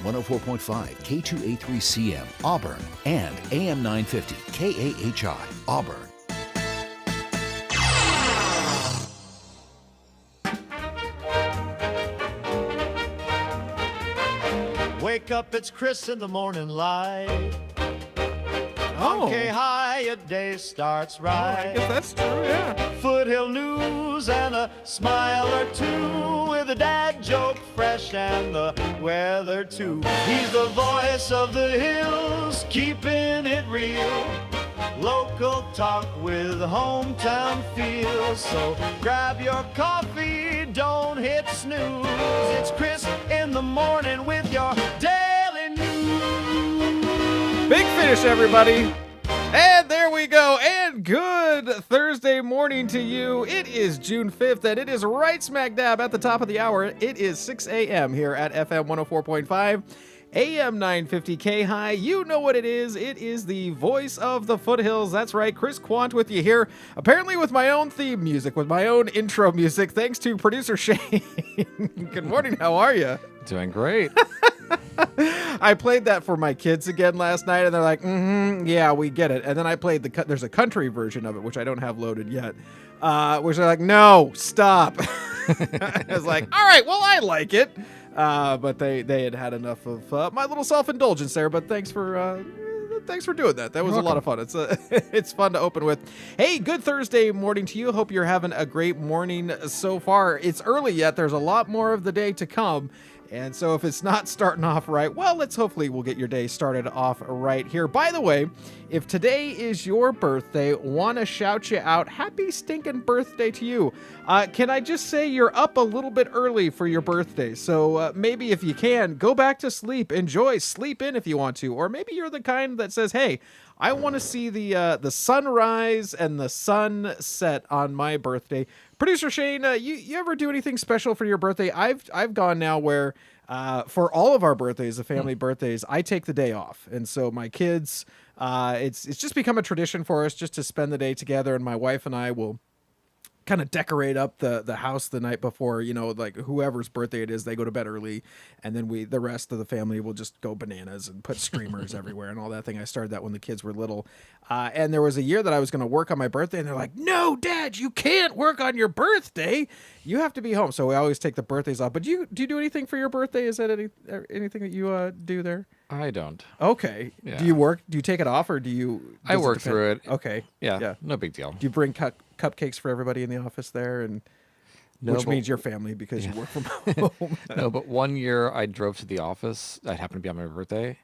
104.5, K2A3CM, Auburn, and AM 950, KAHI, Auburn. Wake up, it's Chris in the morning light. On KAHI, your day starts right. I guess that's true, yeah. Foothill news and a smile or two, with a dad joke fresh and the weather too. He's the voice of the hills, keeping it real. Local talk with hometown feel. So grab your coffee, don't hit snooze. It's Chris in the morning with your daily news. Big finish, everybody. And there we go. And good Thursday morning to you. It is June 5th, and it is right smack dab at the top of the hour. It is 6 a.m. here at FM 104.5. AM 950 KAHI, you know what it is. It is the voice of the foothills. That's right, Chris Quant with you here, apparently with my own theme music, with my own intro music, thanks to producer Shane. Good morning, how are you? Doing great. I played that for my kids again last night, and they're like, yeah, we get it. And then I played there's a country version of it, which I don't have loaded yet, which they're like, no, stop. I was like, all right, well, I like it. But they had enough of my little self-indulgence there. But thanks for doing that. That was a lot of fun. It's fun to open with. Hey, good Thursday morning to you. Hope you're having a great morning so far. It's early yet. There's a lot more of the day to come. And so if it's not starting off right, well, we'll get your day started off right here. By the way, if today is your birthday, want to shout you out, happy stinking birthday to you. Can I just say you're up a little bit early for your birthday? So maybe if you can, go back to sleep, enjoy, sleep in if you want to. Or maybe you're the kind that says, hey, I want to see the sunrise and the sunset on my birthday. Producer Shane, you ever do anything special for your birthday? I've gone now where for all of our birthdays, the family birthdays, I take the day off, and so my kids, it's just become a tradition for us just to spend the day together, and my wife and I will kind of decorate up the house the night before, like whoever's birthday it is, they go to bed early, and then the rest of the family will just go bananas and put streamers everywhere and all that thing. I started that when the kids were little, and there was a year that I was going to work on my birthday, and they're like, no, Dad, you can't work on your birthday. You have to be home. So we always take the birthdays off. But do you do anything for your birthday? Is that anything that you do there? I don't. Okay. Yeah. Do you work? Do you take it off, or do you? I work through it. Okay. Yeah. No big deal. Do you bring cupcakes for everybody in the office there, and which means your family because you work from home? No, but one year I drove to the office. I happened to be on my birthday,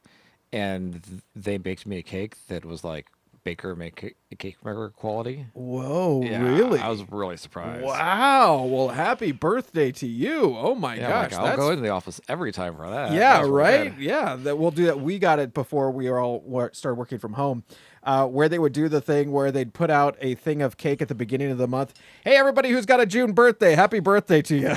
and they baked me a cake that was like baker make cake maker quality. Whoa, yeah, really? I was really surprised. Wow. Well, happy birthday to you. Oh my gosh. Like, I'll go into the office every time for that. Yeah, right? Yeah, we'll do that. We got it before we all started working from home. Where they would do the thing where they'd put out a thing of cake at the beginning of the month. Hey, everybody who's got a June birthday, happy birthday to you.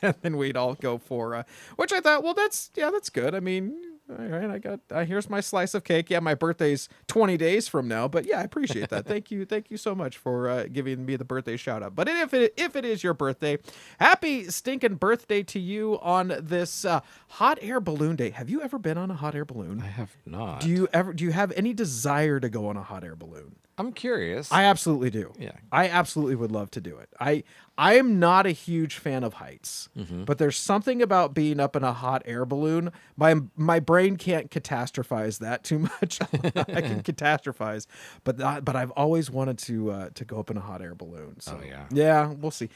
And then we'd all go for, which I thought, well, that's good. I mean, all right, here's my slice of cake. Yeah, my birthday's 20 days from now, but yeah, I appreciate that. Thank you so much for giving me the birthday shout out. But if it is your birthday, happy stinking birthday to you on this hot air balloon day. Have you ever been on a hot air balloon? I have not. Do you have any desire to go on a hot air balloon? I'm curious. I absolutely do. Yeah. I absolutely would love to do it. I am not a huge fan of heights, but there's something about being up in a hot air balloon. My brain can't catastrophize that too much. I can catastrophize, but I've always wanted to go up in a hot air balloon. So, yeah, we'll see.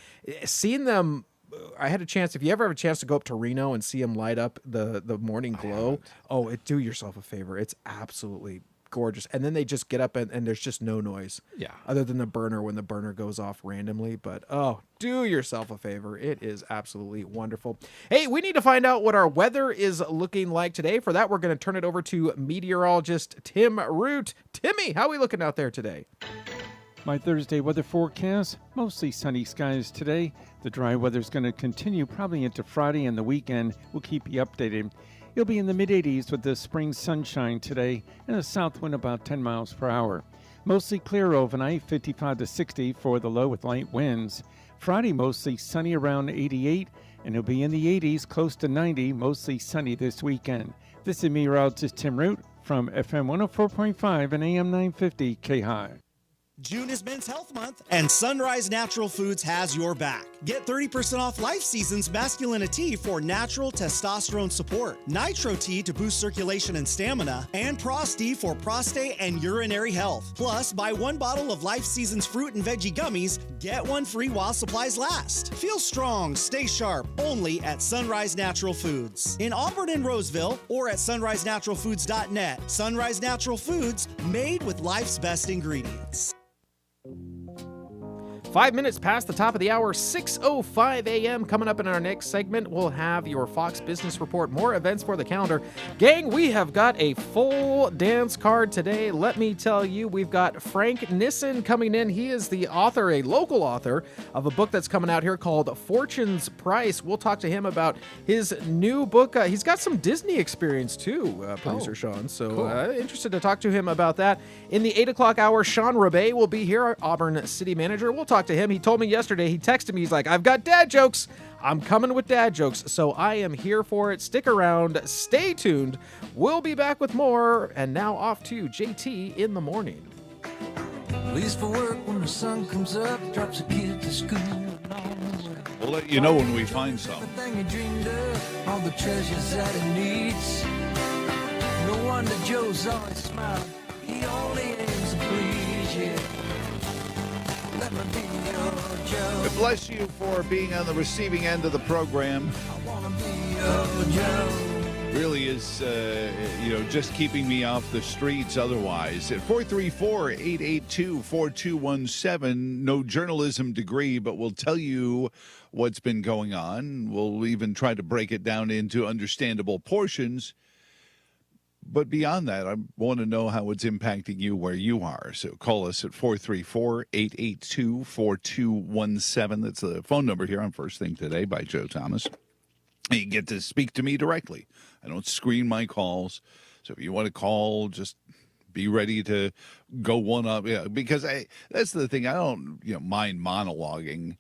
Seeing them, I had a chance. If you ever have a chance to go up to Reno and see them light up the morning glow, do yourself a favor. It's absolutely gorgeous. And then they just get up and there's just no noise. Yeah. Other than the burner when the burner goes off randomly. But do yourself a favor. It is absolutely wonderful. Hey, we need to find out what our weather is looking like today. For that, we're going to turn it over to meteorologist Tim Root. Timmy, how are we looking out there today? My Thursday weather forecast, mostly sunny skies today. The dry weather is going to continue probably into Friday and the weekend. We'll keep you updated. It'll be in the mid-80s with the spring sunshine today and a south wind about 10 miles per hour. Mostly clear overnight, 55 to 60 for the low with light winds. Friday, mostly sunny around 88 and it'll be in the 80s, close to 90, mostly sunny this weekend. This is meteorologist Tim Root from FM 104.5 and AM 950 KAHI. June is Men's Health Month, and Sunrise Natural Foods has your back. Get 30% off Life Seasons Masculinity for natural testosterone support, Nitro Tea to boost circulation and stamina, and Prosti for prostate and urinary health. Plus, buy one bottle of Life Seasons fruit and veggie gummies, get one free while supplies last. Feel strong, stay sharp, only at Sunrise Natural Foods. In Auburn and Roseville, or at sunrisenaturalfoods.net. Sunrise Natural Foods, made with life's best ingredients. 5 minutes past the top of the hour, 6:05 a.m. Coming up in our next segment, we'll have your Fox Business Report, more events for the calendar. Gang, we have got a full dance card today. Let me tell you, we've got Frank Nissen coming in. He is the author, a local author, of a book that's coming out here called Fortune's Price. We'll talk to him about his new book. He's got some Disney experience too, producer Sean. So cool. Interested to talk to him about that. In the 8 o'clock hour, Sean Rebay will be here, our Auburn city manager. We'll talk to him. He told me yesterday, he texted me, he's like, I've got dad jokes. I'm coming with dad jokes, so I am here for it. Stick around. Stay tuned. We'll be back with more. And now off to JT in the morning. Leaves for work when the sun comes up, drops a kid to school. We'll let you know when we find some. Everything he dreamed of, all the treasures that he needs. No wonder Joe's always smiling. He only aims to please you. Let me be your Joe. Bless you for being on the receiving end of the program. I wanna be your Joe. Really is, just keeping me off the streets otherwise. At 434-882-4217, no journalism degree, but we'll tell you what's been going on. We'll even try to break it down into understandable portions. But beyond that, I want to know how it's impacting you where you are. So call us at 434-882-4217. That's the phone number here on First Thing Today by Joe Thomas. You get to speak to me directly. I don't screen my calls. So if you want to call, just be ready to go one up. Yeah, because that's the thing. I don't mind monologuing.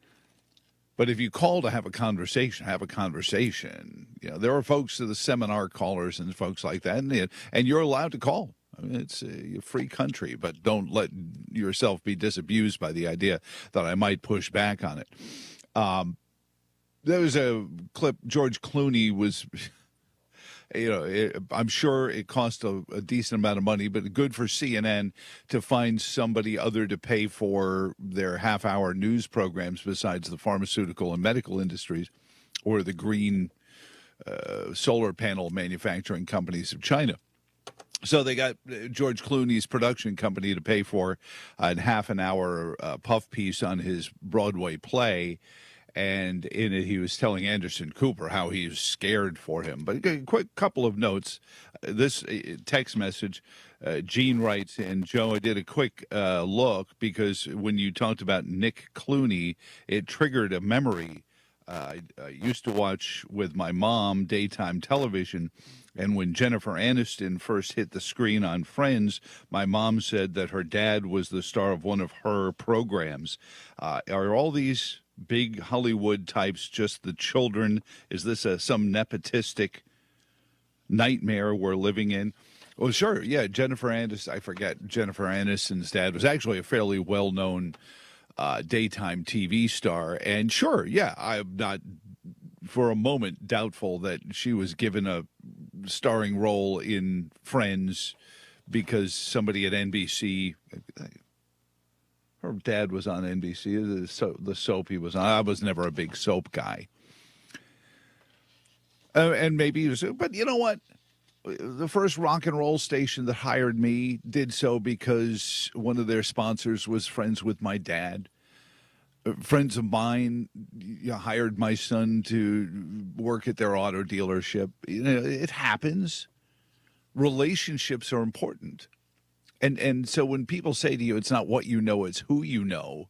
But if you call to have a conversation, have a conversation. There are folks, the seminar callers and folks like that, and you're allowed to call. I mean, it's a free country, but don't let yourself be disabused by the idea that I might push back on it. There was a clip, George Clooney was... I'm sure it cost a decent amount of money, but good for CNN to find somebody other to pay for their half-hour news programs besides the pharmaceutical and medical industries or the green solar panel manufacturing companies of China. So they got George Clooney's production company to pay for a half-an-hour puff piece on his Broadway play. And in it, he was telling Anderson Cooper how he was scared for him. But a quick couple of notes. This text message, Gene writes, and Joe, I did a quick look because when you talked about Nick Clooney, it triggered a memory. I used to watch with my mom daytime television, and when Jennifer Aniston first hit the screen on Friends, my mom said that her dad was the star of one of her programs. Are all these big Hollywood types just the children? Is this some nepotistic nightmare we're living in? Well, sure, yeah, Jennifer Aniston, I forget, Jennifer Aniston's dad was actually a fairly well-known daytime TV star. And sure, yeah, I'm not for a moment doubtful that she was given a starring role in Friends because somebody at NBC... Her dad was on NBC, the soap he was on. I was never a big soap guy. And maybe he was, but you know what? The first rock and roll station that hired me did so because one of their sponsors was friends with my dad. Friends of mine hired my son to work at their auto dealership. It happens. Relationships are important. And so when people say to you, it's not what you know, it's who you know,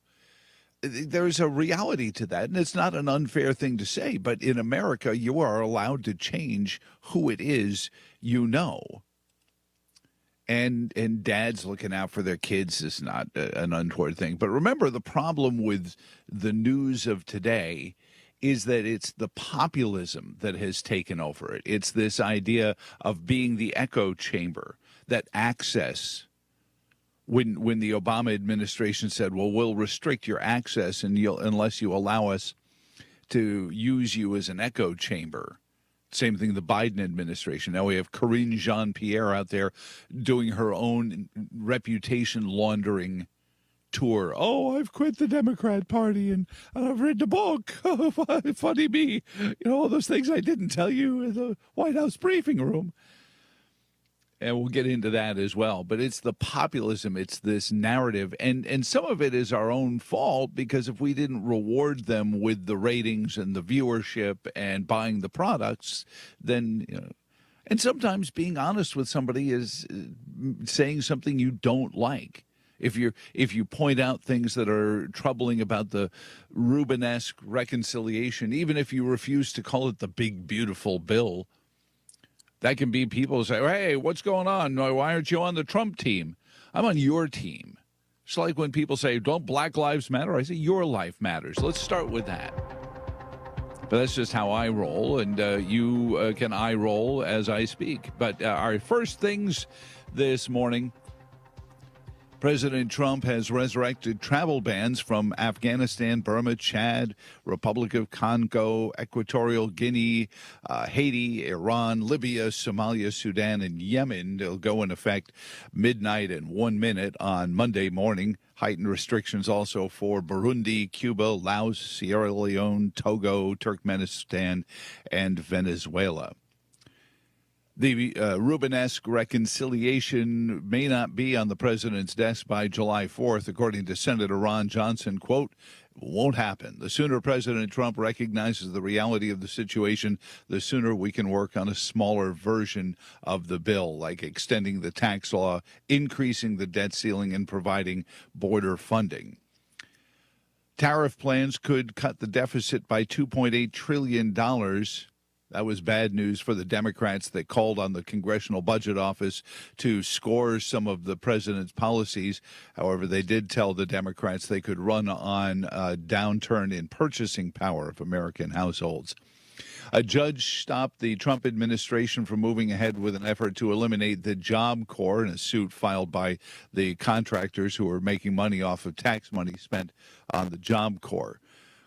there's a reality to that. And it's not an unfair thing to say, but in America, you are allowed to change who it is you know. And dads looking out for their kids is not an untoward thing. But remember, the problem with the news of today is that it's the populism that has taken over it. It's this idea of being the echo chamber, that access. When the Obama administration said, well, we'll restrict your access unless you allow us to use you as an echo chamber. Same thing the Biden administration. Now we have Karine Jean-Pierre out there doing her own reputation laundering tour. Oh, I've quit the Democrat Party and I've read the book. Funny me. All those things I didn't tell you in the White House briefing room. And we'll get into that as well. But it's the populism. It's this narrative. And some of it is our own fault, because if we didn't reward them with the ratings and the viewership and buying the products, then, and sometimes being honest with somebody is saying something you don't like. If you point out things that are troubling about the Rubenesque reconciliation, even if you refuse to call it the big, beautiful bill, that can be people say, hey, what's going on? Why aren't you on the Trump team? I'm on your team. It's like when people say, don't Black Lives Matter? I say, your life matters. Let's start with that. But that's just how I roll, and you can eye roll as I speak. But our first things this morning, President Trump has resurrected travel bans from Afghanistan, Burma, Chad, Republic of Congo, Equatorial Guinea, Haiti, Iran, Libya, Somalia, Sudan, and Yemen. They'll go in effect midnight and 1 minute on Monday morning. Heightened restrictions also for Burundi, Cuba, Laos, Sierra Leone, Togo, Turkmenistan, and Venezuela. The Rubenesque reconciliation may not be on the president's desk by July 4th, according to Senator Ron Johnson. Quote, won't happen. The sooner President Trump recognizes the reality of the situation, the sooner we can work on a smaller version of the bill, like extending the tax law, increasing the debt ceiling, and providing border funding. Tariff plans could cut the deficit by $2.8 trillion. That was bad news for the Democrats that called on the Congressional Budget Office to score some of the president's policies. However, they did tell the Democrats they could run on a downturn in purchasing power of American households. A judge stopped the Trump administration from moving ahead with an effort to eliminate the Job Corps in a suit filed by the contractors who are making money off of tax money spent on the Job Corps.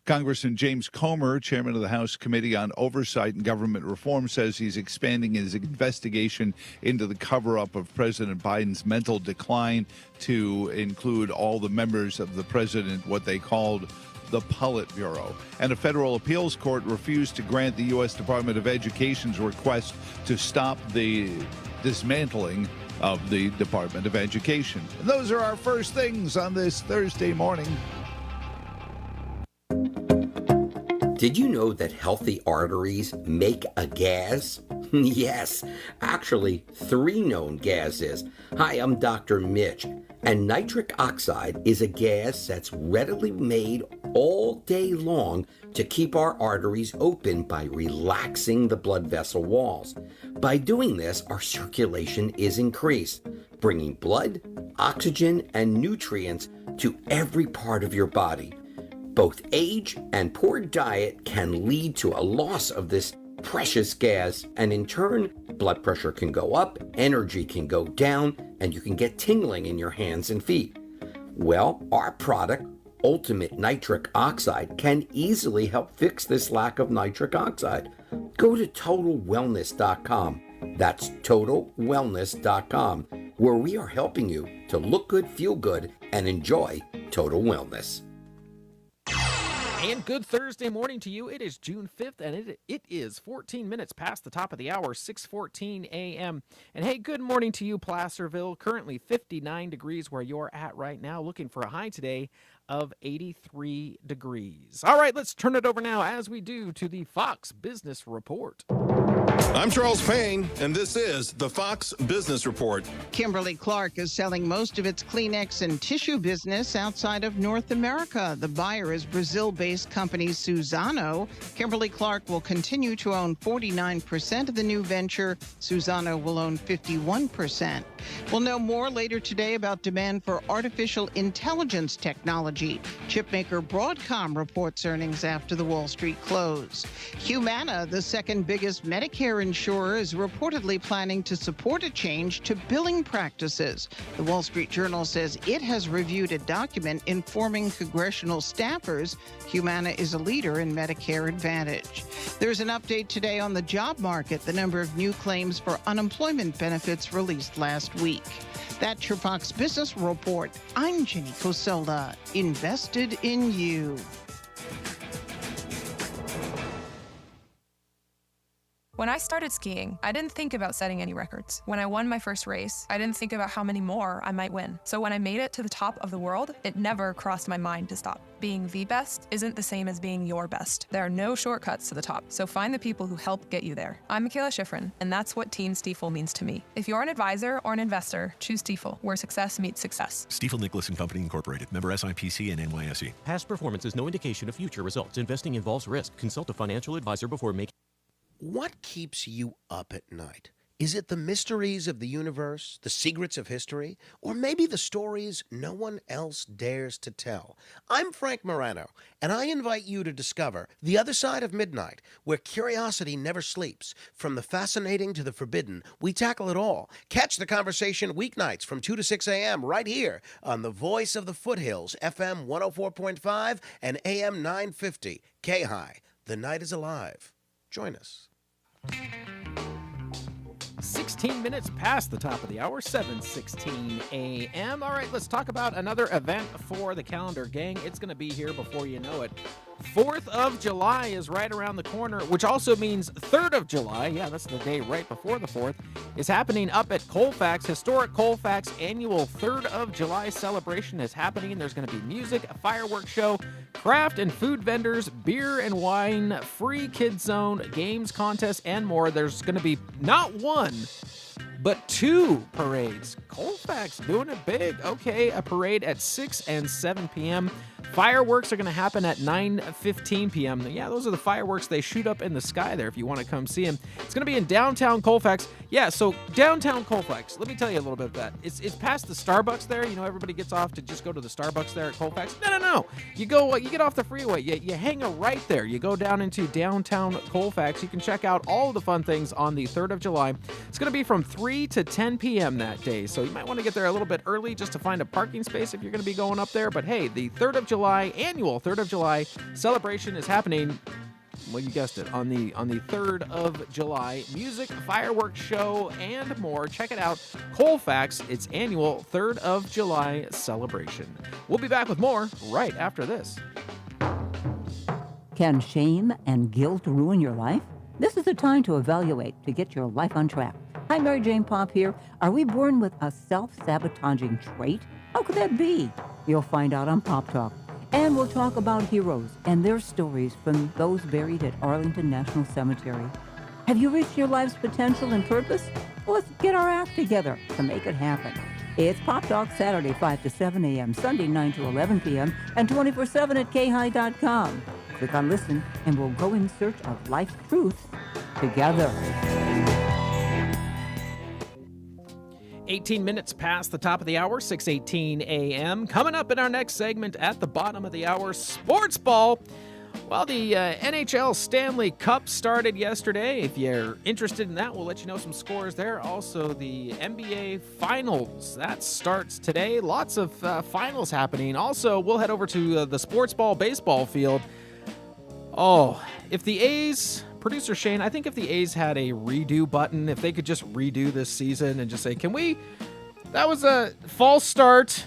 Congressman James Comer, chairman of the House Committee on Oversight and Government Reform, says he's expanding his investigation into the cover-up of President Biden's mental decline to include all the members of the president, what they called the Politburo. And a federal appeals court refused to grant the U.S. Department of Education's request to stop the dismantling of the Department of Education. And those are our first things on this Thursday morning. Did you know that healthy arteries make a gas? Yes, actually 3 known gases. Hi, I'm Dr. Mitch, and nitric oxide is a gas that's readily made all day long to keep our arteries open by relaxing the blood vessel walls. By doing this, our circulation is increased, bringing blood, oxygen, and nutrients to every part of your body. Both age and poor diet can lead to a loss of this precious gas, and in turn, blood pressure can go up, energy can go down, and you can get tingling in your hands and feet. Well, our product, Ultimate Nitric Oxide, can easily help fix this lack of nitric oxide. Go to TotalWellness.com. That's TotalWellness.com, where we are helping you to look good, feel good, and enjoy total wellness. And good Thursday morning to you. It is June 5th, and it is 14 minutes past the top of the hour, 6:14 a.m. And hey, good morning to you, Placerville. Currently 59 degrees where you're at right now, looking for a high today of 83 degrees. All right, let's turn it over now, as we do, to the Fox Business Report. I'm Charles Payne, and this is the Fox Business Report. Kimberly Clark is selling most of its Kleenex and tissue business outside of North America. The buyer is Brazil-based company Suzano. Kimberly Clark will continue to own 49% of the new venture. Suzano will own 51%. We'll know more later today about demand for artificial intelligence technology. Chipmaker Broadcom reports earnings after the Wall Street close. Humana, the second biggest Medicare insurer, is reportedly planning to support a change to billing practices. The Wall Street Journal says it has reviewed a document informing congressional staffers Humana is a leader in Medicare Advantage. There's an update today on the job market, the number of new claims for unemployment benefits released last week. That's your Fox Business Report. I'm Jenny Cosola, invested in you. When I started skiing, I didn't think about setting any records. When I won my first race, I didn't think about how many more I might win. So when I made it to the top of the world, it never crossed my mind to stop. Being the best isn't the same as being your best. There are no shortcuts to the top, so find the people who help get you there. I'm Michaela Schifrin, and that's what Team Stiefel means to me. If you're an advisor or an investor, choose Stiefel, where success meets success. Stiefel Nicholas and Company Incorporated, member SIPC and NYSE. Past performance is no indication of future results. Investing involves risk. Consult a financial advisor before making. What keeps you up at night? Is it the mysteries of the universe, the secrets of history, or maybe the stories no one else dares to tell? I'm Frank Morano, and I invite you to discover The Other Side of Midnight, where curiosity never sleeps. From the fascinating to the forbidden, we tackle it all. Catch the conversation weeknights from 2 to 6 a.m. right here on the Voice of the Foothills, FM 104.5 and AM 950. KAHI, the night is alive. Join us. 16 minutes past the top of the hour, 7:16 a.m. All right, let's talk about another event for the calendar, gang. It's going to be here before you know it. 4th of July is right around the corner, which also means 3rd of July, yeah, that's the day right before the 4th, is happening up at Colfax. Historic Colfax annual 3rd of July celebration is happening. There's going to be music, a fireworks show, craft and food vendors, beer and wine, free kids zone, games, contests, and more. There's going to be not one, but 2 parades. Colfax doing it big. Okay, a parade at 6 and 7 p.m. Fireworks are going to happen at 9:15 p.m. Yeah, those are the fireworks they shoot up in the sky there if you want to come see them. It's going to be in downtown Colfax. Yeah, so downtown Colfax, let me tell you a little bit of that. It's past the Starbucks there. You know, everybody gets off to just go to the Starbucks there at Colfax. No. You get off the freeway. You hang a right there. You go down into downtown Colfax. You can check out all of the fun things on the 3rd of July. It's going to be from 3 to 10 p.m. that day, so you might want to get there a little bit early just to find a parking space if you're going to be going up there. But hey, the 3rd of July, annual 3rd of July celebration is happening. Well, you guessed it, on the 3rd of July. Music, fireworks show, and more. Check it out. Colfax, its annual 3rd of July celebration. We'll be back with more right after this. Can shame and guilt ruin your life? This is the time to evaluate to get your life on track. Hi, Mary Jane Pop here. Are we born with a self-sabotaging trait? How could that be? You'll find out on Pop Talk. And we'll talk about heroes and their stories from those buried at Arlington National Cemetery. Have you reached your life's potential and purpose? Well, let's get our act together to make it happen. It's Pop Talk Saturday, 5 to 7 a.m., Sunday, 9 to 11 p.m., and 24/7 at KAHI.com. Click on Listen, and we'll go in search of life's truth together. 18 minutes past the top of the hour, 6:18 a.m. Coming up in our next segment at the bottom of the hour, sports ball. Well, the NHL Stanley Cup started yesterday. If you're interested in that, we'll let you know some scores there. Also, the NBA Finals, that starts today. Lots of finals happening. Also, we'll head over to the sports ball baseball field. Oh, if the A's... Producer Shane, I think if the A's had a redo button, if they could just redo this season and just say, that was a false start.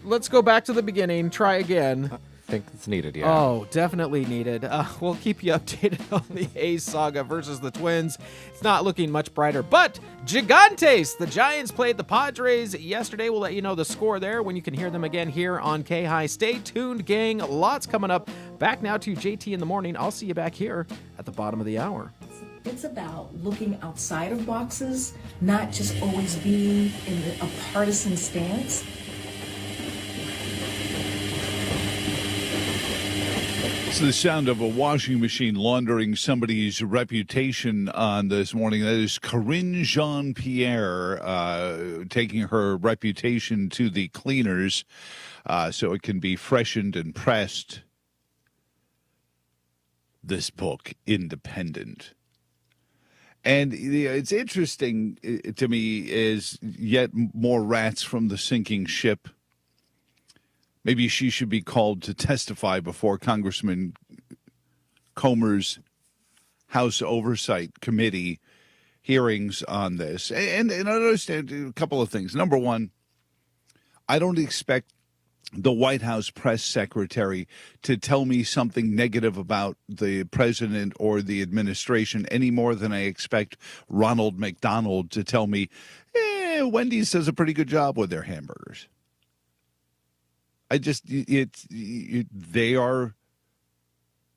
Let's go back to the beginning, try again. I think it's needed, yeah. Oh, definitely needed. We'll keep you updated on the A's saga versus the Twins. It's not looking much brighter, but Gigantes, the Giants played the Padres yesterday. We'll let you know the score there when you can hear them again here on KAHI. Stay tuned, gang. Lots coming up. Back now to JT in the morning. I'll see you back here at the bottom of the hour. It's about looking outside of boxes, not just always being in a partisan stance. It's the sound of a washing machine laundering somebody's reputation on this morning. That is Corinne Jean-Pierre taking her reputation to the cleaners so it can be freshened and pressed. This book, Independent. And it's interesting to me is yet more rats from the sinking ship. Maybe she should be called to testify before Congressman Comer's House Oversight Committee hearings on this. And I understand a couple of things. Number one, I don't expect the White House press secretary to tell me something negative about the president or the administration any more than I expect Ronald McDonald to tell me, Wendy's does a pretty good job with their hamburgers. They are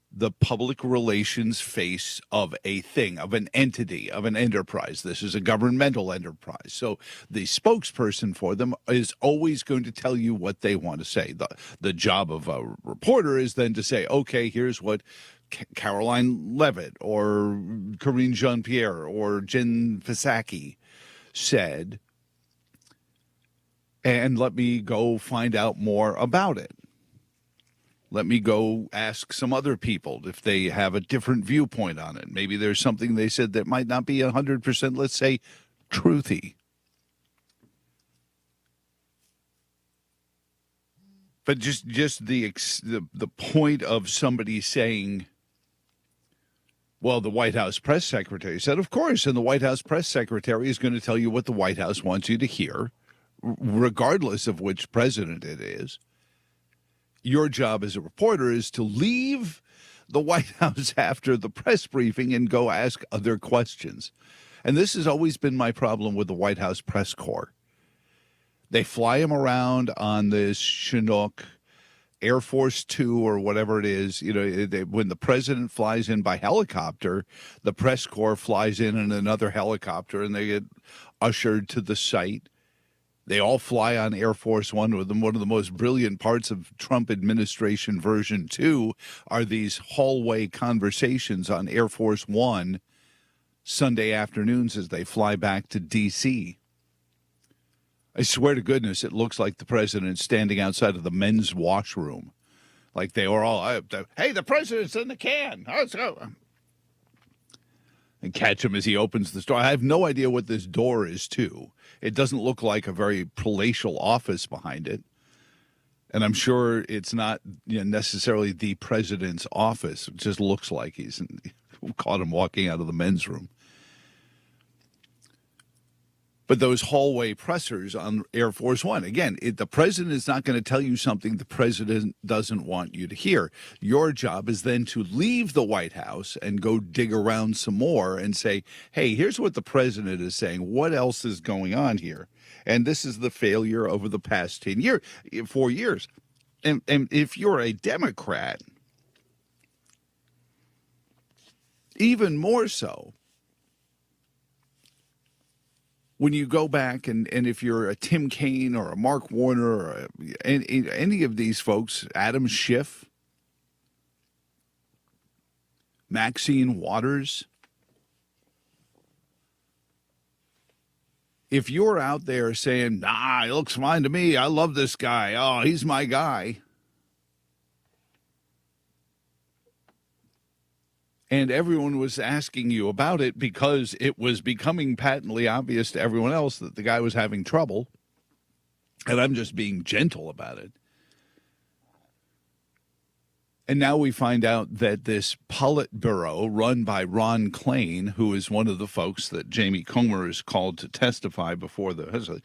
the public relations face of a thing, of an entity, of an enterprise. This is a governmental enterprise. So the spokesperson for them is always going to tell you what they want to say. The job of a reporter is then to say, okay, here's what Caroline Levitt or Corinne Jean-Pierre or Jen Psaki said, and let me go find out more about it. Let me go ask some other people if they have a different viewpoint on it. Maybe there's something they said that might not be 100%, let's say, truthy. But just the point of somebody saying, well, the White House press secretary said, of course, and the White House press secretary is going to tell you what the White House wants you to hear, regardless of which president it is. Your job as a reporter is to leave the White House after the press briefing and go ask other questions. And this has always been my problem with the White House press corps. They fly him around on this Chinook, Air Force Two or whatever it is. You know, when the president flies in by helicopter, the press corps flies in another helicopter and they get ushered to the site. They all fly on Air Force One with them. One of the most brilliant parts of Trump administration version 2 are these hallway conversations on Air Force One Sunday afternoons as they fly back to D.C. I swear to goodness, it looks like the president standing outside of the men's washroom. Like they were all, hey, the president's in the can. Let's go. And catch him as he opens the door. I have no idea what this door is to. It doesn't look like a very palatial office behind it. And I'm sure it's not necessarily the president's office. It just looks like he's caught him walking out of the men's room. But those hallway pressers on Air Force One, again, the president is not going to tell you something the president doesn't want you to hear. Your job is then to leave the White House and go dig around some more and say, hey, here's what the president is saying. What else is going on here? And this is the failure over the past 4 years. And if you're a Democrat, even more so, when you go back and if you're a Tim Kaine or a Mark Warner or any of these folks, Adam Schiff, Maxine Waters, if you're out there saying, nah, he looks fine to me, I love this guy, oh, he's my guy, and everyone was asking you about it because it was becoming patently obvious to everyone else that the guy was having trouble, and I'm just being gentle about it. And now we find out that this Politburo run by Ron Klain, who is one of the folks that Jamie Comer is called to testify before the...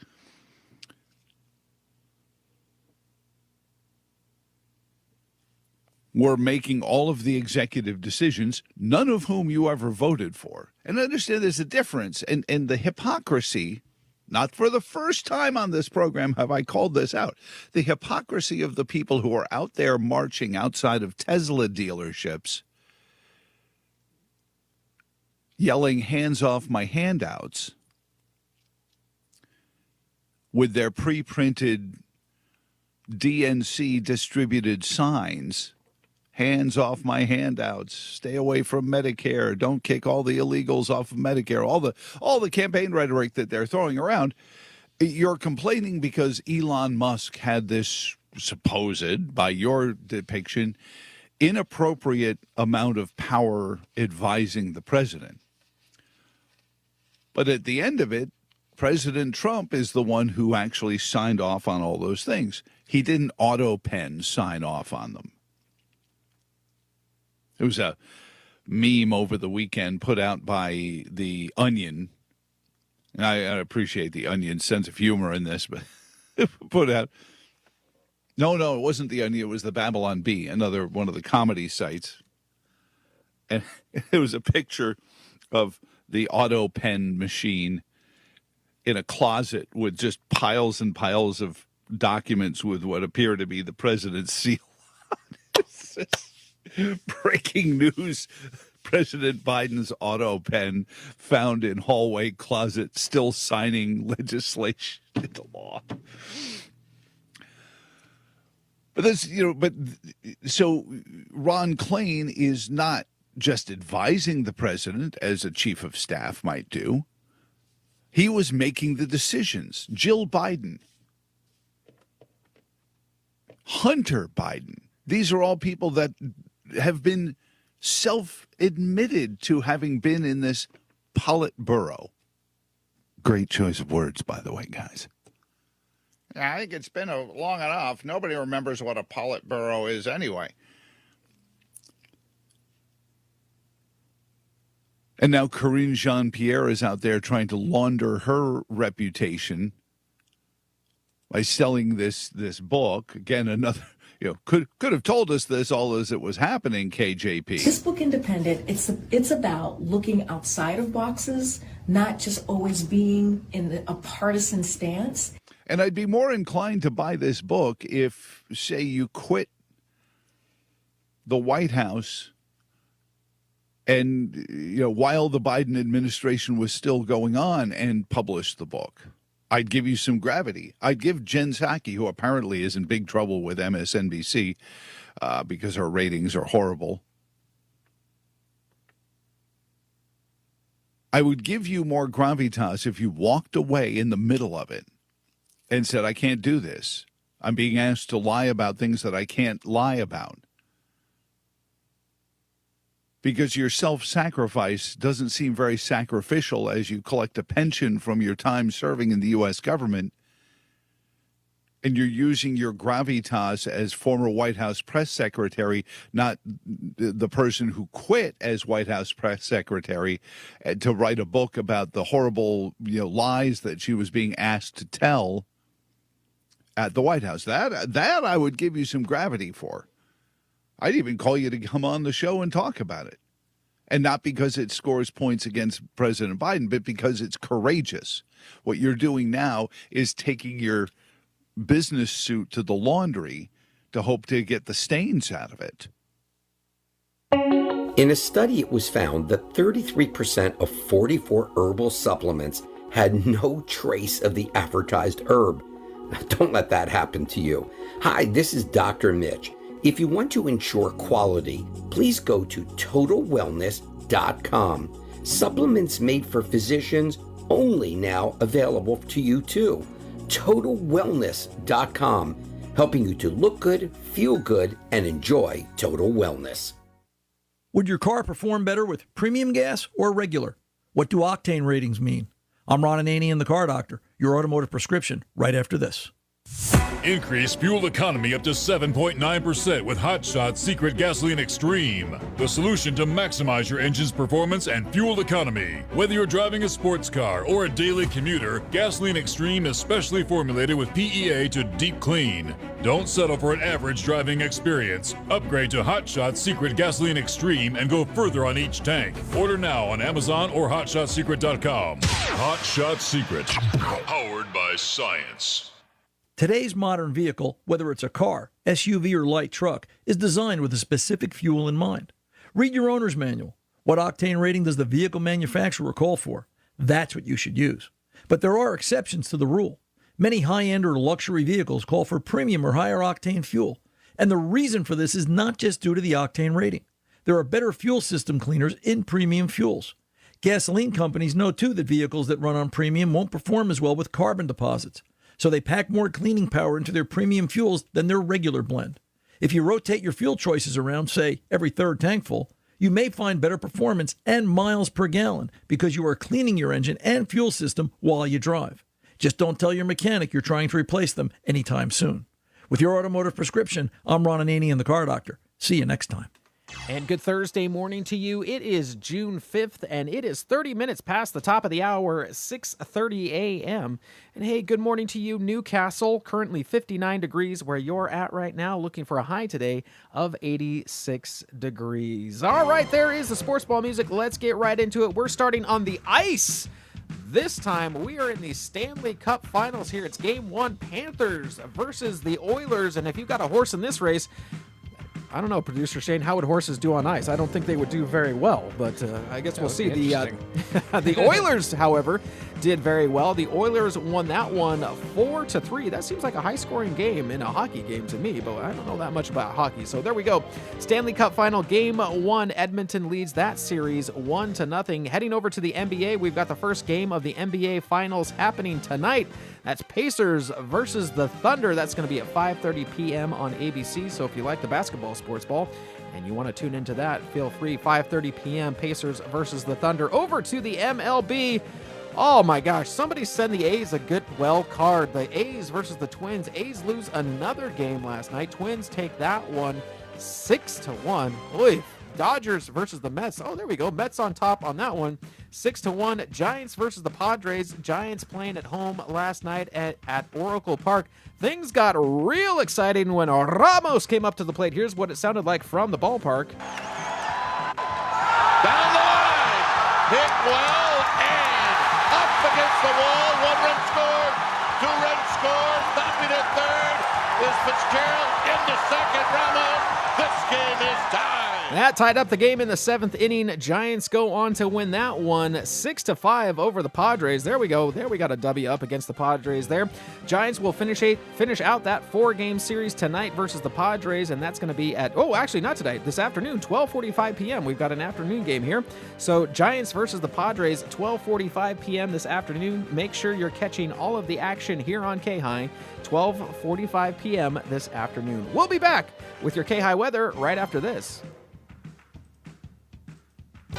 were making all of the executive decisions, none of whom you ever voted for. And understand there's a difference. And the hypocrisy, not for the first time on this program have I called this out, the hypocrisy of the people who are out there marching outside of Tesla dealerships, yelling, "Hands off my handouts," with their pre-printed DNC distributed signs. "Hands off my handouts. Stay away from Medicare. Don't kick all the illegals off of Medicare." All the campaign rhetoric that they're throwing around. You're complaining because Elon Musk had this supposed, by your depiction, inappropriate amount of power advising the president. But at the end of it, President Trump is the one who actually signed off on all those things. He didn't auto pen sign off on them. There was a meme over the weekend put out by The Onion, and I appreciate The Onion's sense of humor in this, but put out, no, it wasn't The Onion, it was the Babylon Bee, another one of the comedy sites. And it was a picture of the auto pen machine in a closet with just piles and piles of documents with what appear to be the president's seal. Breaking news: President Biden's auto pen found in hallway closet, still signing legislation into law. But so Ron Klain is not just advising the president as a chief of staff might do. He was making the decisions. Jill Biden, Hunter Biden, these are all people that have been self-admitted to having been in this Politburo. Great choice of words, by the way, guys. Yeah, I think it's been long enough. Nobody remembers what a Politburo is anyway. And now Karine Jean-Pierre is out there trying to launder her reputation by selling this book. Again, another, could have told us this all as it was happening, KJP. This book, Independent, it's about looking outside of boxes, not just always being in a partisan stance. And I'd be more inclined to buy this book if, say, you quit the White House and, while the Biden administration was still going on, and published the book. I'd give you some gravity. I'd give Jen Psaki, who apparently is in big trouble with MSNBC because her ratings are horrible. I would give you more gravitas if you walked away in the middle of it and said, I can't do this. I'm being asked to lie about things that I can't lie about. Because your self-sacrifice doesn't seem very sacrificial as you collect a pension from your time serving in the U.S. government, and you're using your gravitas as former White House press secretary, not the person who quit as White House press secretary, to write a book about the horrible lies that she was being asked to tell at the White House. That I would give you some gravity for. I'd even call you to come on the show and talk about it. And not because it scores points against President Biden, but because it's courageous. What you're doing now is taking your business suit to the laundry to hope to get the stains out of it. In a study, it was found that 33% of 44 herbal supplements had no trace of the advertised herb. Don't let that happen to you. Hi, this is Dr. Mitch. If you want to ensure quality, please go to TotalWellness.com. Supplements made for physicians, only now available to you too. TotalWellness.com, helping you to look good, feel good, and enjoy total wellness. Would your car perform better with premium gas or regular? What do octane ratings mean? I'm Ron Ananian, the Car Doctor, your automotive prescription, right after this. Increase fuel economy up to 7.9% with Hot Shot Secret Gasoline Extreme, the solution to maximize your engine's performance and fuel economy. Whether you're driving a sports car or a daily commuter, Gasoline Extreme is specially formulated with PEA to deep clean. Don't settle for an average driving experience. Upgrade to Hot Shot Secret Gasoline Extreme and go further on each tank. Order now on Amazon or HotShotSecret.com. Hot Shot Secret, powered by science. Today's modern vehicle, whether it's a car, SUV, or light truck, is designed with a specific fuel in mind. Read your owner's manual. What octane rating does the vehicle manufacturer call for? That's what you should use. But there are exceptions to the rule. Many high-end or luxury vehicles call for premium or higher octane fuel. And the reason for this is not just due to the octane rating. There are better fuel system cleaners in premium fuels. Gasoline companies know, too, that vehicles that run on premium won't perform as well with carbon deposits. So they pack more cleaning power into their premium fuels than their regular blend. If you rotate your fuel choices around, say, every third tank full, you may find better performance and miles per gallon because you are cleaning your engine and fuel system while you drive. Just don't tell your mechanic you're trying to replace them anytime soon. With your automotive prescription, I'm Ron Ananian, the Car Doctor. See you next time. And good Thursday morning to you. It is June 5th, and it is 30 minutes past the top of the hour, 6:30 a.m. And hey, good morning to you, Newcastle. Currently 59 degrees where you're at right now, looking for a high today of 86 degrees. All right, there is the sports ball music. Let's get right into it. We're starting on the ice. This time, we are in the Stanley Cup Finals here. It's Game 1, Panthers versus the Oilers. And if you've got a horse in this race, I don't know, Producer Shane, how would horses do on ice? I don't think they would do very well, but I guess we'll see. The Oilers, however, did very well. The Oilers won that one 4-3. That seems like a high-scoring game in a hockey game to me, but I don't know that much about hockey. So there we go. Stanley Cup Final, Game 1. Edmonton leads that series 1-0. Heading over to the NBA, we've got the first game of the NBA Finals happening tonight. That's Pacers versus the Thunder. That's going to be at 5:30 p.m. on ABC. So if you like the basketball sports ball and you want to tune into that, feel free. 5:30 p.m. Pacers versus the Thunder. Over to the MLB. Oh my gosh, somebody send the A's a good card. The A's versus the Twins. A's lose another game last night. Twins take that one 6-1. Oy. Dodgers versus the Mets. Oh, there we go. Mets on top on that one. 6-1. Giants versus the Padres. Giants playing at home last night at Oracle Park. Things got real exciting when Ramos came up to the plate. Here's what it sounded like from the ballpark. Down the line. Hit well and up against the wall. 1 run scored. 2 runs scored. Stopping at third is Fitzgerald into second. Ramos. This game is tied. That tied up the game in the 7th inning. Giants go on to win that one 6-5 over the Padres. There we go. There we got a W up against the Padres there. Giants will finish out that 4-game series tonight versus the Padres, and that's going to be at, actually not tonight, this afternoon, 12:45 p.m. We've got an afternoon game here. So Giants versus the Padres, 12:45 p.m. this afternoon. Make sure you're catching all of the action here on KAHI, 12:45 p.m. this afternoon. We'll be back with your KAHI weather right after this.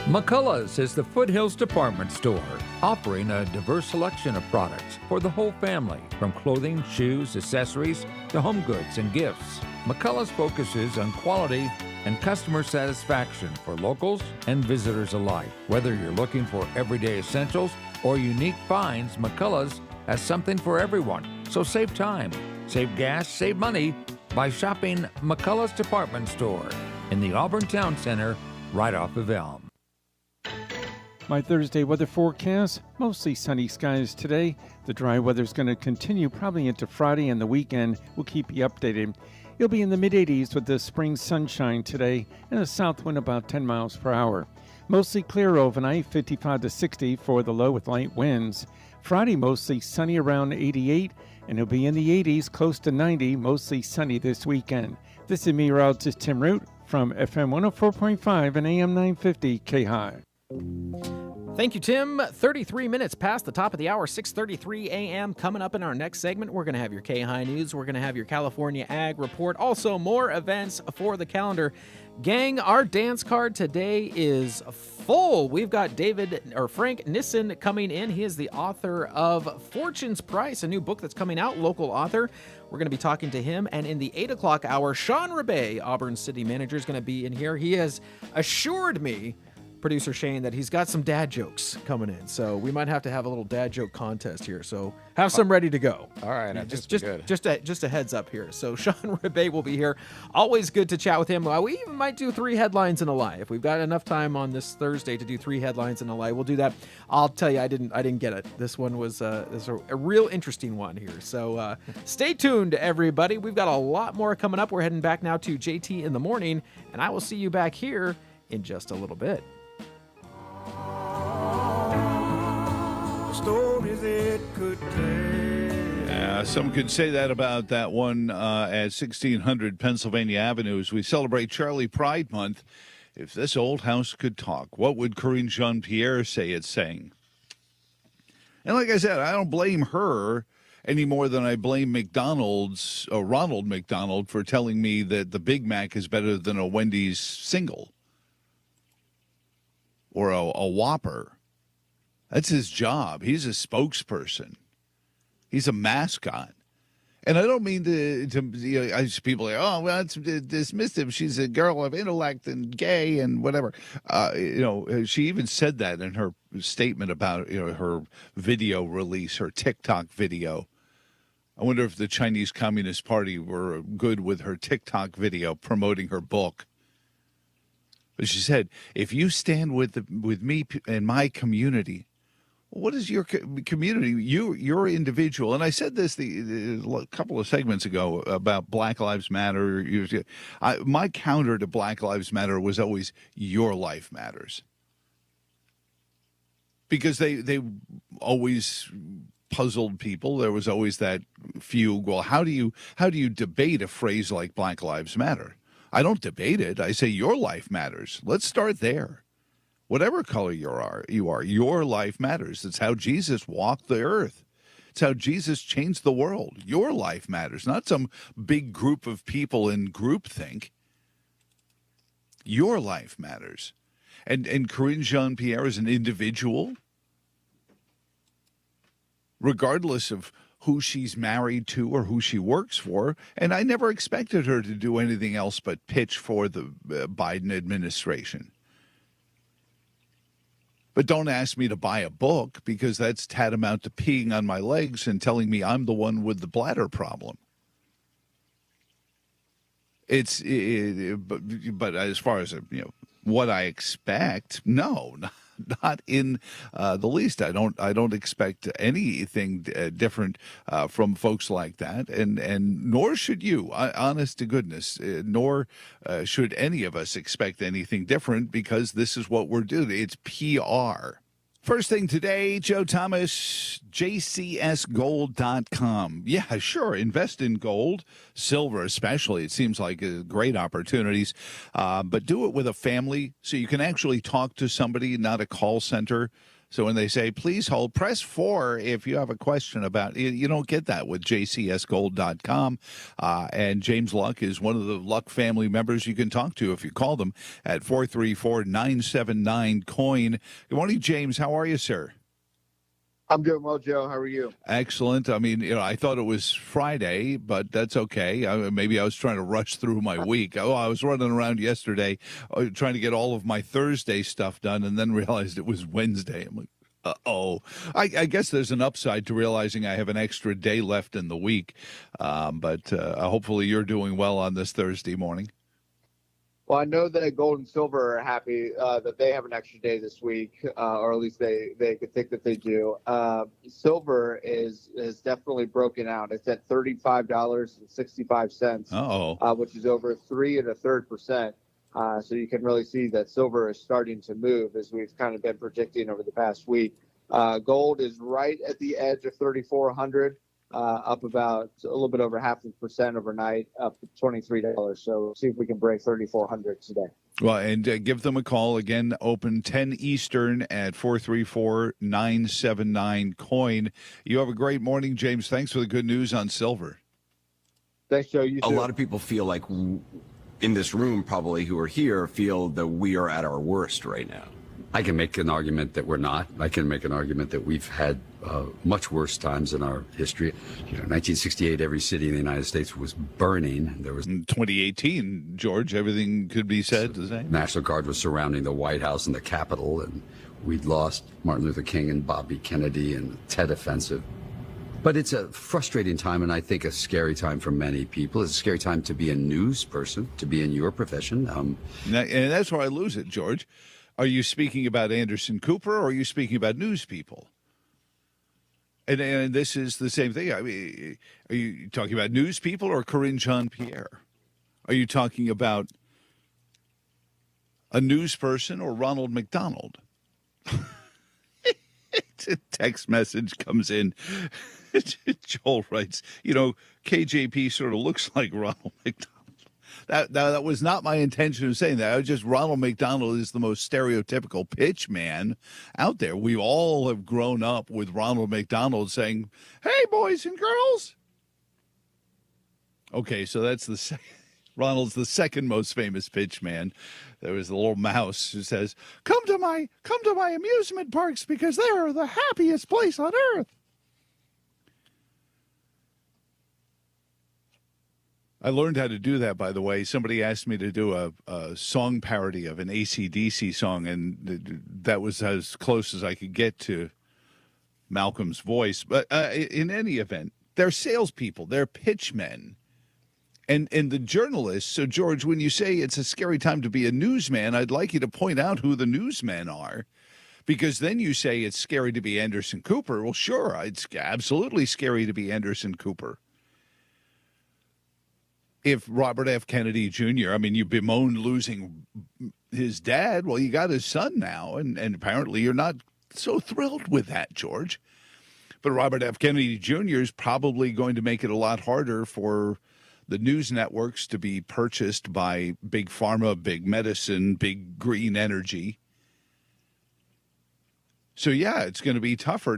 McCullough's is the Foothills department store, offering a diverse selection of products for the whole family, from clothing, shoes, accessories, to home goods and gifts. McCullough's focuses on quality and customer satisfaction for locals and visitors alike. Whether you're looking for everyday essentials or unique finds, McCullough's has something for everyone. So save time, save gas, save money by shopping McCullough's department store in the Auburn Town Center right off of Elm. My Thursday weather forecast, mostly sunny skies today. The dry weather's going to continue probably into Friday and the weekend. We'll keep you updated. It'll be in the mid-80s with the spring sunshine today and a south wind about 10 miles per hour. Mostly clear overnight, 55 to 60 for the low with light winds. Friday mostly sunny around 88, and it'll be in the 80s, close to 90, mostly sunny this weekend. This is meteorologist Tim Root from FM 104.5 and AM 950 KAHI. Thank you, Tim. 33 minutes past the top of the hour, 6:33 a.m. Coming up in our next segment, we're going to have your KAHI News. We're going to have your California Ag Report. Also, more events for the calendar. Gang, our dance card today is full. We've got Frank Nissen coming in. He is the author of Fortune's Price, a new book that's coming out, local author. We're going to be talking to him. And in the 8 o'clock hour, Sean Rebay, Auburn City Manager, is going to be in here. He has assured me, Producer Shane, that he's got some dad jokes coming in, so we might have to have a little dad joke contest here. So have some ready to go. All right, just a heads up here. So Sean Rebay will be here. Always good to chat with him. We even might do 3 headlines and a lie if we've got enough time on this Thursday to do 3 headlines and a lie. We'll do that. I'll tell you, I didn't get it. This one was a real interesting one here. So stay tuned, everybody. We've got a lot more coming up. We're heading back now to JT in the morning, and I will see you back here in just a little bit. stories it could tell. Some could say that about that one at 1600 Pennsylvania Avenue as we celebrate Charlie Pride Month. If this old house could talk, what would Corinne Jean-Pierre say it's saying? And like I said, I don't blame her any more than I blame McDonald's, Ronald McDonald, for telling me that the Big Mac is better than a Wendy's single or a Whopper. That's his job. He's a spokesperson. He's a mascot. And I don't mean people are like, oh, well, it's dismissive. She's a girl of intellect and gay and whatever. She even said that in her statement about her video release, her TikTok video. I wonder if the Chinese Communist Party were good with her TikTok video promoting her book. But she said, if you stand with me and my community, what is your community? You're individual. And I said this a couple of segments ago about Black Lives Matter. My counter to Black Lives Matter was always your life matters. Because they always puzzled people. There was always that fugue. Well, how do you debate a phrase like Black Lives Matter? I don't debate it. I say your life matters. Let's start there. Whatever color you are, your life matters. It's how Jesus walked the earth. It's how Jesus changed the world. Your life matters, not some big group of people in groupthink. Your life matters. And Corinne Jean-Pierre is an individual, regardless of who she's married to or who she works for. And I never expected her to do anything else but pitch for the Biden administration. But don't ask me to buy a book, because that's tantamount to peeing on my legs and telling me I'm the one with the bladder problem. But as far as what I expect, no, not in the least. I don't expect anything different from folks like that, and nor should you. Honest to goodness, nor should any of us expect anything different, because this is what we're doing. It's PR. First thing today, Joe Thomas, jcsgold.com. Yeah, sure, invest in gold, silver especially. It seems like great opportunities, but do it with a family so you can actually talk to somebody, not a call center. So when they say, please hold, press 4 if you have a question about it. You don't get that with jcsgold.com. And James Luck is one of the Luck family members you can talk to if you call them at 434-979-COIN. Good morning, James. How are you, sir? I'm doing well, Joe. How are you? Excellent. I mean, I thought it was Friday, but that's okay. Maybe I was trying to rush through my week. I was running around yesterday trying to get all of my Thursday stuff done, and then realized it was Wednesday. I'm like, uh-oh. I guess there's an upside to realizing I have an extra day left in the week. But hopefully you're doing well on this Thursday morning. Well, I know that gold and silver are happy that they have an extra day this week, or at least they could think that they do. Silver is definitely broken out. It's at $35.65, which is over 3 1/3%. So you can really see that silver is starting to move, as we've kind of been predicting over the past week. Gold is right at the edge of 3,400. Up about a little bit over 0.5% overnight, up to $23. So see if we can break 3,400 today. Well, and give them a call. Again, open 10 Eastern at 434-979-COIN. You have a great morning, James. Thanks for the good news on silver. Thanks, Joe. You too. A lot of people feel like in this room, probably who are here, feel that we are at our worst right now. I can make an argument that we're not. I can make an argument that we've had much worse times in our history. 1968, every city in the United States was burning. There was in 2018, George, everything could be said the same. National Guard was surrounding the White House and the Capitol, and we'd lost Martin Luther King and Bobby Kennedy and the Tet Offensive. But it's a frustrating time, and I think a scary time for many people. It's a scary time to be a news person, to be in your profession. And that's where I lose it, George. Are you speaking about Anderson Cooper, or are you speaking about news people? And this is the same thing. I mean, are you talking about news people or Corinne Jean-Pierre? Are you talking about a news person or Ronald McDonald? Text message comes in. Joel writes, KJP sort of looks like Ronald McDonald. That was not my intention of saying that. I was just, Ronald McDonald is the most stereotypical pitch man out there. We all have grown up with Ronald McDonald saying, "Hey, boys and girls." Okay, so that's Ronald's the second most famous pitch man. There was the little mouse who says, come to my amusement parks because they are the happiest place on earth. I learned how to do that, by the way. Somebody asked me to do a song parody of an AC/DC song, and that was as close as I could get to Malcolm's voice. But in any event, they're salespeople. They're pitchmen. And the journalists, so George, when you say it's a scary time to be a newsman, I'd like you to point out who the newsmen are, because then you say it's scary to be Anderson Cooper. Well, sure, it's absolutely scary to be Anderson Cooper. If Robert F. Kennedy Jr., I mean, you bemoaned losing his dad. Well, you got his son now, and apparently you're not so thrilled with that, George. But Robert F. Kennedy Jr. is probably going to make it a lot harder for the news networks to be purchased by big pharma, big medicine, big green energy. So, yeah, it's going to be tougher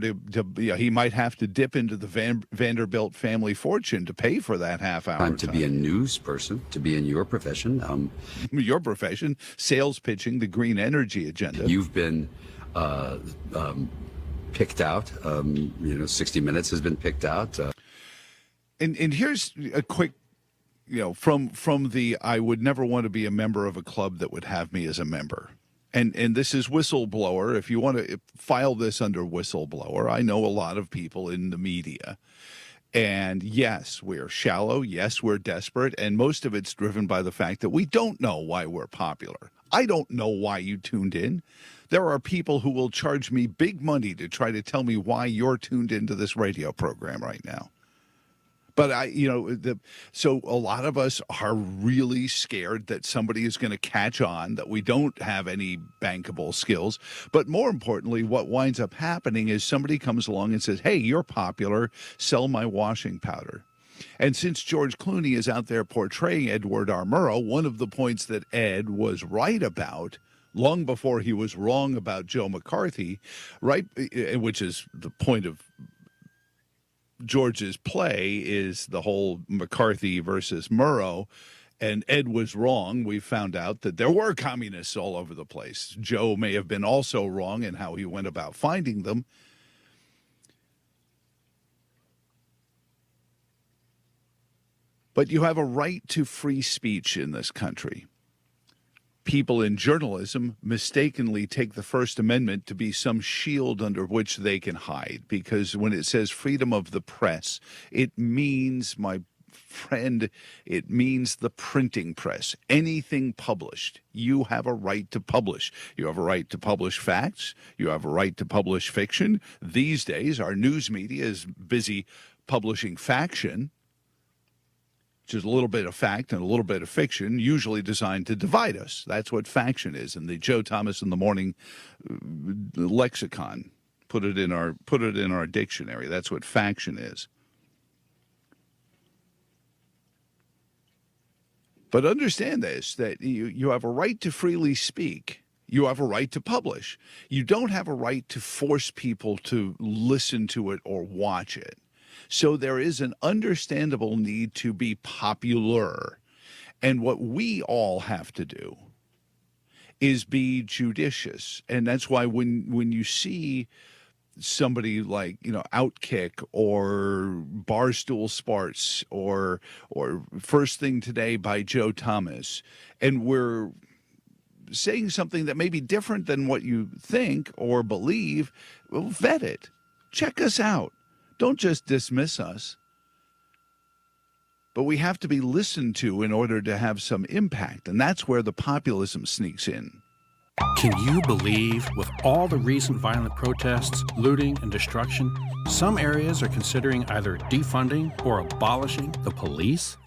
he might have to dip into the Vanderbilt family fortune to pay for that half hour time. To be a news person, to be in your profession. Your profession, sales pitching, the green energy agenda. You've been picked out. 60 Minutes has been picked out. And here's a quick, from the I would never want to be a member of a club that would have me as a member. And this is whistleblower. If you want to file this under whistleblower, I know a lot of people in the media. And yes, we're shallow. Yes, we're desperate. And most of it's driven by the fact that we don't know why we're popular. I don't know why you tuned in. There are people who will charge me big money to try to tell me why you're tuned into this radio program right now. But so a lot of us are really scared that somebody is going to catch on, that we don't have any bankable skills. But more importantly, what winds up happening is somebody comes along and says, hey, you're popular, sell my washing powder. And since George Clooney is out there portraying Edward R. Murrow, one of the points that Ed was right about, long before he was wrong about Joe McCarthy, right, which is the point of George's play, is the whole McCarthy versus Murrow, and Ed was wrong. We found out that there were communists all over the place. Joe may have been also wrong in how he went about finding them. But you have a right to free speech in this country. People in journalism mistakenly take the First Amendment to be some shield under which they can hide, because when it says freedom of the press, it means, my friend, it means the printing press. Anything published, you have a right to publish. You have a right to publish facts. You have a right to publish fiction. These days, our news media is busy publishing faction, which is a little bit of fact and a little bit of fiction, usually designed to divide us. That's what faction is. And the Joe Thomas in the Morning lexicon, put it in our dictionary. That's what faction is. But understand this, that you have a right to freely speak. You have a right to publish. You don't have a right to force people to listen to it or watch it. So there is an understandable need to be popular. And what we all have to do is be judicious. And that's why when you see somebody like, Outkick or Barstool Sports or First Thing Today by Joe Thomas, and we're saying something that may be different than what you think or believe, well, vet it. Check us out. Don't just dismiss us. But we have to be listened to in order to have some impact, and that's where the populism sneaks in. Can you believe, with all the recent violent protests, looting, and destruction, some areas are considering either defunding or abolishing the police?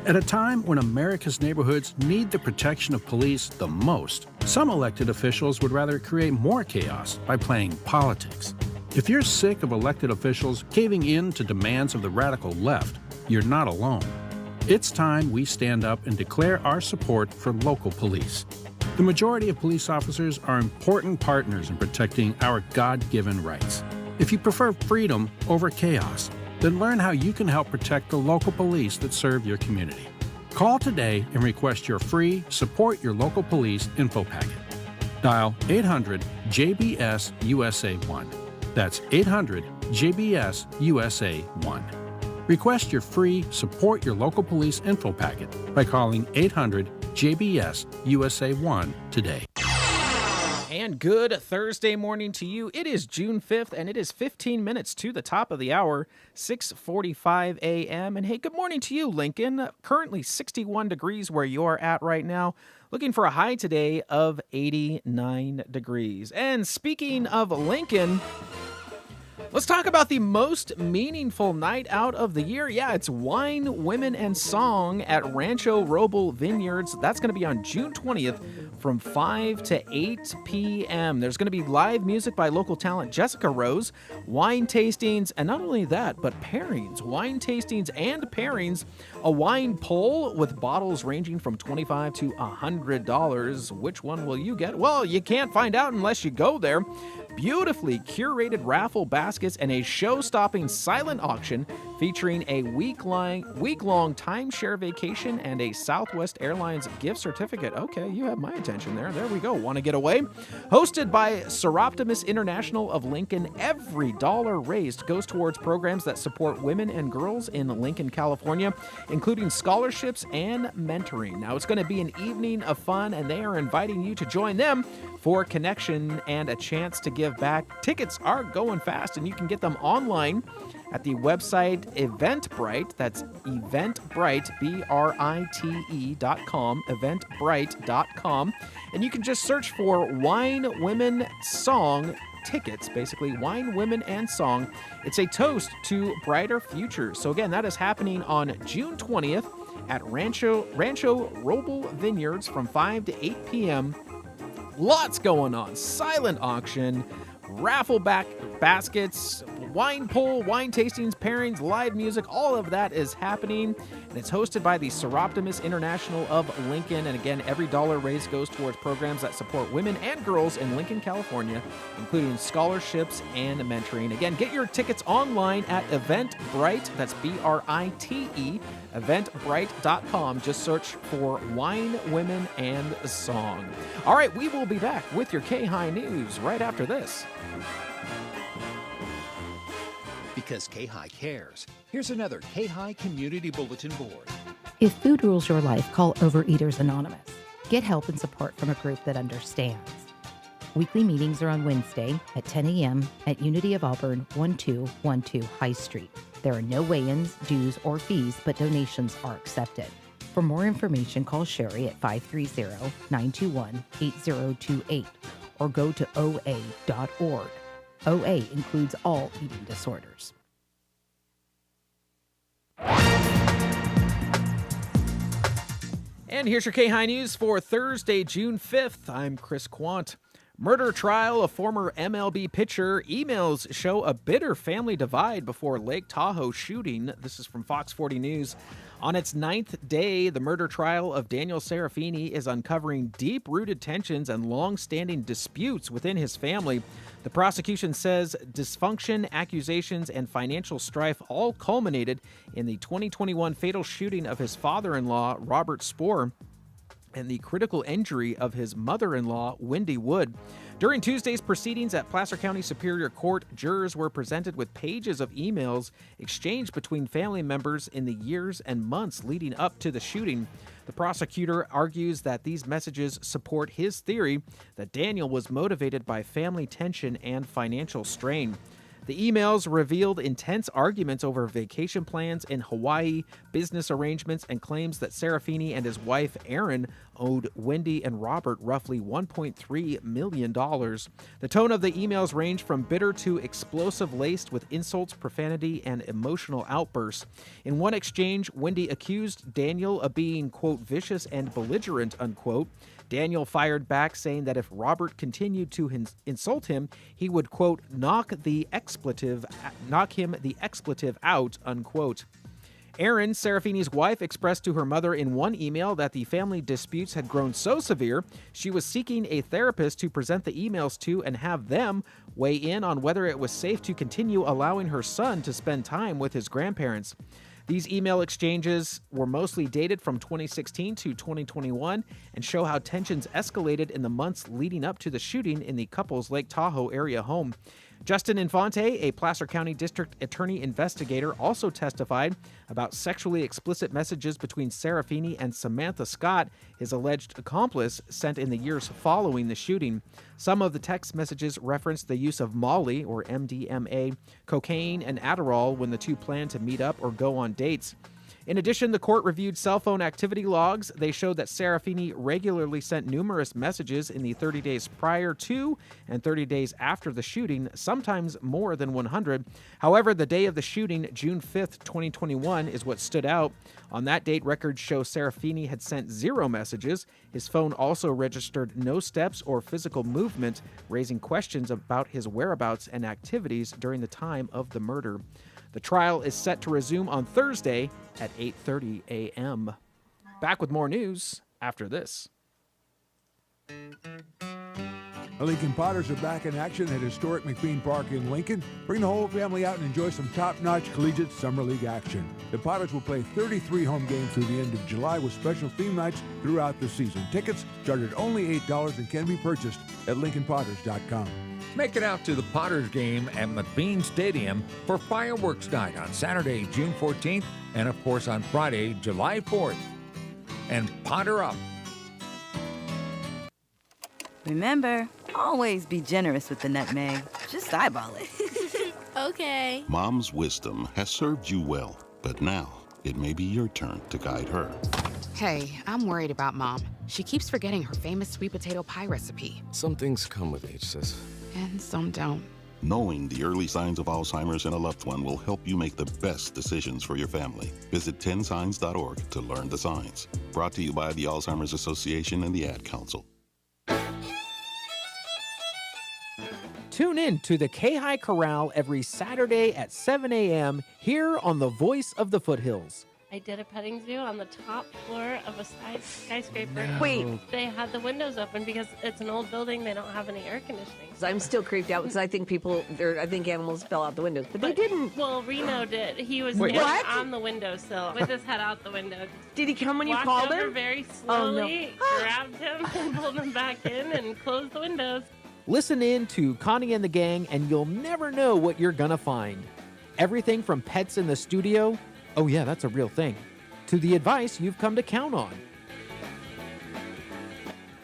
At a time when America's neighborhoods need the protection of police the most, some elected officials would rather create more chaos by playing politics. If you're sick of elected officials caving in to demands of the radical left, you're not alone. It's time we stand up and declare our support for local police. The majority of police officers are important partners in protecting our God-given rights. If you prefer freedom over chaos, then learn how you can help protect the local police that serve your community. Call today and request your free Support Your Local Police info packet. Dial 800-JBS-USA-1. That's 800-JBS-USA-1. Request your free Support Your Local Police info packet by calling 800-JBS-USA-1 today. And good Thursday morning to you. It is June 5th, and it is 15 minutes to the top of the hour, 6:45 a.m. And hey, good morning to you, Lincoln. Currently 61 degrees where you are at right now. Looking for a high today of 89 degrees. And speaking of Lincoln, let's talk about the most meaningful night out of the year. Yeah, it's Wine, Women, and Song at Rancho Roble Vineyards. That's going to be on June 20th from 5 to 8 p.m. There's going to be live music by local talent Jessica Rose, wine tastings, and not only that, but pairings. Wine tastings and pairings. A wine pull with bottles ranging from $25 to $100. Which one will you get? Well, you can't find out unless you go there. Beautifully curated raffle baskets and a show-stopping silent auction featuring a week-long timeshare vacation and a Southwest Airlines gift certificate. Okay, you have my attention there. There we go. Want to get away? Hosted by Seroptimus International of Lincoln, every dollar raised goes towards programs that support women and girls in Lincoln, California, including scholarships and mentoring. Now, it's going to be an evening of fun, and they are inviting you to join them for connection and a chance to give back. Tickets are going fast, and you can get them online at the website Eventbrite. That's Eventbrite, BRITE.com, Eventbrite.com. And you can just search for Wine, Women, Song tickets, basically Wine, Women, and Song. It's a toast to brighter futures. So again, that is happening on June 20th at Rancho Roble Vineyards from 5 to 8 p.m. Lots going on. Silent auction, raffle baskets, wine pull, wine tastings, pairings, live music. All of that is happening, and it's hosted by the Seroptimus International of Lincoln. And again, every dollar raised goes towards programs that support women and girls in Lincoln, California, including scholarships and mentoring. Again, get your tickets online at Eventbrite. That's BRITE, Eventbrite.com. Just search for Wine, Women, and Song. All right, we will be back with your KAHI News right after this. Because KAHI cares. Here's another KAHI Community Bulletin Board. If food rules your life, call Overeaters Anonymous. Get help and support from a group that understands. Weekly meetings are on Wednesday at 10 a.m. at Unity of Auburn, 1212 High Street. There are no weigh-ins, dues, or fees, but donations are accepted. For more information, call Sherry at 530-921-8028 or go to oa.org. OA includes all eating disorders. And here's your KAHI News for Thursday, June 5th. I'm Chris Quant. Murder trial of former MLB pitcher. Emails show a bitter family divide before Lake Tahoe shooting. This is from Fox 40 News. On its 9th day, the murder trial of Daniel Serafini is uncovering deep-rooted tensions and long-standing disputes within his family. The prosecution says dysfunction, accusations, and financial strife all culminated in the 2021 fatal shooting of his father-in-law, Robert Spohr, and the critical injury of his mother-in-law, Wendy Wood. During Tuesday's proceedings at Placer County Superior Court, jurors were presented with pages of emails exchanged between family members in the years and months leading up to the shooting. The prosecutor argues that these messages support his theory that Daniel was motivated by family tension and financial strain. The emails revealed intense arguments over vacation plans in Hawaii, business arrangements, and claims that Serafini and his wife, Erin, owed Wendy and Robert roughly $1.3 million. The tone of the emails ranged from bitter to explosive, laced with insults, profanity, and emotional outbursts. In one exchange, Wendy accused Daniel of being, quote, vicious and belligerent, unquote. Daniel fired back, saying that if Robert continued to insult him, he would, quote, knock him the expletive out, unquote. Erin, Serafini's wife, expressed to her mother in one email that the family disputes had grown so severe she was seeking a therapist to present the emails to and have them weigh in on whether it was safe to continue allowing her son to spend time with his grandparents. These email exchanges were mostly dated from 2016 to 2021 and show how tensions escalated in the months leading up to the shooting in the couple's Lake Tahoe area home. Justin Infante, a Placer County District Attorney investigator, also testified about sexually explicit messages between Serafini and Samantha Scott, his alleged accomplice, sent in the years following the shooting. Some of the text messages referenced the use of Molly, or MDMA, cocaine, and Adderall when the two planned to meet up or go on dates. In addition, the court reviewed cell phone activity logs. They showed that Serafini regularly sent numerous messages in the 30 days prior to and 30 days after the shooting, sometimes more than 100. However, the day of the shooting, June 5th, 2021, is what stood out. On that date, records show Serafini had sent 0 messages. His phone also registered no steps or physical movement, raising questions about his whereabouts and activities during the time of the murder. The trial is set to resume on Thursday at 8:30 a.m. Back with more news after this. The Lincoln Potters are back in action at historic McBean Park in Lincoln. Bring the whole family out and enjoy some top-notch collegiate summer league action. The Potters will play 33 home games through the end of July with special theme nights throughout the season. Tickets start at only $8 and can be purchased at LincolnPotters.com. Make it out to the Potters game at McBean Stadium for fireworks night on Saturday, June 14th, and of course on Friday, July 4th. And Potter up! Remember, always be generous with the nutmeg. Just eyeball it. Okay. Mom's wisdom has served you well, but now it may be your turn to guide her. Hey, I'm worried about Mom. She keeps forgetting her famous sweet potato pie recipe. Some things come with age, sis. And some don't. Knowing the early signs of Alzheimer's in a loved one will help you make the best decisions for your family. Visit 10signs.org to learn the signs. Brought to you by the Alzheimer's Association and the Ad Council. Tune in to the KAHI Corral every Saturday at 7 a.m. here on the Voice of the Foothills. I did a petting zoo on the top floor of a skyscraper. No. Wait. They had the windows open because it's an old building. They don't have any air conditioning. I'm still creeped out because I think animals fell out the windows, but they didn't. Well, Reno did. He was on the windowsill with his head out the window. Did he come when you Walked called over him? very slowly, grabbed him, and pulled him back in, and closed the windows. Listen in to Connie and the Gang, and you'll never know what you're gonna find. Everything from pets in the studio, oh yeah, that's a real thing, to the advice you've come to count on.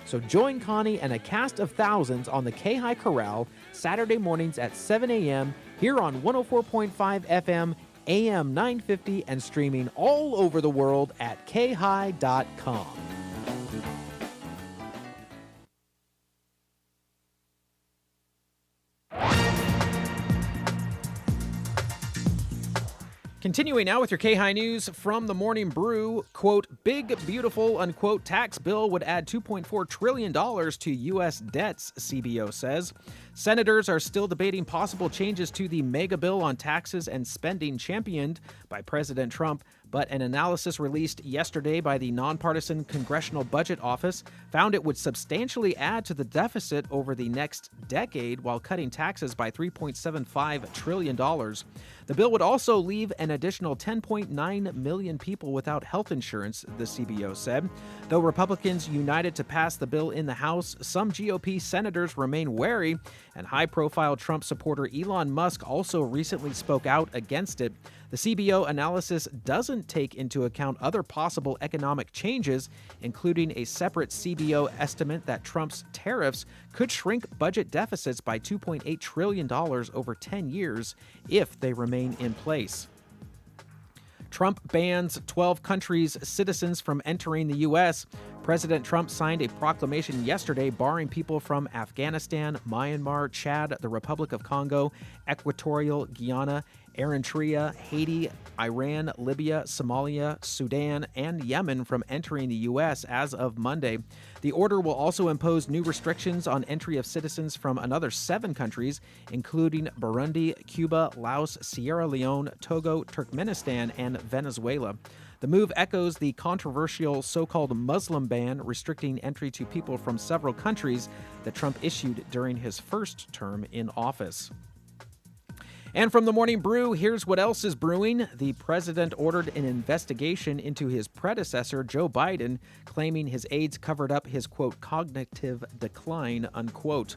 So join Connie and a cast of thousands on the KAHI Corral Saturday mornings at 7 a.m. here on 104.5 FM, AM 950, and streaming all over the world at KAHI.com. Continuing now with your KAHI News from the Morning Brew, quote, big, beautiful, unquote, tax bill would add $2.4 trillion to U.S. debts, CBO says. Senators are still debating possible changes to the mega bill on taxes and spending championed by President Trump, but an analysis released yesterday by the nonpartisan Congressional Budget Office found it would substantially add to the deficit over the next decade while cutting taxes by $3.75 trillion. The bill would also leave an additional 10.9 million people without health insurance, the CBO said. Though Republicans united to pass the bill in the House, some GOP senators remain wary, and high-profile Trump supporter Elon Musk also recently spoke out against it. The CBO analysis doesn't take into account other possible economic changes, including a separate CBO estimate that Trump's tariffs could shrink budget deficits by $2.8 trillion over 10 years if they remain in place. Trump bans 12 countries' citizens from entering the U.S. President Trump signed a proclamation yesterday barring people from Afghanistan, Myanmar, Chad, the Republic of Congo, Equatorial Guinea, Eritrea, Haiti, Iran, Libya, Somalia, Sudan, and Yemen from entering the U.S. as of Monday. The order will also impose new restrictions on entry of citizens from another 7 countries, including Burundi, Cuba, Laos, Sierra Leone, Togo, Turkmenistan, and Venezuela. The move echoes the controversial so-called Muslim ban restricting entry to people from several countries that Trump issued during his first term in office. And from the Morning Brew, here's what else is brewing. The president ordered an investigation into his predecessor, Joe Biden, claiming his aides covered up his, quote, cognitive decline, unquote.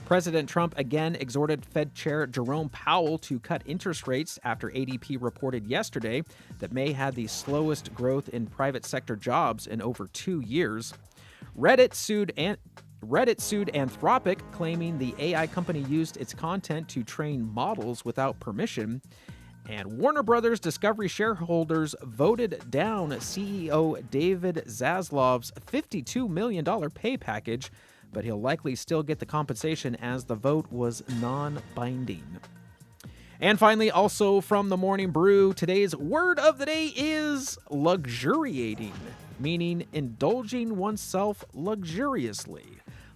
President Trump again exhorted Fed Chair Jerome Powell to cut interest rates after ADP reported yesterday that May had the slowest growth in private sector jobs in over 2 years. Reddit sued Anthropic, claiming the AI company used its content to train models without permission. And Warner Brothers Discovery shareholders voted down CEO David Zaslav's $52 million pay package, but he'll likely still get the compensation as the vote was non-binding. And finally, also from the Morning Brew, today's word of the day is luxuriating, meaning indulging oneself luxuriously.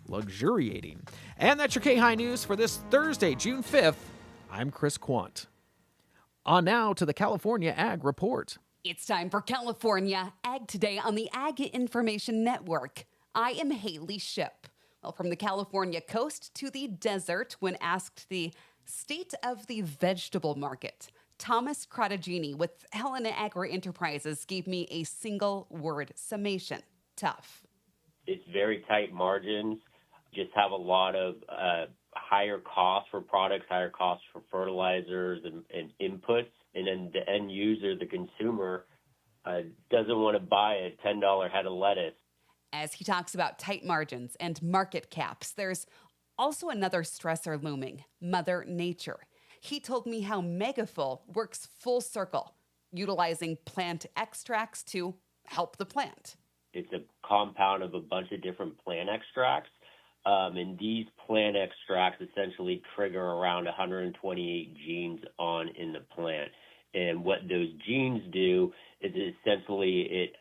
Luxuriating. And that's your KAHI News for this Thursday, June 5th. I'm Chris Quant. On now to the California Ag Report. It's time for California Ag Today on the Ag Information Network. I am Haley Ship. Well, from the California coast to the desert, when asked the state of the vegetable market, Thomas Crodagini with Helena Agri Enterprises gave me a single-word summation: tough. It's very tight margins. Just have a lot of higher costs for products, higher costs for fertilizers and inputs. And then the end user, the consumer, doesn't want to buy a $10 head of lettuce. As he talks about tight margins and market caps, there's also another stressor looming: Mother Nature. He told me how Megaful works full circle, utilizing plant extracts to help the plant. It's a compound of a bunch of different plant extracts. And these plant extracts essentially trigger around 128 genes on in the plant. And what those genes do is essentially it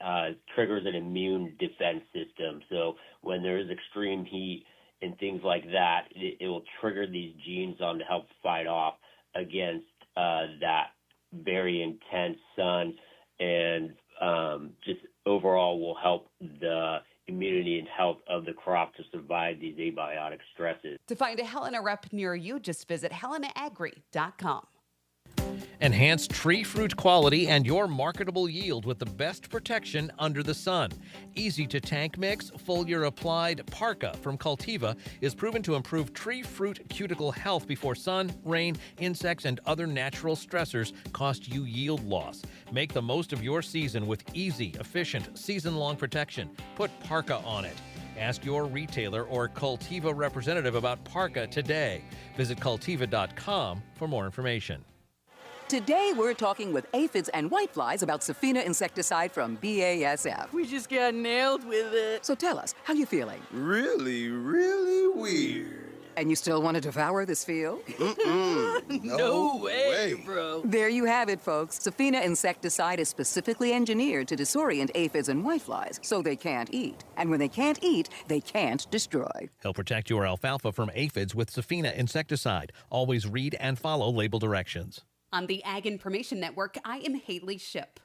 triggers an immune defense system. So when there is extreme heat and things like that, it will trigger these genes on to help fight off against that very intense sun, and just overall will help the immunity and health of the crop to survive these abiotic stresses. To find a Helena rep near you, just visit helenaagri.com. Enhance tree fruit quality and your marketable yield with the best protection under the sun. Easy to tank mix, foliar applied Parka from Cultiva is proven to improve tree fruit cuticle health before sun, rain, insects, and other natural stressors cost you yield loss. Make the most of your season with easy, efficient, season-long protection. Put Parka on it. Ask your retailer or Cultiva representative about Parka today. Visit Cultiva.com for more information. Today, we're talking with aphids and whiteflies about Safina insecticide from BASF. We just got nailed with it. So tell us, how you feeling? Really, really weird. And you still want to devour this field? No way, bro. There you have it, folks. Safina insecticide is specifically engineered to disorient aphids and whiteflies so they can't eat. And when they can't eat, they can't destroy. Help protect your alfalfa from aphids with Safina insecticide. Always read and follow label directions. On the Ag Information Network, I am Haley Ship.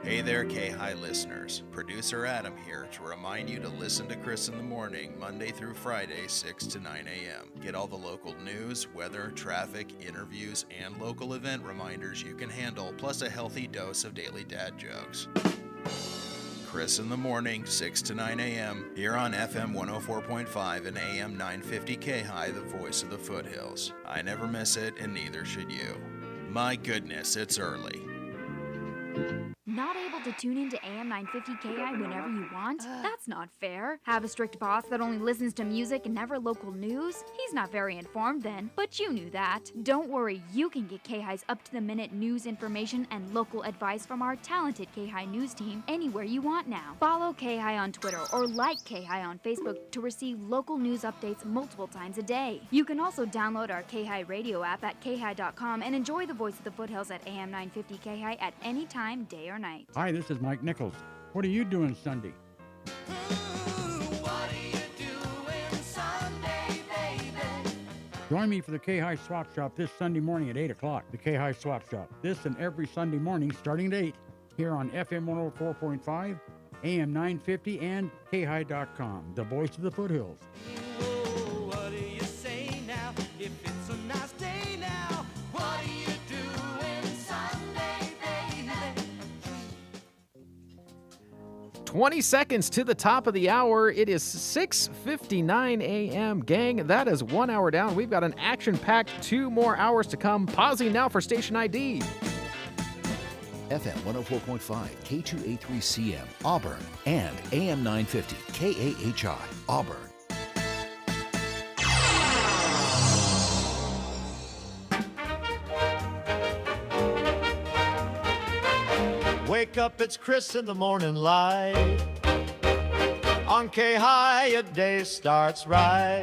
Hey there, KAHI listeners. Producer Adam here to remind you to listen to Chris in the Morning, Monday through Friday, 6 to 9 a.m. Get all the local news, weather, traffic, interviews, and local event reminders you can handle, plus a healthy dose of daily dad jokes. Chris in the Morning, 6 to 9 a.m. here on FM 104.5 and AM 950 KAHI, the voice of the foothills. I never miss it, and neither should you. My goodness, it's early. Not able to tune into AM 950 KI whenever you want? That's not fair. Have a strict boss that only listens to music and never local news? He's not very informed then, but you knew that. Don't worry, you can get KHI's up-to-the-minute news information and local advice from our talented KHI news team anywhere you want now. Follow KHI on Twitter or like KHI on Facebook to receive local news updates multiple times a day. You can also download our KHI radio app at KHI.com and enjoy the voice of the foothills at AM 950 KHI at any time, day or night. Hi, this is Mike Nichols. What are you doing Sunday? Join me for the KAHI Swap Shop this Sunday morning at 8 o'clock. The KAHI Swap Shop. This and every Sunday morning starting at 8 here on FM 104.5, AM 950, and KAHI.com, the voice of the foothills. What do you say now? If it's a nice day now, what are you doing Sunday, baby? 20 seconds to the top of the hour. It is 6:59 a.m. Gang, that is 1 hour down. We've got an action-packed 2 more hours to come. Pausing now for station ID. FM 104.5, K2A3CM, Auburn, and AM 950, KAHI, Auburn. Wake up, it's Chris in the morning light. On KAHI, a day starts right.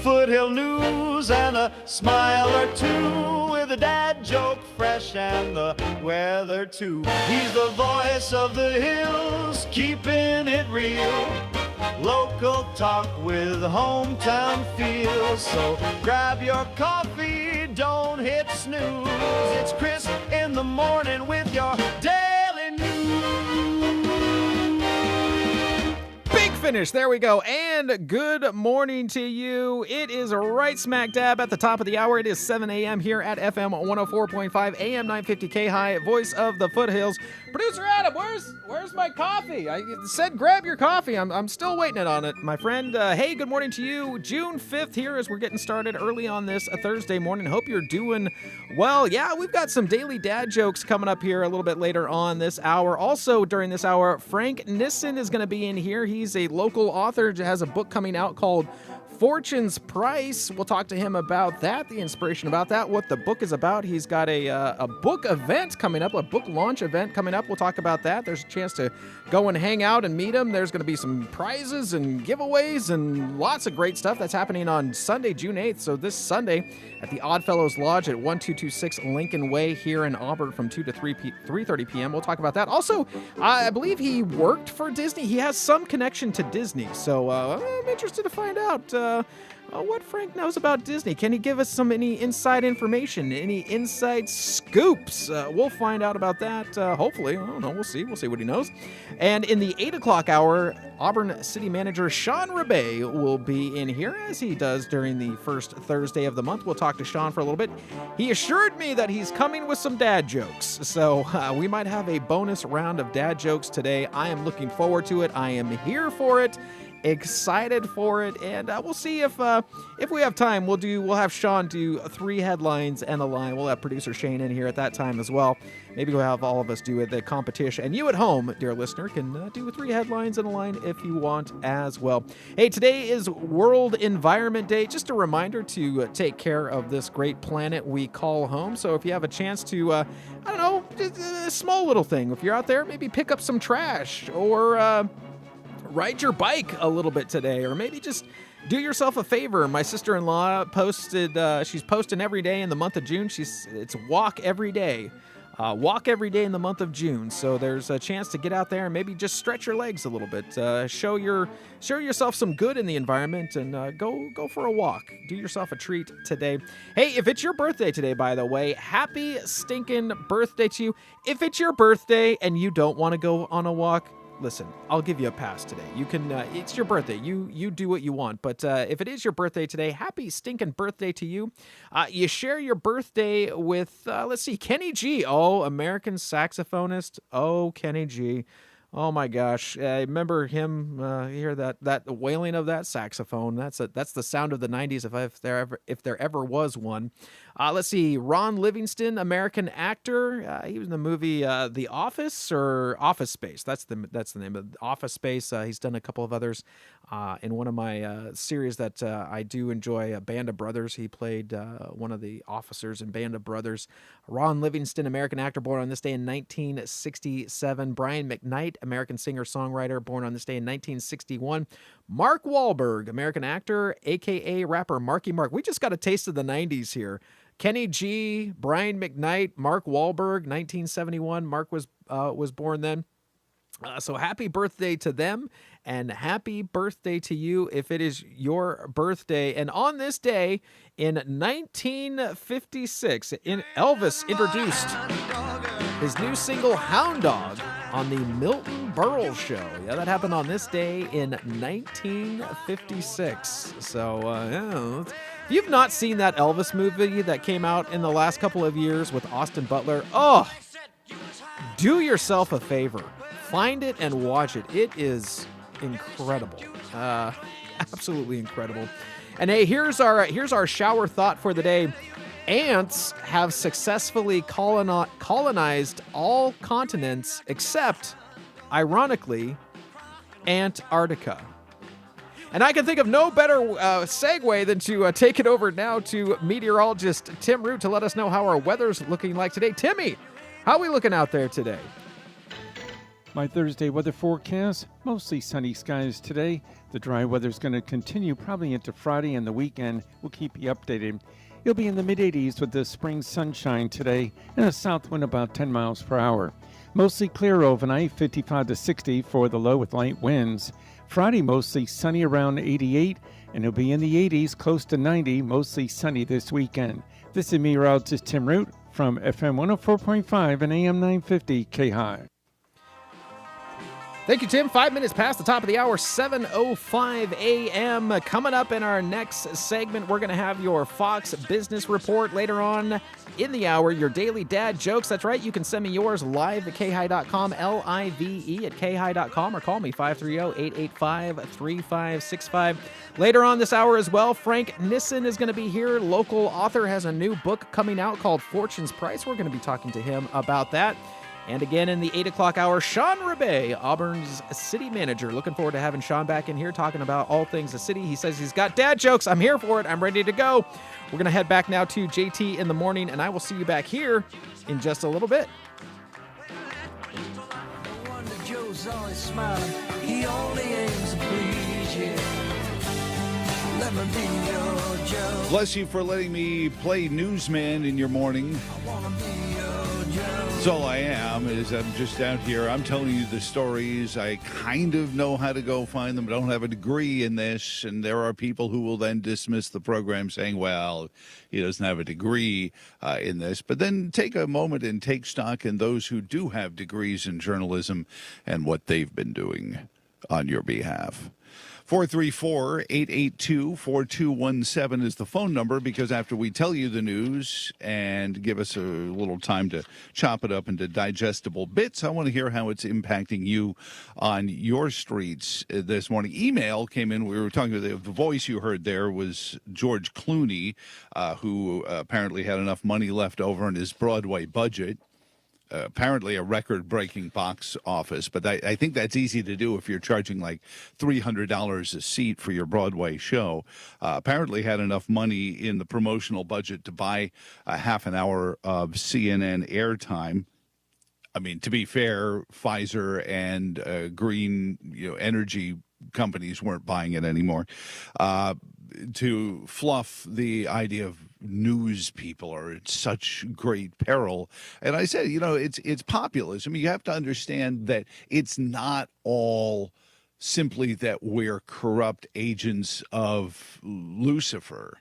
Foothill news and a smile or two, with a dad joke fresh and the weather too. He's the voice of the hills, keeping it real. Local talk with hometown feel. So grab your coffee, don't hit snooze. It's Chris in the morning with your daily news. Big finish. There we go. And good morning to you. It is right smack dab at the top of the hour. It is 7 a.m. here at FM 104.5, AM 950 KAHI, voice of the foothills. Producer Adam, where's my coffee? I said grab your coffee. I'm still waiting on it, my friend. Hey, good morning to you. June 5th here as we're getting started early on this Thursday morning. Hope you're doing well. Yeah, we've got some daily dad jokes coming up here a little bit later on this hour. Also during this hour, Frank Nissen is going to be in here. He's a local author, has a book coming out called Fortune's Price. We'll talk to him about that, the inspiration about that, what the book is about. He's got a book event coming up, a book launch event coming up. We'll talk about that. There's a chance to go and hang out and meet him. There's going to be some prizes and giveaways and lots of great stuff that's happening on Sunday, June 8th. So this Sunday at the Oddfellows Lodge at 1226 Lincoln Way here in Auburn from 2 to 3:30 p.m. We'll talk about that. Also, I believe he worked for Disney. He has some connection to Disney. So I'm interested to find out what Frank knows about Disney. Can he give us any inside information, any inside scoops? We'll find out about that, hopefully. I don't know. We'll see what he knows. And in the 8 o'clock hour, Auburn City Manager Sean Rebay will be in here, as he does during the first Thursday of the month. We'll talk to Sean for a little bit. He assured me that he's coming with some dad jokes, so we might have a bonus round of dad jokes today. I am looking forward to it. I am here for it. Excited for it, and we'll see if we have time. We'll have Sean do 3 headlines and a line. We'll have producer Shane in here at that time as well. Maybe we'll have all of us do the competition, and you at home, dear listener, can do 3 headlines and a line if you want as well. Hey, today is World Environment Day. Just a reminder to take care of this great planet we call home. So if you have a chance to, I don't know, just a small little thing. If you're out there, maybe pick up some trash or ride your bike a little bit today, or maybe just do yourself a favor. My sister-in-law posted, she's posting every day in the month of June. It's walk every day. Walk every day in the month of June. So there's a chance to get out there and maybe just stretch your legs a little bit. Show yourself some good in the environment and go for a walk. Do yourself a treat today. Hey, if it's your birthday today, by the way, happy stinking birthday to you. If it's your birthday and you don't want to go on a walk, listen, I'll give you a pass today. You can, it's your birthday. You do what you want. But if it is your birthday today, happy stinking birthday to you. You share your birthday with, let's see, Kenny G. Oh, American saxophonist. Oh, Kenny G. Oh my gosh! I remember him. Hear that wailing of that saxophone. That's the sound of the '90s if there ever was one. Let's see. Ron Livingston, American actor. He was in the movie The Office or Office Space. That's the name of Office Space. He's done a couple of others. In one of my series that I do enjoy, Band of Brothers. He played one of the officers in Band of Brothers. Ron Livingston, American actor, born on this day in 1967. Brian McKnight, American singer-songwriter, born on this day in 1961. Mark Wahlberg, American actor, a.k.a. rapper Marky Mark. We just got a taste of the 90s here. Kenny G, Brian McKnight, Mark Wahlberg, 1971. Mark was born then. So happy birthday to them, and happy birthday to you if it is your birthday. And on this day in 1956, Elvis introduced his new single, Hound Dog, on the Milton Berle Show. Yeah, that happened on this day in 1956. So, if you've not seen that Elvis movie that came out in the last couple of years with Austin Butler, do yourself a favor. Find it and watch it. It is incredible. Absolutely incredible. And hey, here's our shower thought for the day. Ants have successfully colonized all continents except, ironically, Antarctica. And I can think of no better segue than to take it over now to meteorologist Tim Root to let us know how our weather's looking like today. Timmy, how are we looking out there today? My Thursday weather forecast, mostly sunny skies today. The dry weather's going to continue probably into Friday and the weekend. We'll keep you updated. It'll be in the mid-80s with the spring sunshine today and a south wind about 10 miles per hour. Mostly clear overnight, 55 to 60 for the low with light winds. Friday mostly sunny around 88, and it'll be in the 80s close to 90, mostly sunny this weekend. This is meteorologist Tim Root from FM 104.5 and AM 950 KAHI. Thank you, Tim. 5 minutes past the top of the hour, 7:05 a.m. Coming up in our next segment, we're going to have your Fox Business Report. Later on in the hour, your daily dad jokes. That's right. You can send me yours live at KAHI.com, L-I-V-E at KAHI.com, or call me 530-885-3565. Later on this hour as well, Frank Nissen is going to be here. Local author has a new book coming out called Fortune's Price. We're going to be talking to him about that. And again, in the 8 o'clock hour, Sean Rebay, Auburn's city manager. Looking forward to having Sean back in here talking about all things the city. He says he's got dad jokes. I'm here for it. I'm ready to go. We're going to head back now to JT in the morning, and I will see you back here in just a little bit. Joe's always smiling. He only aims to please you. Let me be your Joe. Bless you for letting me play newsman in your morning. That's all I am, is I'm just out here. I'm telling you the stories. I kind of know how to go find them. I don't have a degree in this. And there are people who will then dismiss the program saying, well, he doesn't have a degree in this. But then take a moment and take stock in those who do have degrees in journalism and what they've been doing on your behalf. 434-882-4217 is the phone number, because after we tell you the news and give us a little time to chop it up into digestible bits, I want to hear how it's impacting you on your streets this morning. Email came in. We were talking about the voice you heard there was George Clooney, who apparently had enough money left over in his Broadway budget. Apparently a record-breaking box office, but I think that's easy to do if you're charging like $300 a seat for your Broadway show. Apparently had enough money in the promotional budget to buy a half an hour of CNN airtime. I mean, to be fair, Pfizer and green energy companies weren't buying it anymore. To fluff the idea of news people are at such great peril. And I said, it's populism. You have to understand that it's not all simply that we're corrupt agents of Lucifer.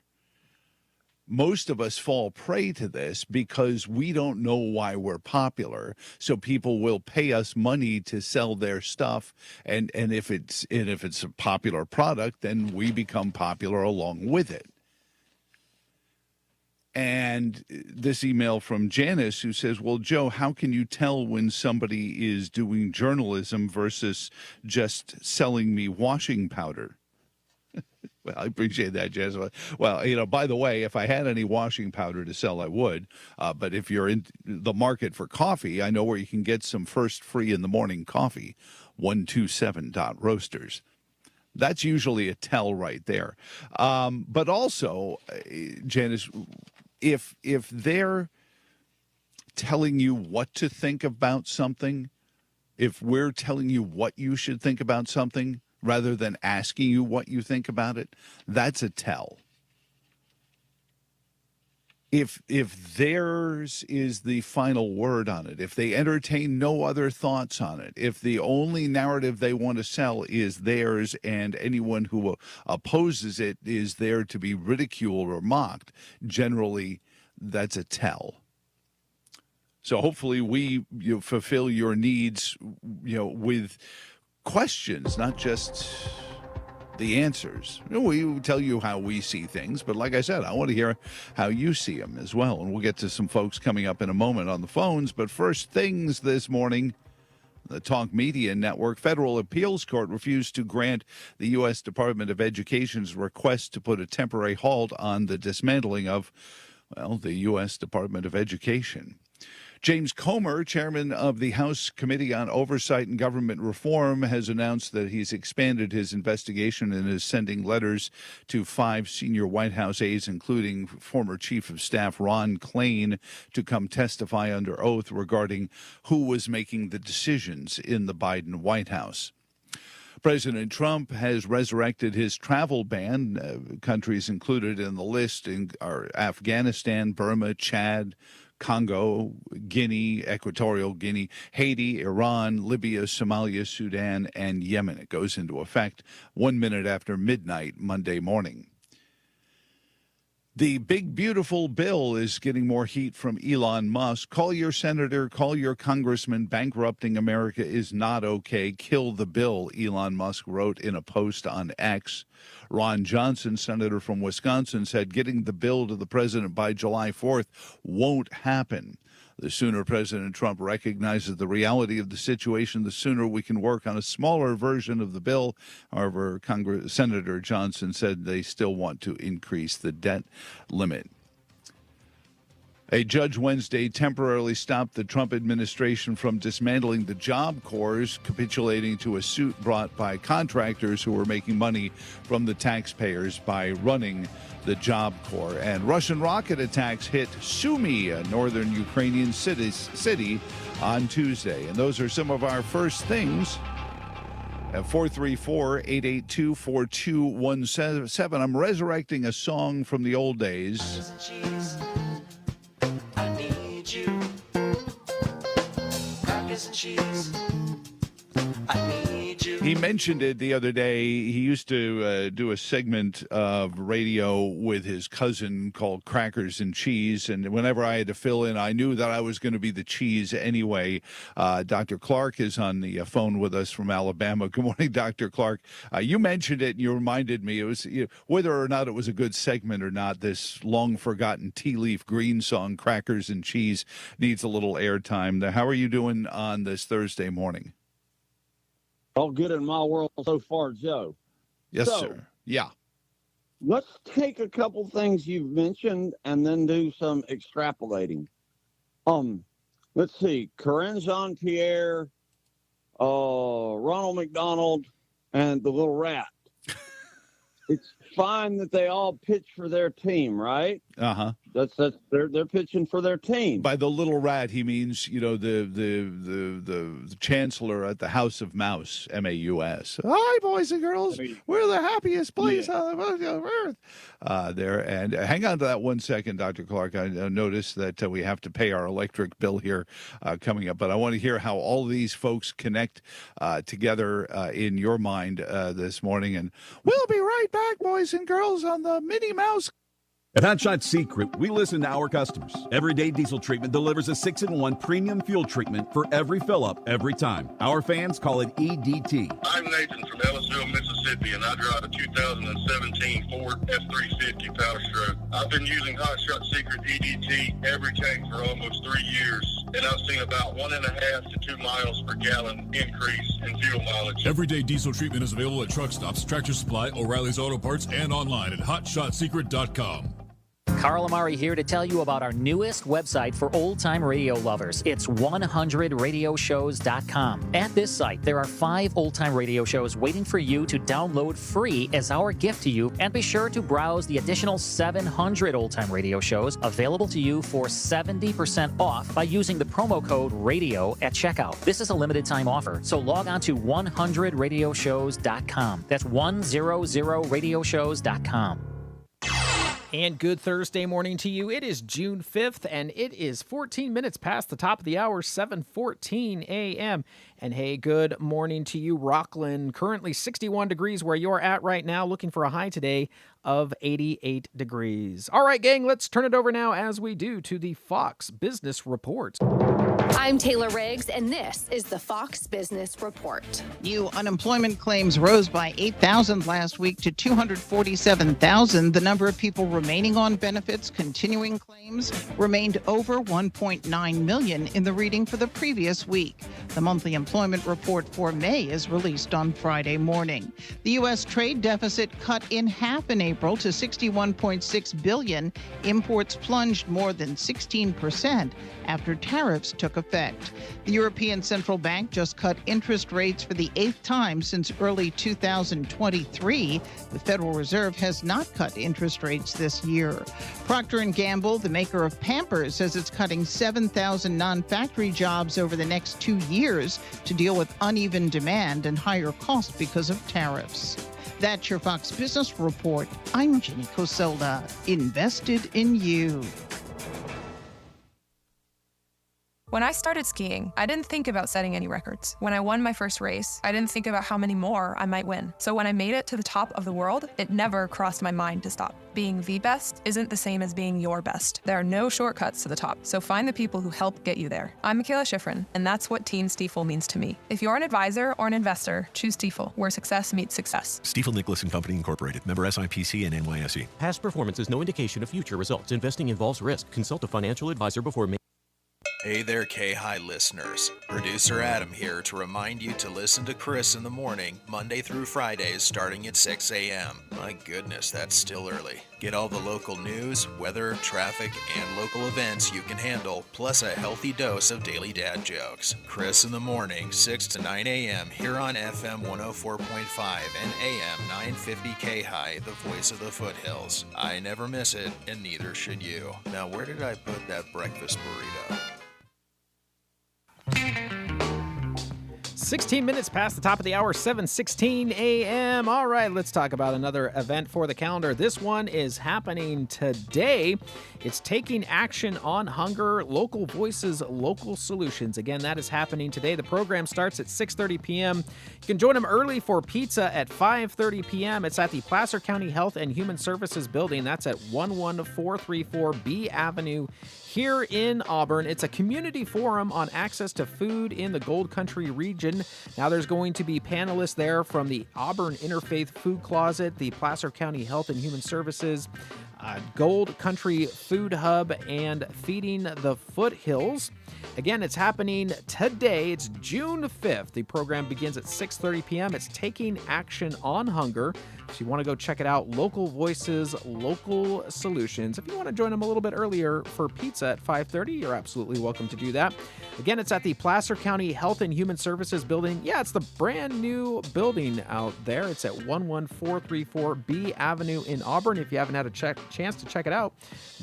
Most of us fall prey to this because we don't know why we're popular. So people will pay us money to sell their stuff, and if it's a popular product, then we become popular along with it. And this email from Janice, who says, well, Joe, how can you tell when somebody is doing journalism versus just selling me washing powder? Well, I appreciate that, Janice. Well, by the way, if I had any washing powder to sell, I would. But if you're in the market for coffee, I know where you can get some first free in the morning coffee, 127.roasters. That's usually a tell right there. But also, Janice, if they're telling you what to think about something, if we're telling you what you should think about something rather than asking you what you think about it, that's a tell. If theirs is the final word on it, if they entertain no other thoughts on it, if the only narrative they want to sell is theirs and anyone who opposes it is there to be ridiculed or mocked, generally that's a tell. So hopefully we fulfill your needs, with questions, not just the answers. We tell you how we see things, but like I said, I want to hear how you see them as well. And we'll get to some folks coming up in a moment on the phones. But first things this morning, the Talk Media Network Federal Appeals Court refused to grant the U.S. Department of Education's request to put a temporary halt on the dismantling of, the U.S. Department of Education. James Comer, chairman of the House Committee on Oversight and Government Reform, has announced that he's expanded his investigation and is sending letters to 5 senior White House aides, including former Chief of Staff Ron Klain, to come testify under oath regarding who was making the decisions in the Biden White House. President Trump has resurrected his travel ban. Countries included in the list are Afghanistan, Burma, Chad, Congo, Guinea, Equatorial Guinea, Haiti, Iran, Libya, Somalia, Sudan, and Yemen. It goes into effect 1 minute after midnight Monday morning. The big, beautiful bill is getting more heat from Elon Musk. Call your senator, call your congressman. Bankrupting America is not okay. Kill the bill, Elon Musk wrote in a post on X. Ron Johnson, senator from Wisconsin, said getting the bill to the president by July 4th won't happen. The sooner President Trump recognizes the reality of the situation, the sooner we can work on a smaller version of the bill. However, Senator Johnson said they still want to increase the debt limit. A judge Wednesday temporarily stopped the Trump administration from dismantling the Job Corps, capitulating to a suit brought by contractors who were making money from the taxpayers by running the Job Corps. And Russian rocket attacks hit Sumy, a northern Ukrainian city, on Tuesday. And those are some of our first things. At 434-882-4217. I'm resurrecting a song from the old days. He mentioned it the other day. He used to do a segment of radio with his cousin called Crackers and Cheese, and whenever I had to fill in, I knew that I was going to be the cheese anyway. Dr. Clark is on the phone with us from Alabama. Good morning, Dr. Clark. You mentioned it, and you reminded me. It was whether or not it was a good segment or not, this long-forgotten Tea Leaf Green song, Crackers and Cheese, needs a little airtime. How are you doing on this Thursday morning? All good in my world so far, Joe. Yes, sir. Yeah. Let's take a couple things you've mentioned and then do some extrapolating. Let's see. Corinne Jean-Pierre, Ronald McDonald, and the Little Rat. It's fine that they all pitch for their team, right? Uh-huh. They're pitching for their team. By the Little Rat, he means, the chancellor at the House of Mouse, M-A-U-S. Hi, boys and girls. We're the happiest place on earth. There, and hang on to that 1 second, Dr. Clark. I noticed that we have to pay our electric bill here coming up, but I want to hear how all these folks connect together in your mind this morning. And we'll be right back, boys and girls, on the Minnie Mouse At Hot Shot Secret, we listen to our customers. Everyday Diesel Treatment delivers a 6-in-1 premium fuel treatment for every fill-up, every time. Our fans call it EDT. I'm Nathan from Ellisville, Mississippi, and I drive a 2017 Ford F-350 Power Stroke. I've been using Hot Shot Secret EDT every tank for almost 3 years, and I've seen about 1.5 to 2 miles per gallon increase in fuel mileage. Everyday Diesel Treatment is available at truck stops, Tractor Supply, O'Reilly's Auto Parts, and online at HotShotSecret.com. Carl Amari here to tell you about our newest website for old-time radio lovers. It's 100radioshows.com. At this site, there are 5 old-time radio shows waiting for you to download free as our gift to you, and be sure to browse the additional 700 old-time radio shows available to you for 70% off by using the promo code RADIO at checkout. This is a limited-time offer, so log on to 100radioshows.com. That's 100radioshows.com. And good Thursday morning to you. It is June 5th, and it is 14 minutes past the top of the hour, 7:14 a.m. And hey, good morning to you, Rockland. Currently 61 degrees where you're at right now, looking for a high today of 88 degrees. All right, gang, let's turn it over now, as we do, to the Fox Business Report. I'm Taylor Riggs, and this is the Fox Business Report. New unemployment claims rose by 8,000 last week to 247,000. The number of people remaining on benefits, continuing claims, remained over 1.9 million in the reading for the previous week. The monthly employment report for May is released on Friday morning. The U.S. trade deficit cut in half in April to $61.6 billion. Imports plunged more than 16% after tariffs took effect. The European Central Bank just cut interest rates for the 8th time since early 2023. The Federal Reserve has not cut interest rates this year. Procter & Gamble, the maker of Pampers, says it's cutting 7,000 non-factory jobs over the next 2 years to deal with uneven demand and higher costs because of tariffs. That's your Fox Business Report. I'm Jenny Coselda, invested in you. When I started skiing, I didn't think about setting any records. When I won my first race, I didn't think about how many more I might win. So when I made it to the top of the world, it never crossed my mind to stop. Being the best isn't the same as being your best. There are no shortcuts to the top, so find the people who help get you there. I'm Michaela Schifrin, and that's what Team Stiefel means to me. If you're an advisor or an investor, choose Stiefel, where success meets success. Stiefel Nicholas & Company Incorporated, member SIPC and NYSE. Past performance is no indication of future results. Investing involves risk. Consult a financial advisor before making. Hey there, KAHI listeners. Producer Adam here to remind you to listen to Chris in the morning, Monday through Fridays, starting at 6 a.m. My goodness, that's still early. Get all the local news, weather, traffic, and local events you can handle, plus a healthy dose of daily dad jokes. Chris in the morning, 6 to 9 a.m. here on FM 104.5 and AM 950 KAHI, the voice of the foothills. I never miss it, and neither should you. Now, where did I put that breakfast burrito? 16 minutes past the top of the hour, 7:16 a.m. All right, let's talk about another event for the calendar. This one is happening today. It's Taking Action on Hunger, Local Voices, Local Solutions. Again, that is happening today. The program starts at 6:30 p.m. You can join them early for pizza at 5:30 p.m. It's at the Placer County Health and Human Services Building. That's at 11434 B Avenue here in Auburn. It's a community forum on access to food in the Gold Country region. Now, there's going to be panelists there from the Auburn Interfaith Food Closet, the Placer County Health and Human Services, Gold Country Food Hub, and Feeding the Foothills. Again, it's happening today. It's June 5th. The program begins at 6:30 p.m. It's Taking Action on Hunger. So you want to go check it out. Local Voices, Local Solutions. If you want to join them a little bit earlier for pizza at 5:30, you're absolutely welcome to do that. Again, it's at the Placer County Health and Human Services Building. Yeah, it's the brand new building out there. It's at 11434 B Avenue in Auburn. If you haven't had a chance to check it out,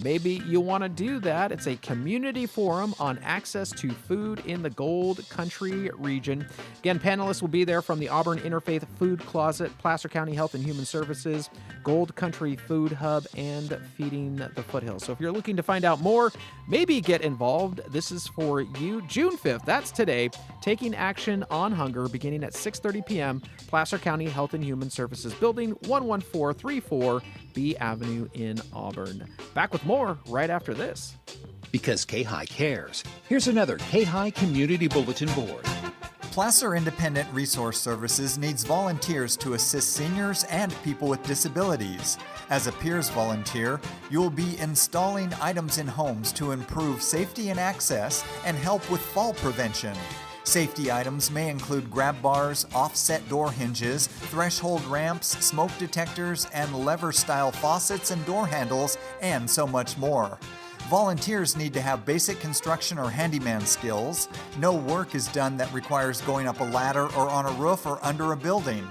maybe you want to do that. It's a community forum on access access to food in the Gold Country region. Again, panelists will be there from the Auburn Interfaith Food Closet, Placer County Health and Human Services, Gold Country Food Hub, and Feeding the Foothills. So if you're looking to find out more, maybe get involved, this is for you. June 5th, that's today, taking action on hunger beginning at 6:30 p.m., Placer County Health and Human Services Building, 11434 B Avenue in Auburn. Back with more right after this. Because KAHI cares. Here's another KAHI Community Bulletin Board. Placer Independent Resource Services needs volunteers to assist seniors and people with disabilities. As a peers volunteer, you will be installing items in homes to improve safety and access and help with fall prevention. Safety items may include grab bars, offset door hinges, threshold ramps, smoke detectors, and lever-style faucets and door handles, and so much more. Volunteers need to have basic construction or handyman skills. No work is done that requires going up a ladder or on a roof or under a building.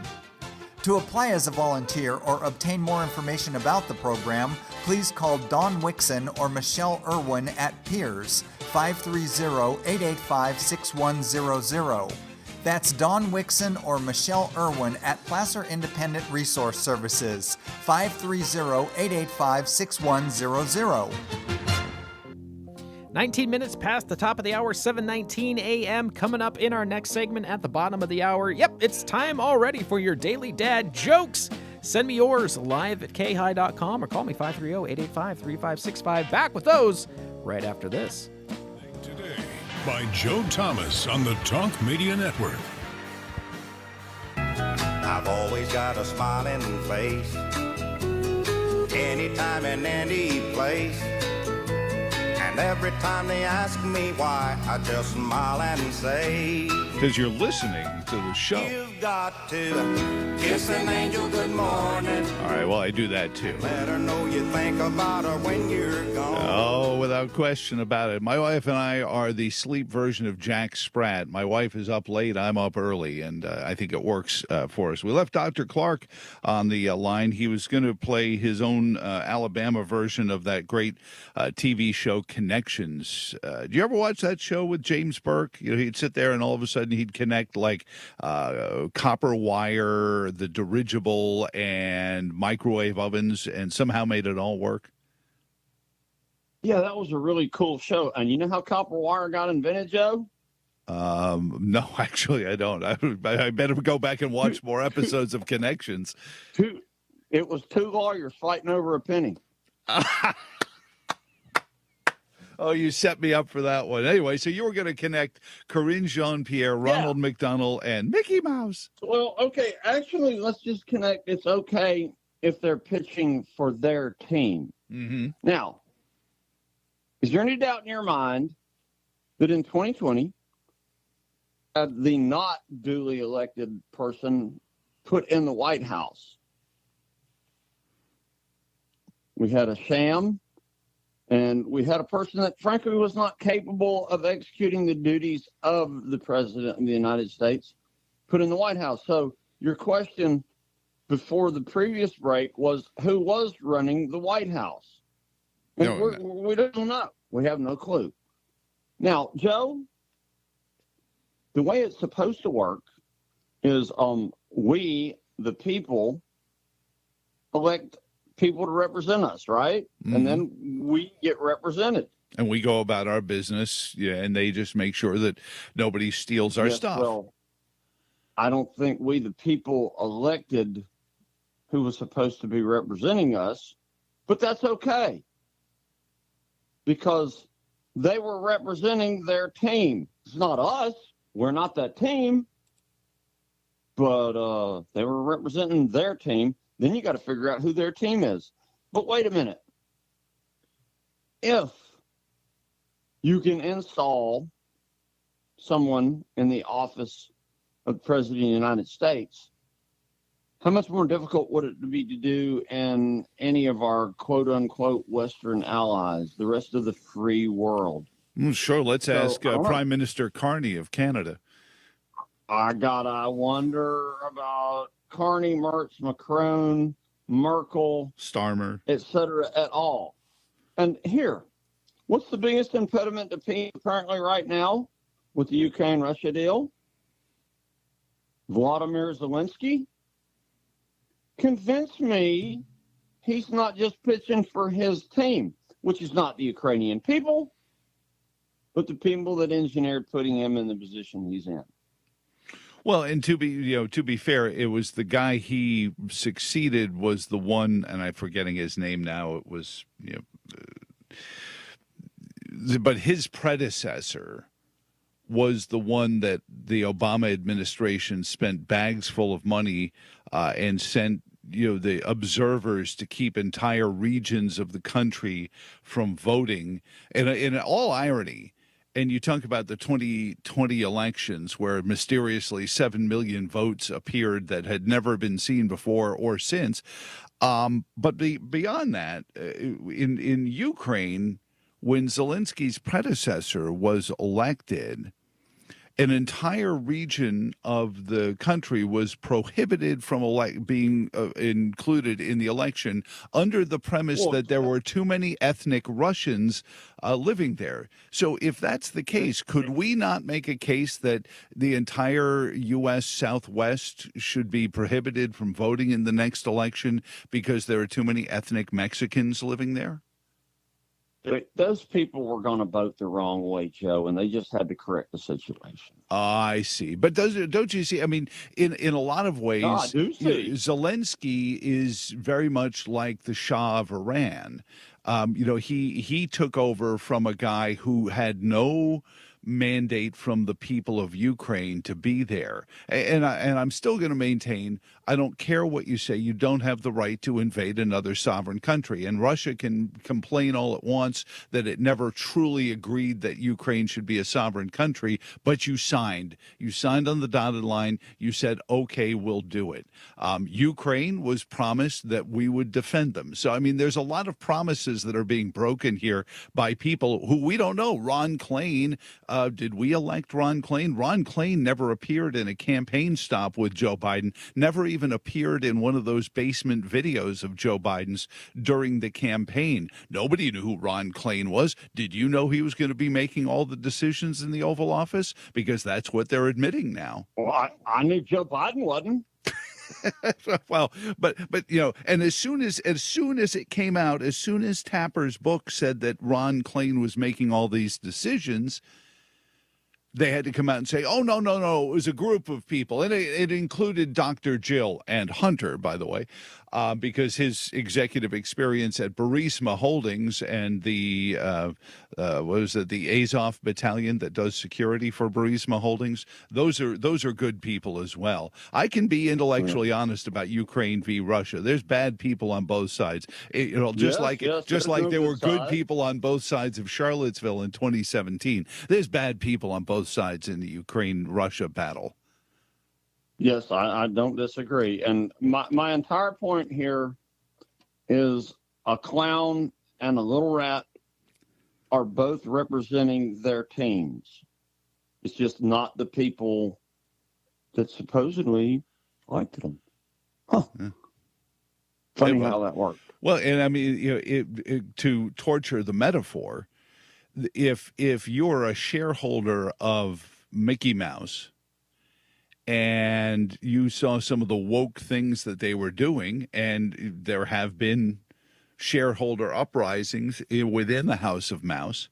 To apply as a volunteer or obtain more information about the program, please call Dawn Wixon or Michelle Irwin at Peers, 530-885-6100. That's Dawn Wixon or Michelle Irwin at Placer Independent Resource Services, 530-885-6100. 19 minutes past the top of the hour, 7:19 a.m. Coming up in our next segment at the bottom of the hour. Yep, it's time already for your daily dad jokes. Send me yours live at KAHI.com or call me 530-885-3565. Back with those right after this. Today by Joe Thomas on the Talk Media Network. I've always got a smiling face, anytime and any place. And every time they ask me why, I just smile and say, because you're listening to the show. You've got to kiss an angel good morning. All right, well, I do that too. Let her know you think about her when you're gone. Oh, without question about it. My wife and I are the sleep version of Jack Spratt. My wife is up late, I'm up early, and I think it works for us. We left Dr. Clark on the line. He was going to play his own Alabama version of that great TV show, Connections. Do you ever watch that show with James Burke? You know, he'd sit there and all of a sudden he'd connect like copper wire, the dirigible, and microwave ovens, and somehow made it all work. Yeah, that was a really cool show. And you know how copper wire got invented, Joe? No, actually, I don't. I better go back and watch more episodes of Connections. It was two lawyers fighting over a penny. Oh, you set me up for that one. Anyway, so you were going to connect Corinne Jean-Pierre, Ronald McDonald, and Mickey Mouse. Well, okay, actually, let's just connect. It's okay if they're pitching for their team. Mm-hmm. Now, is there any doubt in your mind that in 2020, the not duly elected person put in the White House? We had a sham. And we had a person that, frankly, was not capable of executing the duties of the President of the United States put in the White House. So your question before the previous break was, who was running the White House? And we don't know. We have no clue. Now, Joe, the way it's supposed to work is we, the people, elect people to represent us, right? Mm-hmm. And then we get represented. And we go about our business, and they just make sure that nobody steals our stuff. Well, I don't think we, the people, elected who was supposed to be representing us, but that's okay. Because they were representing their team. It's not us. We're not that team. But they were representing their team. Then you got to figure out who their team is. But wait a minute. If you can install someone in the office of the President of the United States, how much more difficult would it be to do in any of our quote-unquote Western allies, the rest of the free world? Sure. Let's ask Prime Minister Carney of Canada. I wonder about Carney, Mertz, Macron, Merkel, Starmer, etc. at all. And here, What's the biggest impediment to peace currently right now with the Ukraine-Russia deal? Vladimir Zelensky? Convince me he's not just pitching for his team, which is not the Ukrainian people, but the people that engineered putting him in the position he's in. Well, and to be fair, it was the guy he succeeded was the one, and I'm forgetting his name now. It was, but his predecessor was the one that the Obama administration spent bags full of money and sent the observers to keep entire regions of the country from voting. And in all irony, and you talk about the 2020 elections where mysteriously 7 million votes appeared that had never been seen before or since. But beyond that, in Ukraine, when Zelensky's predecessor was elected, an entire region of the country was prohibited from being included in the election under the premise that there were too many ethnic Russians living there. So if that's the case, could we not make a case that the entire U.S. Southwest should be prohibited from voting in the next election because there are too many ethnic Mexicans living there? Those people were going to vote the wrong way, Joe, and they just had to correct the situation. I see. But don't you see? I mean, in a lot of ways, I do see. Zelensky is very much like the Shah of Iran. He took over from a guy who had no mandate from the people of Ukraine to be there. And I'm still going to maintain, I don't care what you say, you don't have the right to invade another sovereign country. And Russia can complain all it wants that it never truly agreed that Ukraine should be a sovereign country, but you signed on the dotted line. You said, okay, we'll do it. Ukraine was promised that we would defend them. So, I mean, there's a lot of promises that are being broken here by people who we don't know. Ron Klain, did we elect Ron Klain? Ron Klain never appeared in a campaign stop with Joe Biden, never even appeared in one of those basement videos of Joe Biden's during the campaign. Nobody knew who Ron Klain was. Did you know he was going to be making all the decisions in the Oval Office? Because that's what they're admitting now. Well, I knew Joe Biden wasn't. Well, but and as soon as it came out, as soon as Tapper's book said that Ron Klain was making all these decisions, they had to come out and say, oh, no, it was a group of people. And it included Dr. Jill and Hunter, by the way, because his executive experience at Burisma Holdings and the, the Azov battalion that does security for Burisma Holdings, those are good people as well. I can be intellectually honest about Ukraine v. Russia. There's bad people on both sides. Just like there were good people on both sides of Charlottesville in 2017. There's bad people on both sides in the Ukraine-Russia battle. Yes, I don't disagree. And my entire point here is a clown and a little rat are both representing their teams. It's just not the people that supposedly liked them. Huh. Yeah. Funny how that worked. Well, and I mean, to torture the metaphor, if you're a shareholder of Mickey Mouse and you saw some of the woke things that they were doing, and there have been shareholder uprisings within the House of Mouse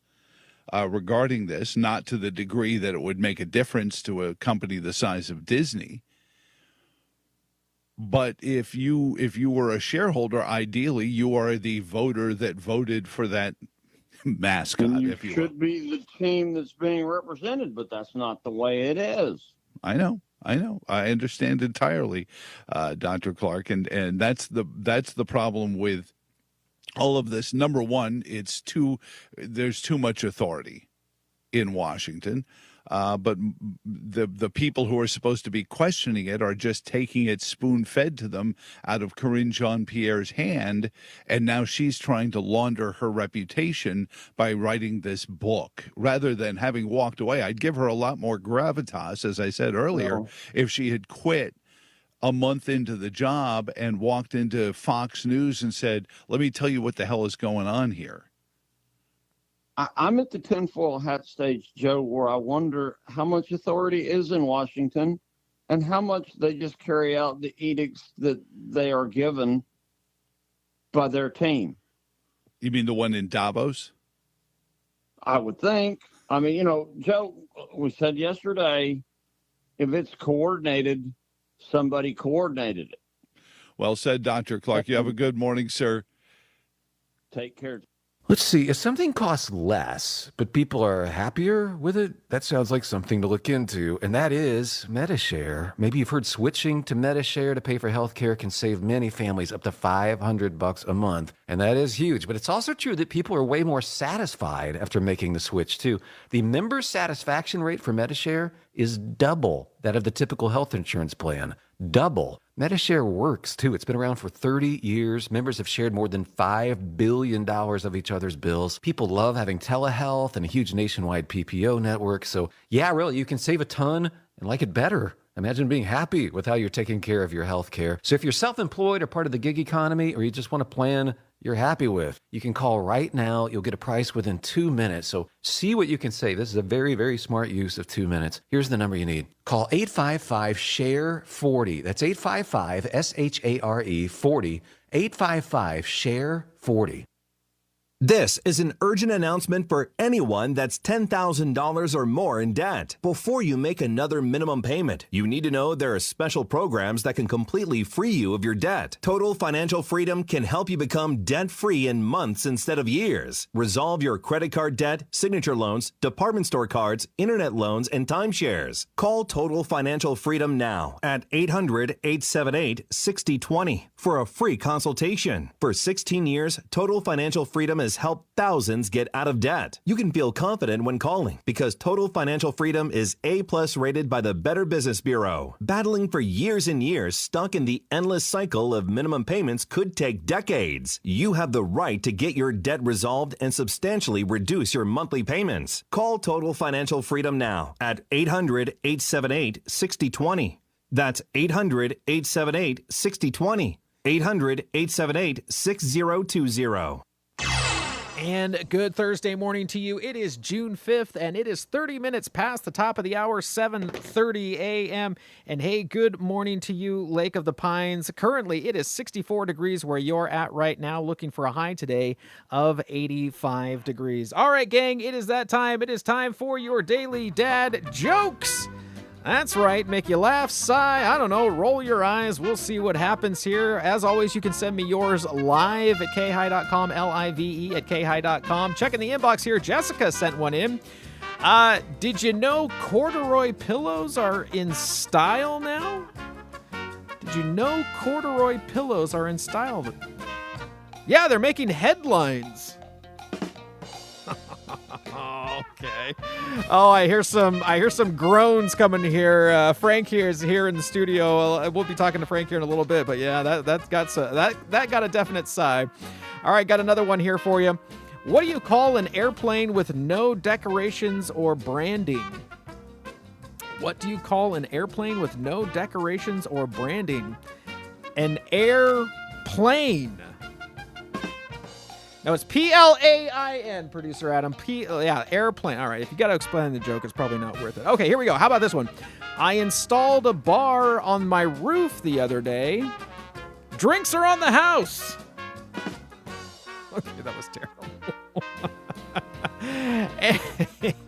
regarding this, not to the degree that it would make a difference to a company the size of Disney. But if you were a shareholder, ideally you are the voter that voted for that mascot. And you if you should be the team that's being represented, but that's not the way it is. I know. I understand entirely, Dr. Clark, and that's the problem with all of this. Number one, there's too much authority in Washington. But the people who are supposed to be questioning it are just taking it spoon-fed to them out of Karine Jean-Pierre's hand, and now she's trying to launder her reputation by writing this book. Rather than having walked away, I'd give her a lot more gravitas, as I said earlier, if she had quit a month into the job and walked into Fox News and said, let me tell you what the hell is going on here. I'm at the tinfoil hat stage, Joe, where I wonder how much authority is in Washington and how much they just carry out the edicts that they are given by their team. You mean the one in Davos? I would think. I mean, Joe, we said yesterday, if it's coordinated, somebody coordinated it. Well said, Dr. Clark. You have a good morning, sir. Take care. Let's see, if something costs less, but people are happier with it, that sounds like something to look into, and that is MediShare. Maybe you've heard switching to MediShare to pay for healthcare can save many families up to $500 a month, and that is huge. But it's also true that people are way more satisfied after making the switch, too. The member satisfaction rate for MediShare is double that of the typical health insurance plan. Double. MediShare works, too. It's been around for 30 years. Members have shared more than $5 billion of each other's bills. People love having telehealth and a huge nationwide PPO network. So, yeah, really, you can save a ton and like it better. Imagine being happy with how you're taking care of your health care. So if you're self-employed or part of the gig economy, or you just want a plan you're happy with, you can call right now. You'll get a price within 2 minutes. So see what you can save. This is a very, very smart use of 2 minutes. Here's the number you need. Call 855-SHARE-40. That's 855-SHARE 40. 855-SHARE-40. This is an urgent announcement for anyone that's $10,000 or more in debt. Before you make another minimum payment, you need to know there are special programs that can completely free you of your debt. Total Financial Freedom can help you become debt-free in months instead of years. Resolve your credit card debt, signature loans, department store cards, internet loans, and timeshares. Call Total Financial Freedom now at 800-878-6020 for a free consultation. For 16 years, Total Financial Freedom has helped thousands get out of debt. You can feel confident when calling because Total Financial Freedom is A+ rated by the Better Business Bureau. Battling for years and years, stuck in the endless cycle of minimum payments could take decades. You have the right to get your debt resolved and substantially reduce your monthly payments. Call Total Financial Freedom now at 800-878-6020. That's 800-878-6020. 800-878-6020. And good Thursday morning to you. It is June 5th, and it is 30 minutes past the top of the hour, 7:30 a.m. And hey, good morning to you, Lake of the Pines. Currently, it is 64 degrees where you're at right now, looking for a high today of 85 degrees. All right, gang, it is that time. It is time for your daily dad jokes. That's right. Make you laugh, sigh, I don't know, roll your eyes. We'll see what happens here. As always, you can send me yours live at KAHI.com, LIVE at KAHI.com. Checking the inbox here. Jessica sent one in. Did you know corduroy pillows are in style now? Did you know corduroy pillows are in style? Yeah, they're making headlines. Okay. Oh, I hear some groans coming here. Frank here is here in the studio. We'll be talking to Frank here in a little bit, but yeah, that got a definite sigh. All right, got another one here for you. What do you call an airplane with no decorations or branding? What do you call an airplane with no decorations or branding? An airplane. No, it's P-L-A-I-N, producer Adam. Airplane. All right, if you got to explain the joke, it's probably not worth it. Okay, here we go. How about this one? I installed a bar on my roof the other day. Drinks are on the house. Okay, that was terrible.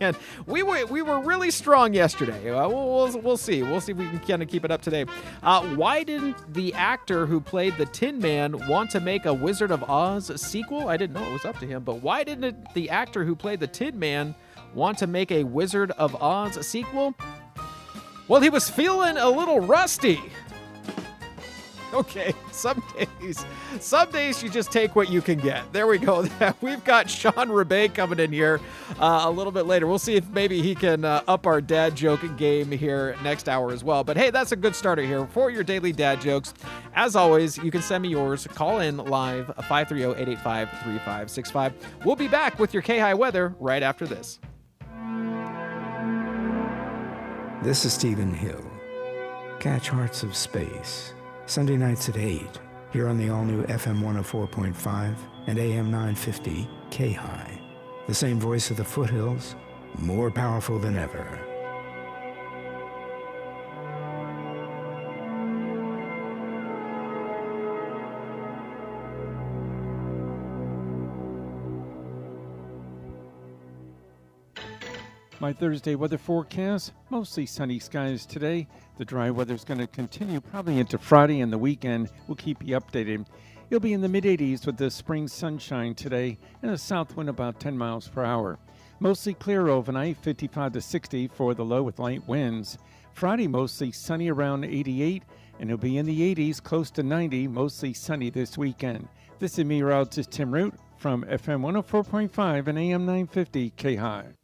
And we were really strong yesterday. We'll see. We'll see if we can kind of keep it up today. Why didn't the actor who played the Tin Man want to make a Wizard of Oz sequel? I didn't know it was up to him, but why didn't the actor who played the Tin Man want to make a Wizard of Oz sequel? Well, he was feeling a little rusty. Okay, some days you just take what you can get. There we go. We've got Sean Rebay coming in here a little bit later. We'll see if maybe he can up our dad joke game here next hour as well. But hey, that's a good starter here for your daily dad jokes. As always, you can send me yours. Call in live 530-885-3565. We'll be back with your KAHI weather right after this. This is Stephen Hill. Catch Hearts of Space Sunday nights at 8, here on the all-new FM 104.5 and AM 950 KAHI. The same voice of the foothills, more powerful than ever. My Thursday weather forecast, mostly sunny skies today. The dry weather is going to continue probably into Friday and the weekend. We'll keep you updated. It'll be in the mid-80s with the spring sunshine today and a south wind about 10 miles per hour. Mostly clear overnight, 55 to 60 for the low with light winds. Friday mostly sunny around 88 and it'll be in the 80s close to 90, mostly sunny this weekend. This is meteorologist Tim Root from FM 104.5 and AM 950 KAHI.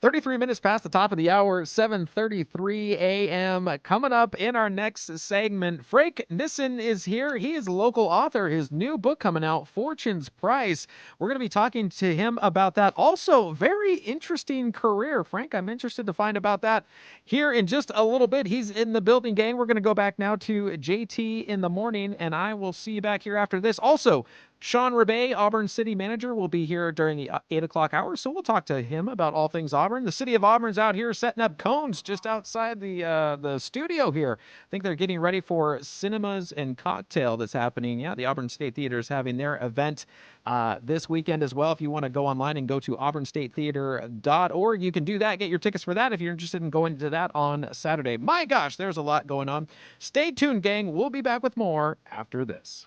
33 minutes past the top of the hour, 7:33 a.m. Coming up in our next segment, Frank Nissen is here. He is a local author. His new book coming out, Fortune's Price. We're going to be talking to him about that. Also, very interesting career. Frank, I'm interested to find about that here in just a little bit. He's in the building, gang. We're going to go back now to JT in the morning, and I will see you back here after this. Also, Sean Rebay, Auburn City Manager, will be here during the 8 o'clock hour, so we'll talk to him about all things Auburn. The city of Auburn's out here setting up cones just outside the studio here. I think they're getting ready for Cinemas and Cocktail that's happening. Yeah, the Auburn State Theater is having their event this weekend as well. If you want to go online and go to auburnstatetheater.org, you can do that. Get your tickets for that if you're interested in going to that on Saturday. My gosh, there's a lot going on. Stay tuned, gang. We'll be back with more after this.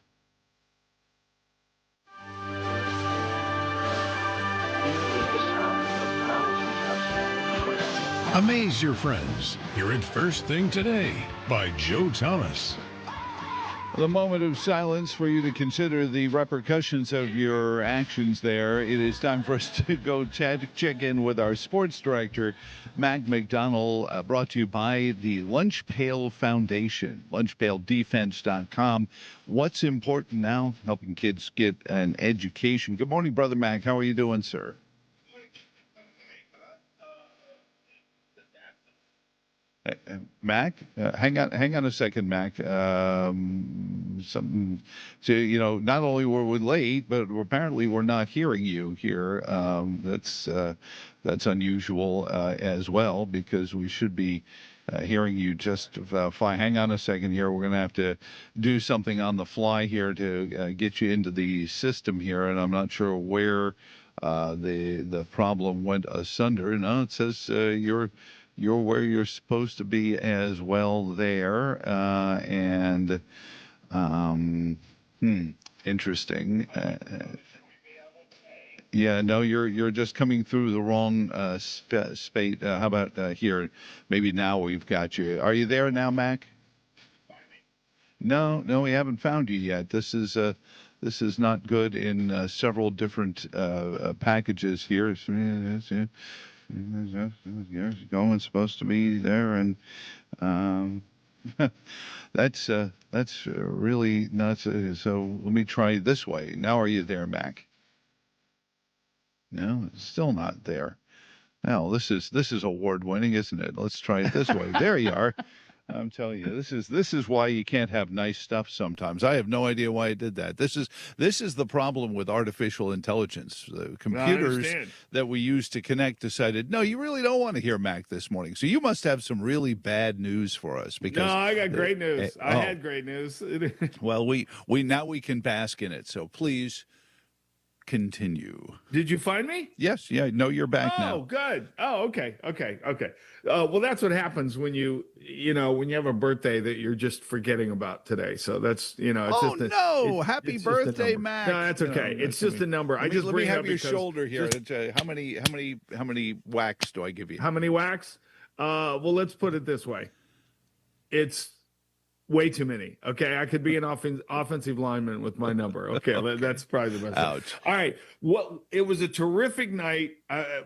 Amaze your friends. Hear it first thing today by Joe Thomas. The moment of silence for you to consider the repercussions of your actions there. It is time for us to go check in with our sports director, Mac McDonald, brought to you by the Lunch Pail Foundation, lunchpaildefense.com. What's important now? Helping kids get an education. Good morning, Brother Mac. How are you doing, sir? Mac, hang on a second, Mac. Something. So not only were we late, but apparently we're not hearing you here. That's unusual as well, because we should be hearing you just fine. Hang on a second here. We're going to have to do something on the fly here to get you into the system here, and I'm not sure where the problem went asunder. No, it says you're where you're supposed to be as well there. Interesting. Yeah, no, you're just coming through the wrong space. How about here? Maybe now we've got you. Are you there now, Mac? No, we haven't found you yet. This is not good in several different packages here. You're going supposed to be there, and that's really nuts. So let me try this way. Now, are you there, Mac? No, it's still not there. Now, this is award winning, isn't it? Let's try it this way. There you are. I'm telling you, this is why you can't have nice stuff sometimes. I have no idea why I did that. This is the problem with artificial intelligence. The computers that we use to connect decided, no, you really don't want to hear Mac this morning. So you must have some really bad news for us. Because no, I got great news. I had great news. Well, we now we can bask in it. So please continue. Did you find me? Yes. Yeah. No, you're back now. Oh, good. Oh, okay. Well, that's what happens when you have a birthday that you're just forgetting about today. So that's, it's happy birthday, Mac. No, that's okay. It's just a number. Let me have your shoulder here. How many whacks do I give you? How many whacks? Well, let's put it this way. It's way too many. Okay, I could be an offensive lineman with my number. Okay, that's probably the best. Ouch. All right. It was a terrific night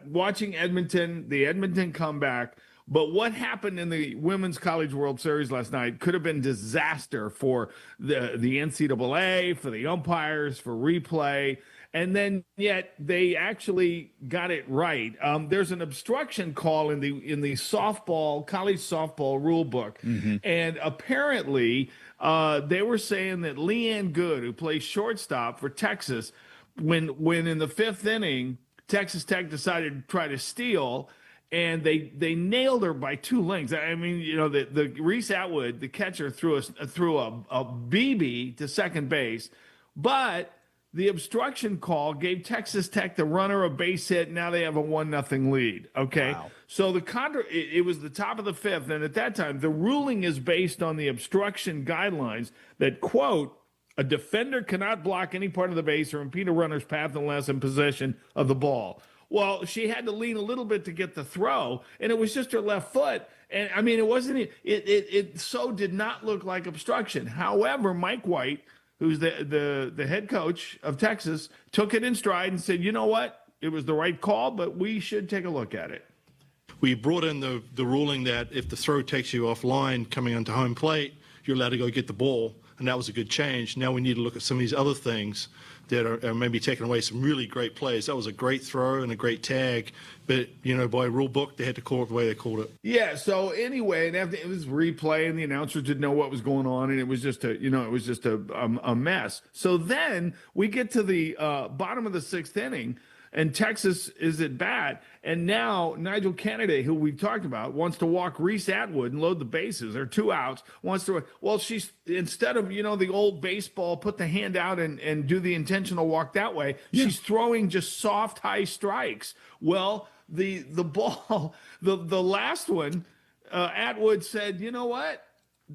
watching the Edmonton comeback. But what happened in the Women's College World Series last night could have been disaster for the NCAA, for the umpires, for replay. And then yet they actually got it right. There's an obstruction call in the college softball rule book. Mm-hmm. And apparently they were saying that Leanne Good, who plays shortstop for Texas, when in the fifth inning, Texas Tech decided to try to steal, and they nailed her by 2 lengths. I mean, the Reese Atwood, the catcher, threw a BB to second base, but the obstruction call gave Texas Tech the runner a base hit. Now they have a 1-0 lead. Okay. Wow. So it was the top of the fifth. And at that time, the ruling is based on the obstruction guidelines that, quote, a defender cannot block any part of the base or impede a runner's path unless in possession of the ball. Well, she had to lean a little bit to get the throw, and it was just her left foot. And I mean, it so did not look like obstruction. However, Mike White, who's the head coach of Texas, took it in stride and said, you know what? It was the right call, but we should take a look at it. We brought in the ruling that if the throw takes you offline coming onto home plate, you're allowed to go get the ball, and that was a good change. Now we need to look at some of these other things that are maybe taking away some really great plays. That was a great throw and a great tag, but, by rule book, they had to call it the way they called it. Yeah, so anyway, and after it was replay, and the announcers didn't know what was going on, and it was just a mess. So then we get to the bottom of the sixth inning, and Texas is at bat, and now Nigel Kennedy, who we've talked about, wants to walk Reese Atwood and load the bases. There are 2 outs. She's, instead of, the old baseball, put the hand out and do the intentional walk that way, she's throwing just soft, high strikes. Well, the ball, the last one, Atwood said, you know what?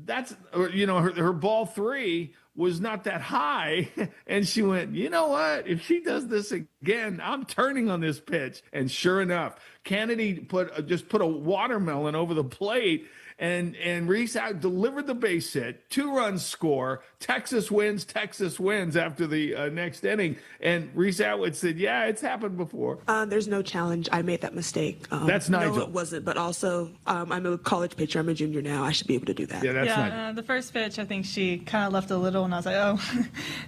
Her ball 3 was not that high. And she went, you know what? If she does this again, I'm turning on this pitch. And sure enough, Kennedy put a watermelon over the plate, and Reese out delivered the base hit, 2-run score. Texas wins after the next inning. And Reese Atwood said, yeah, it's happened before. There's no challenge. I made that mistake. That's Nigel. No, it wasn't. But also, I'm a college pitcher. I'm a junior now. I should be able to do that. Yeah, that's Nigel. The first pitch, I think she kind of left a little, and I was like, oh.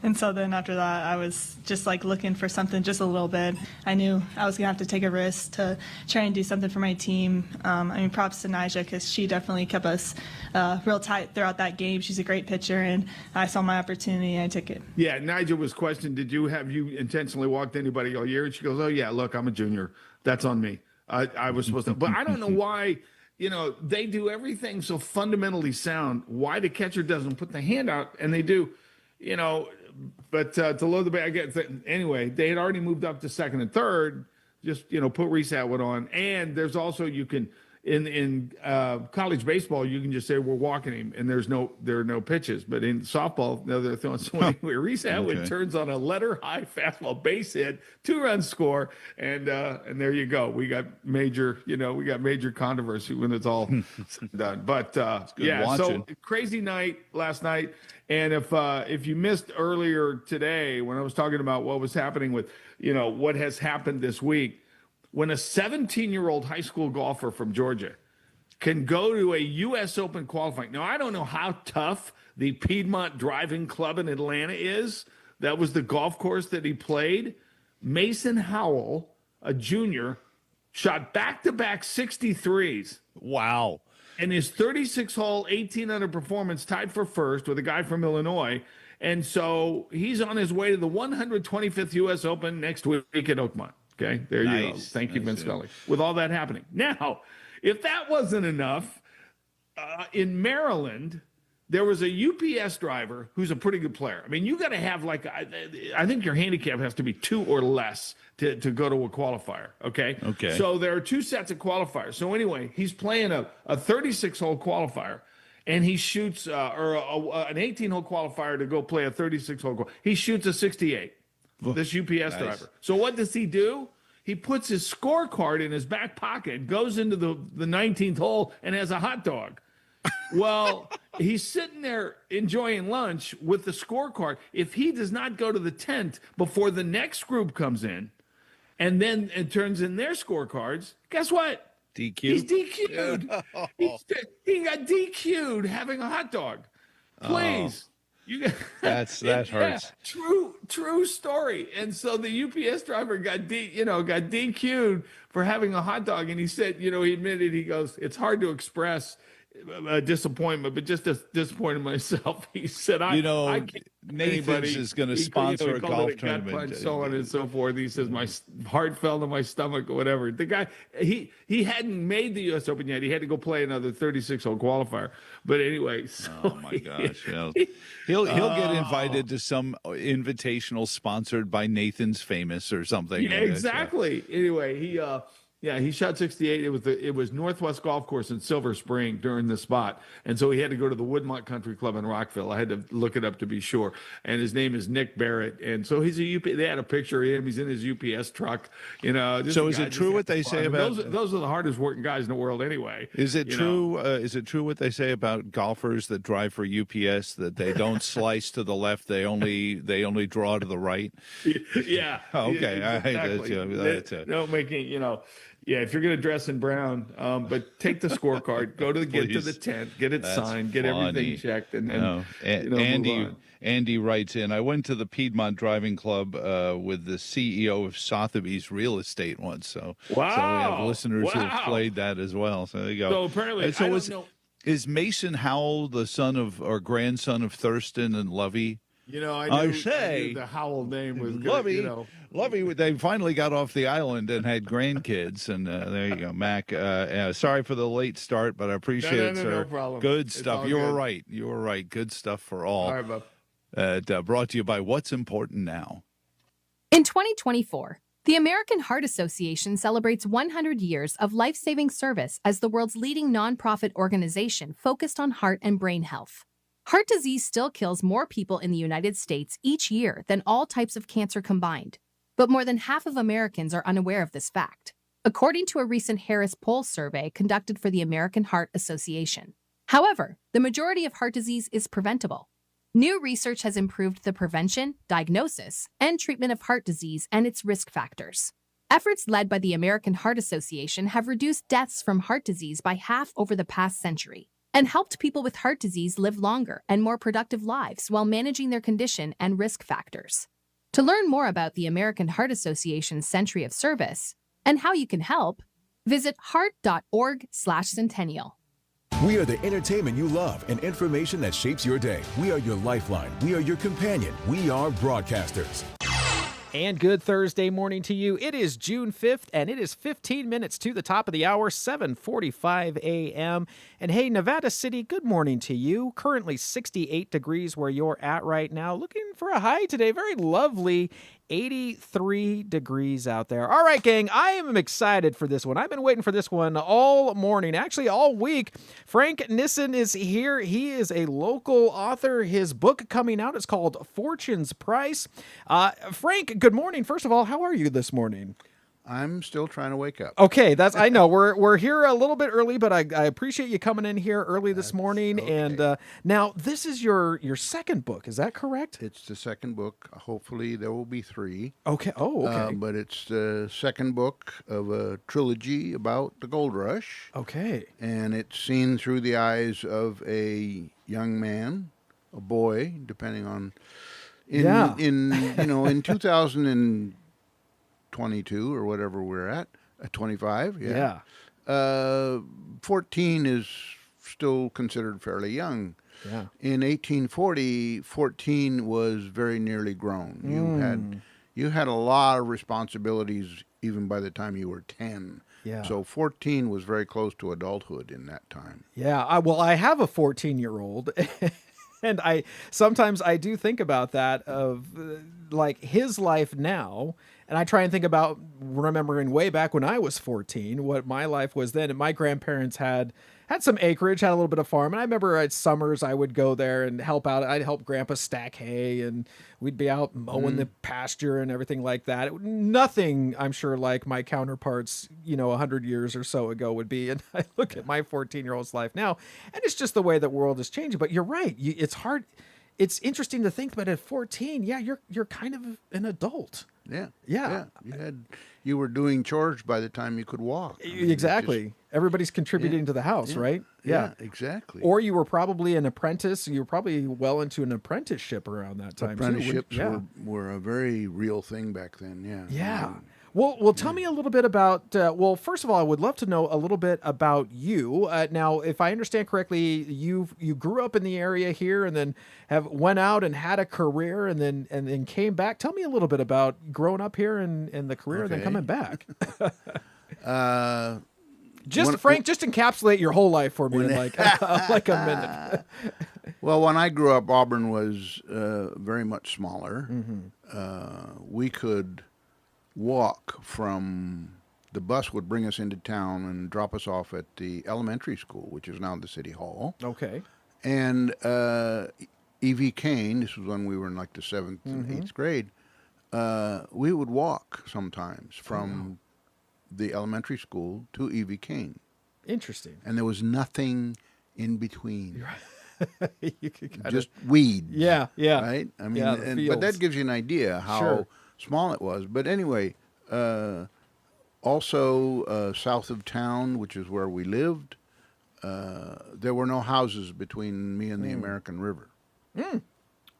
And so then after that, I was just like looking for something just a little bit. I knew I was going to have to take a risk to try and do something for my team. Props to Nigel, because she definitely kept us real tight throughout that game. She's a great pitcher, and I saw my opportunity, and I took it. Yeah, Nigel was questioned, have you intentionally walked anybody all year? And she goes, oh, yeah, look, I'm a junior. That's on me. I was supposed to. But I don't know why, they do everything so fundamentally sound. Why the catcher doesn't put the hand out, and they do, but to load the bag, I guess, anyway, they had already moved up to second and third. Just, put Reese Atwood on. And there's also, you can, in college baseball, you can just say we're walking him, and there are no pitches. But in softball, they're throwing swing where Reese Atwood turns on a letter high fastball base hit, 2-run score, and there you go. We got major controversy when it's all done. But so crazy night last night. And if you missed earlier today when I was talking about what was happening with what has happened this week. When a 17-year-old high school golfer from Georgia can go to a U.S. Open qualifying. Now, I don't know how tough the Piedmont Driving Club in Atlanta is. That was the golf course that he played. Mason Howell, a junior, shot back-to-back 63s. Wow. And his 36-hole, 18-under performance tied for first with a guy from Illinois. And so he's on his way to the 125th U.S. Open next week at Oakmont. Okay, there you go. Thank you, Vince Scully. With all that happening. Now, if that wasn't enough, in Maryland, there was a UPS driver who's a pretty good player. I mean, you got to have I think your handicap has to be 2 or less to go to a qualifier. Okay. So there are 2 sets of qualifiers. So anyway, he's playing a 36-hole qualifier, and he shoots an 18-hole qualifier to go play a 36-hole. He shoots a 68. This UPS driver. So what does he do? He puts his scorecard in his back pocket, goes into the 19th hole, and has a hot dog. Well, he's sitting there enjoying lunch with the scorecard. If he does not go to the tent before the next group comes in, and then it turns in their scorecards, guess what? DQ. He's DQ'd. He got DQ'd having a hot dog. Please. That hurts. True story. And so the UPS driver got DQ'd for having a hot dog, and he said, he admitted, he goes, it's hard to express a disappointment, but just disappointed myself. He said, I can't Nathan's is going to sponsor a golf tournament. Punch, so on and so forth. He says, my heart fell to my stomach or whatever. The guy, he hadn't made the U.S. Open yet. He had to go play another 36-hole qualifier. But anyway. So oh, my gosh. He'll get invited to some invitational sponsored by Nathan's Famous or something. Yeah, exactly. Anyway, he shot 68. It was Northwest Golf Course in Silver Spring during the spot, and so he had to go to the Woodmont Country Club in Rockville. I had to look it up to be sure. And his name is Nick Barrett, and so he's a UP. They had a picture of him. He's in his UPS truck. So is it true what they say about those are the hardest working guys in the world anyway? Is it true? Is it true what they say about golfers that drive for UPS that they don't slice to the left? They only draw to the right. Yeah. Okay. Exactly. No making Yeah, if you're going to dress in brown, but take the scorecard, go to get to the tent, get it signed, get everything checked, and then Andy writes in, I went to the Piedmont Driving Club with the CEO of Sotheby's Real Estate once. So we have listeners who have played that as well. So there you go. So apparently, I don't know. Is Mason Howell the son of or grandson of Thurston and Lovey? I knew the Howell name was good. Lovey, they finally got off the island and had grandkids, and there you go, Mac. Sorry for the late start, but I appreciate it, sir. No problem. Good stuff. You were right. You were right. Good stuff for all. All right, Bob. Brought to you by What's Important Now. In 2024, the American Heart Association celebrates 100 years of life-saving service as the world's leading nonprofit organization focused on heart and brain health. Heart disease still kills more people in the United States each year than all types of cancer combined, but more than half of Americans are unaware of this fact, according to a recent Harris Poll survey conducted for the American Heart Association. However, the majority of heart disease is preventable. New research has improved the prevention, diagnosis, and treatment of heart disease and its risk factors. Efforts led by the American Heart Association have reduced deaths from heart disease by half over the past century, and helped people with heart disease live longer and more productive lives while managing their condition and risk factors. To learn more about the American Heart Association's Century of Service and how you can help, visit heart.org/centennial. We are the entertainment you love and information that shapes your day. We are your lifeline. We are your companion. We are broadcasters. And good Thursday morning to you. It is June 5th, and it is 15 minutes to the top of the hour, 7:45 a.m. And hey, Nevada City, good morning to you. Currently 68 degrees where you're at right now. Looking for a high today. Very lovely 83 degrees out there. All right, gang, I am excited for this one. I've been waiting for this one all morning, actually all week. Frank Nissen is here. He is a local author. His book coming out is called Fortune's Price. Frank, good morning. First of all, how are you this morning? I'm still trying to wake up. Okay, I know we're here a little bit early, but I appreciate you coming in here early this morning. Okay. And now this is your second book, is that correct? It's the second book. Hopefully there will be 3. Okay. Oh, okay. But it's the second book of a trilogy about the gold rush. Okay. And it's seen through the eyes of a young man, a boy, depending on in 2022 or whatever we're at 25. 14 is still considered fairly young. Yeah. In 1840, 14 was very nearly grown. You had a lot of responsibilities even by the time you were 10. Yeah. So 14 was very close to adulthood in that time. Yeah. I have a 14-year-old. And sometimes I do think about that of like his life now. And I try and think about remembering way back when I was 14, what my life was then. And my grandparents had some acreage, had a little bit of farm. And I remember at summers I would go there and help out. I'd help Grandpa stack hay, and we'd be out mowing the pasture and everything like that. Nothing, I'm sure, like my counterparts, 100 years or so ago would be. And I look at my 14-year-old's life now, and it's just the way the world is changing. But you're right. It's hard. It's interesting to think, but at 14, you're kind of an adult. Yeah. You were doing chores by the time you could walk. Exactly. Everybody's contributing to the house, right? Yeah, exactly. Or you were probably an apprentice. You were probably well into an apprenticeship around that time. Apprenticeships were a very real thing back then. Yeah. Well, tell me a little bit about. Well, first of all, I would love to know a little bit about you. Now, if I understand correctly, you grew up in the area here, and then went out and had a career, and then came back. Tell me a little bit about growing up here and the career, and then coming back. Frank, just encapsulate your whole life for me in like a minute. Well, when I grew up, Auburn was very much smaller. We could walk from, the bus would bring us into town and drop us off at the elementary school, which is now the city hall. Okay. And E.V. Kane, this was when we were in like the 7th and 8th grade, we would walk sometimes from the elementary school to E.V. Kane. Interesting. And there was nothing in between. You could just weeds. Yeah. Right? I mean, but that gives you an idea how small it was. But anyway, also south of town, which is where we lived, there were no houses between me and the American River. You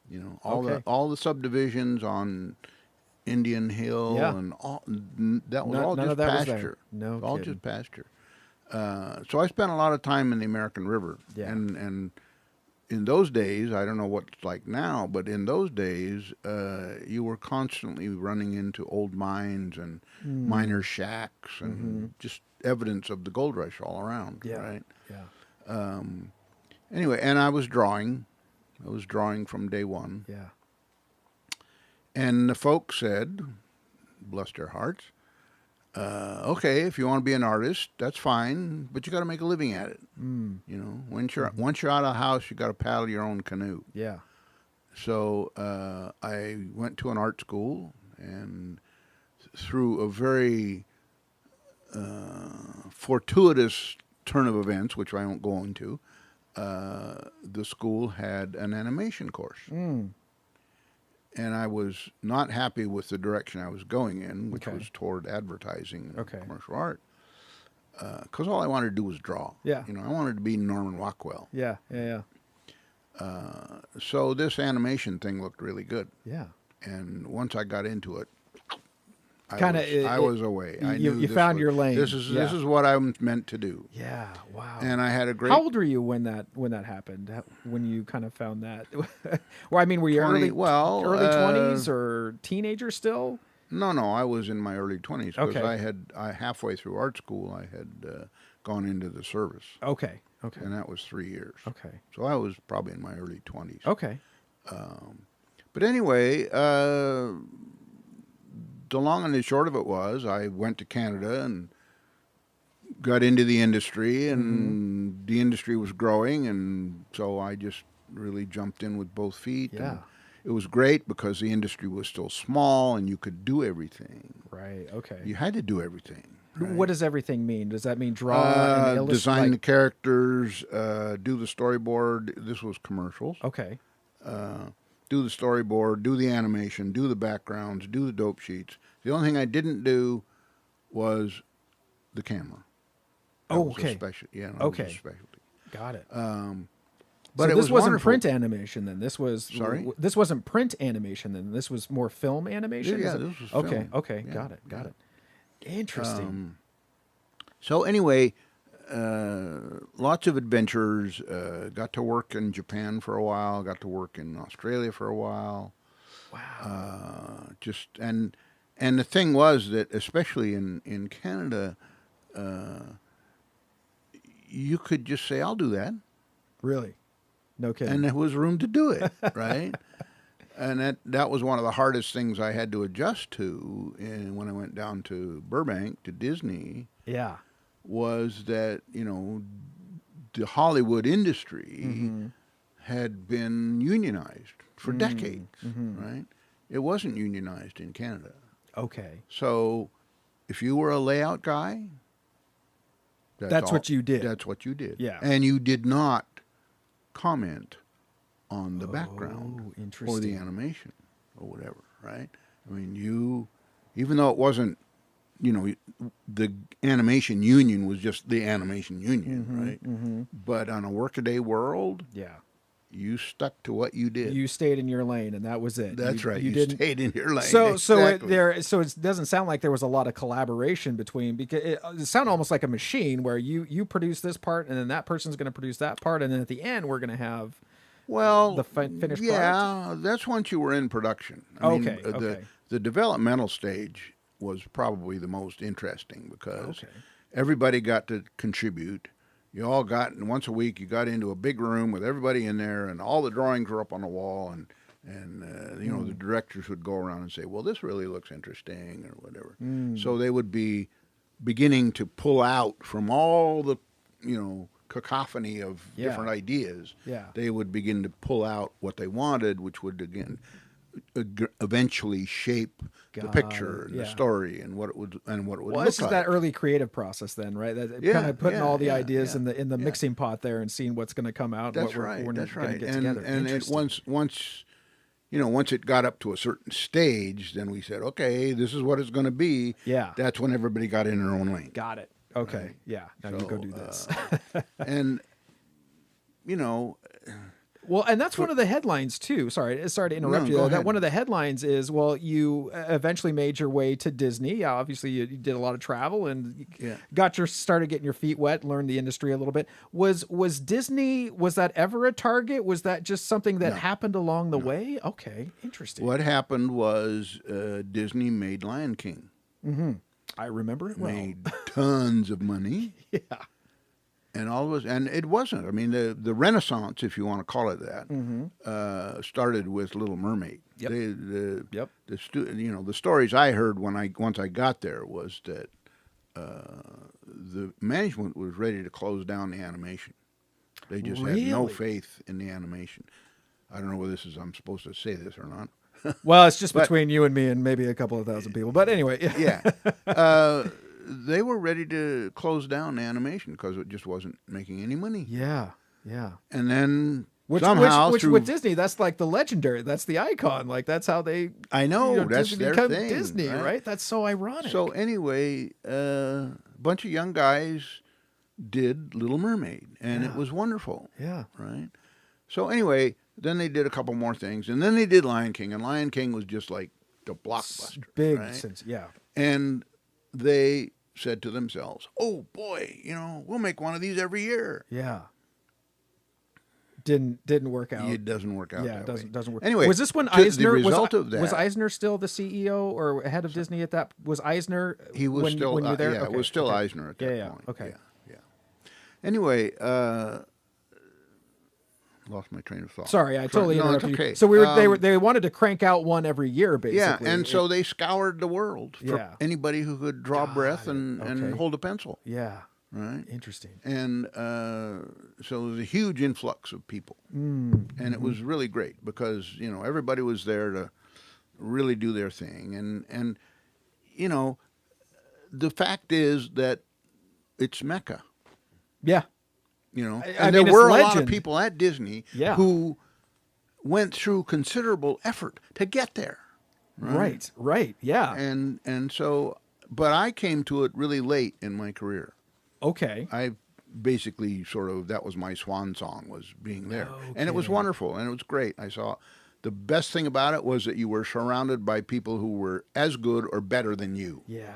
know, all the subdivisions on Indian Hill and all that was all just pasture. All just pasture. So I spent a lot of time in the American River. And in those days, I don't know what it's like now, but in those days, you were constantly running into old mines and miner shacks and just evidence of the gold rush all around, right? Yeah. Anyway, and I was drawing. I was drawing from day one. Yeah. And the folks said, bless their hearts, okay, if you want to be an artist, that's fine, but you got to make a living at it. You know, once you're out of the house, you got to paddle your own canoe. Yeah. So I went to an art school, and through a very fortuitous turn of events, which I won't go into, the school had an animation course. And I was not happy with the direction I was going in, which was toward advertising and commercial art. Because all I wanted to do was draw. Yeah. You know, I wanted to be Norman Rockwell. Yeah. So this animation thing looked really good. Yeah. And once I got into it, I was away. I knew you found your lane. This is what I'm meant to do. Yeah. Wow. And I had a great. How old were you when that happened? When you kind of found that? Well, I mean, were you 20, early 20s or teenager still? No, I was in my early 20s because I halfway through art school I had gone into the service. Okay. And that was 3 years. Okay. So I was probably in my early 20s. Okay. But anyway, the long and the short of it was I went to Canada and got into the industry, and the industry was growing, and so I just really jumped in with both feet. Yeah. And it was great because the industry was still small and you could do everything. Right. Okay. You had to do everything. Right? What does everything mean? Does that mean draw and illustrate? Design the characters, do the storyboard. This was commercials. Okay. Do the storyboard, do the animation, do the backgrounds, do the dope sheets. The only thing I didn't do was the camera. That was a specialty. Yeah, that was a specialty. Got it. But so it this wasn't wonderful. print animation then. This was Sorry? This wasn't print animation then. This was more film animation. Yeah, Is it- this was film. Okay. Yeah, Got it. Interesting. So anyway, lots of adventures. Got to work in Japan for a while. Got to work in Australia for a while. Wow. And the thing was that especially in Canada, you could just say, "I'll do that." Really? No kidding. And there was room to do it, right? And that was one of the hardest things I had to adjust to when I went down to Burbank to Disney. Yeah. Was that, you know, the Hollywood industry had been unionized for decades, right? It wasn't unionized in Canada. Okay. So if you were a layout guy, that's what you did. That's what you did. Yeah. And you did not comment on the background or the animation or whatever, right? I mean, even though it wasn't, you know, the animation union was just the animation union, right? But on a workaday world, you stuck to what you did. You stayed in your lane, and that was it. That's right. You didn't stayed in your lane. So Exactly. it doesn't sound like there was a lot of collaboration between, because it sounded almost like a machine where you produce this part, and then that person's going to produce that part, and then at the end we're going to have the finished product. Yeah, that's once you were in production. I mean, the developmental stage was probably the most interesting because everybody got to contribute. You all got, and once a week you got into a big room with everybody in there, and all the drawings were up on the wall, and you know, the directors would go around and say, well, this really looks interesting, or whatever. So they would be beginning to pull out from all the, you know, cacophony of different ideas. They would begin to pull out what they wanted, which would again eventually shape the picture and the story and what it would look like. This is that early creative process then, right? That kind of putting all the ideas in the mixing pot there and seeing what's going to come out. That's what right. We're That's gonna right. Get together. And it, once it got up to a certain stage, then we said, okay, this is what it's going to be. Yeah. That's when everybody got in their own lane. Got it. Okay. Right? Yeah. Now you go do this. And you know. Well, and that's one of the headlines too. Sorry to interrupt you. That one of the headlines is, well, you eventually made your way to Disney. Obviously, you did a lot of travel and started getting your feet wet, learned the industry a little bit. Was Disney, was that ever a target? Was that just something that happened along the way? Okay, interesting. What happened was Disney made Lion King. Mm-hmm. I remember it well. Made tons of money. And all was, and it wasn't. I mean, the Renaissance, if you want to call it that, started with Little Mermaid. The stories I heard once I got there was that the management was ready to close down the animation. They just had no faith in the animation. I don't know whether I'm supposed to say this or not. Well, it's just between you and me and maybe a couple of thousand people. But anyway, they were ready to close down animation because it just wasn't making any money. Yeah. And then which with Disney, that's like the legendary. That's the icon. Like that's how they. I know, that's Disney their become thing, Disney, right? That's so ironic. So anyway, a bunch of young guys did Little Mermaid, and it was wonderful. Yeah. Right. So anyway, then they did a couple more things, and then they did Lion King, and Lion King was just like the blockbuster. Big right? sense, And they said to themselves, "Oh boy, we'll make one of these every year." Yeah. Didn't work out. It doesn't work out. Yeah, it doesn't work. Anyway, was this when Eisner was Eisner still the CEO or head of Disney at that? Was Eisner? He was when you were there. Yeah, it was still Eisner at that point. Okay. Yeah. Anyway, lost my train of thought. Sorry, I totally interrupted you. Okay. So they wanted to crank out one every year, basically. Yeah, and so they scoured the world for anybody who could draw breath and hold a pencil. Yeah. Right. Interesting. And so there was a huge influx of people, and it was really great because everybody was there to really do their thing, and the fact is that it's Mecca. Yeah. And there were a lot of people at Disney who went through considerable effort to get there. Right. Yeah. And so, but I came to it really late in my career. Okay. I basically that was my swan song, was being there. And it was wonderful and it was great. I saw the best thing about it was that you were surrounded by people who were as good or better than you. Yeah.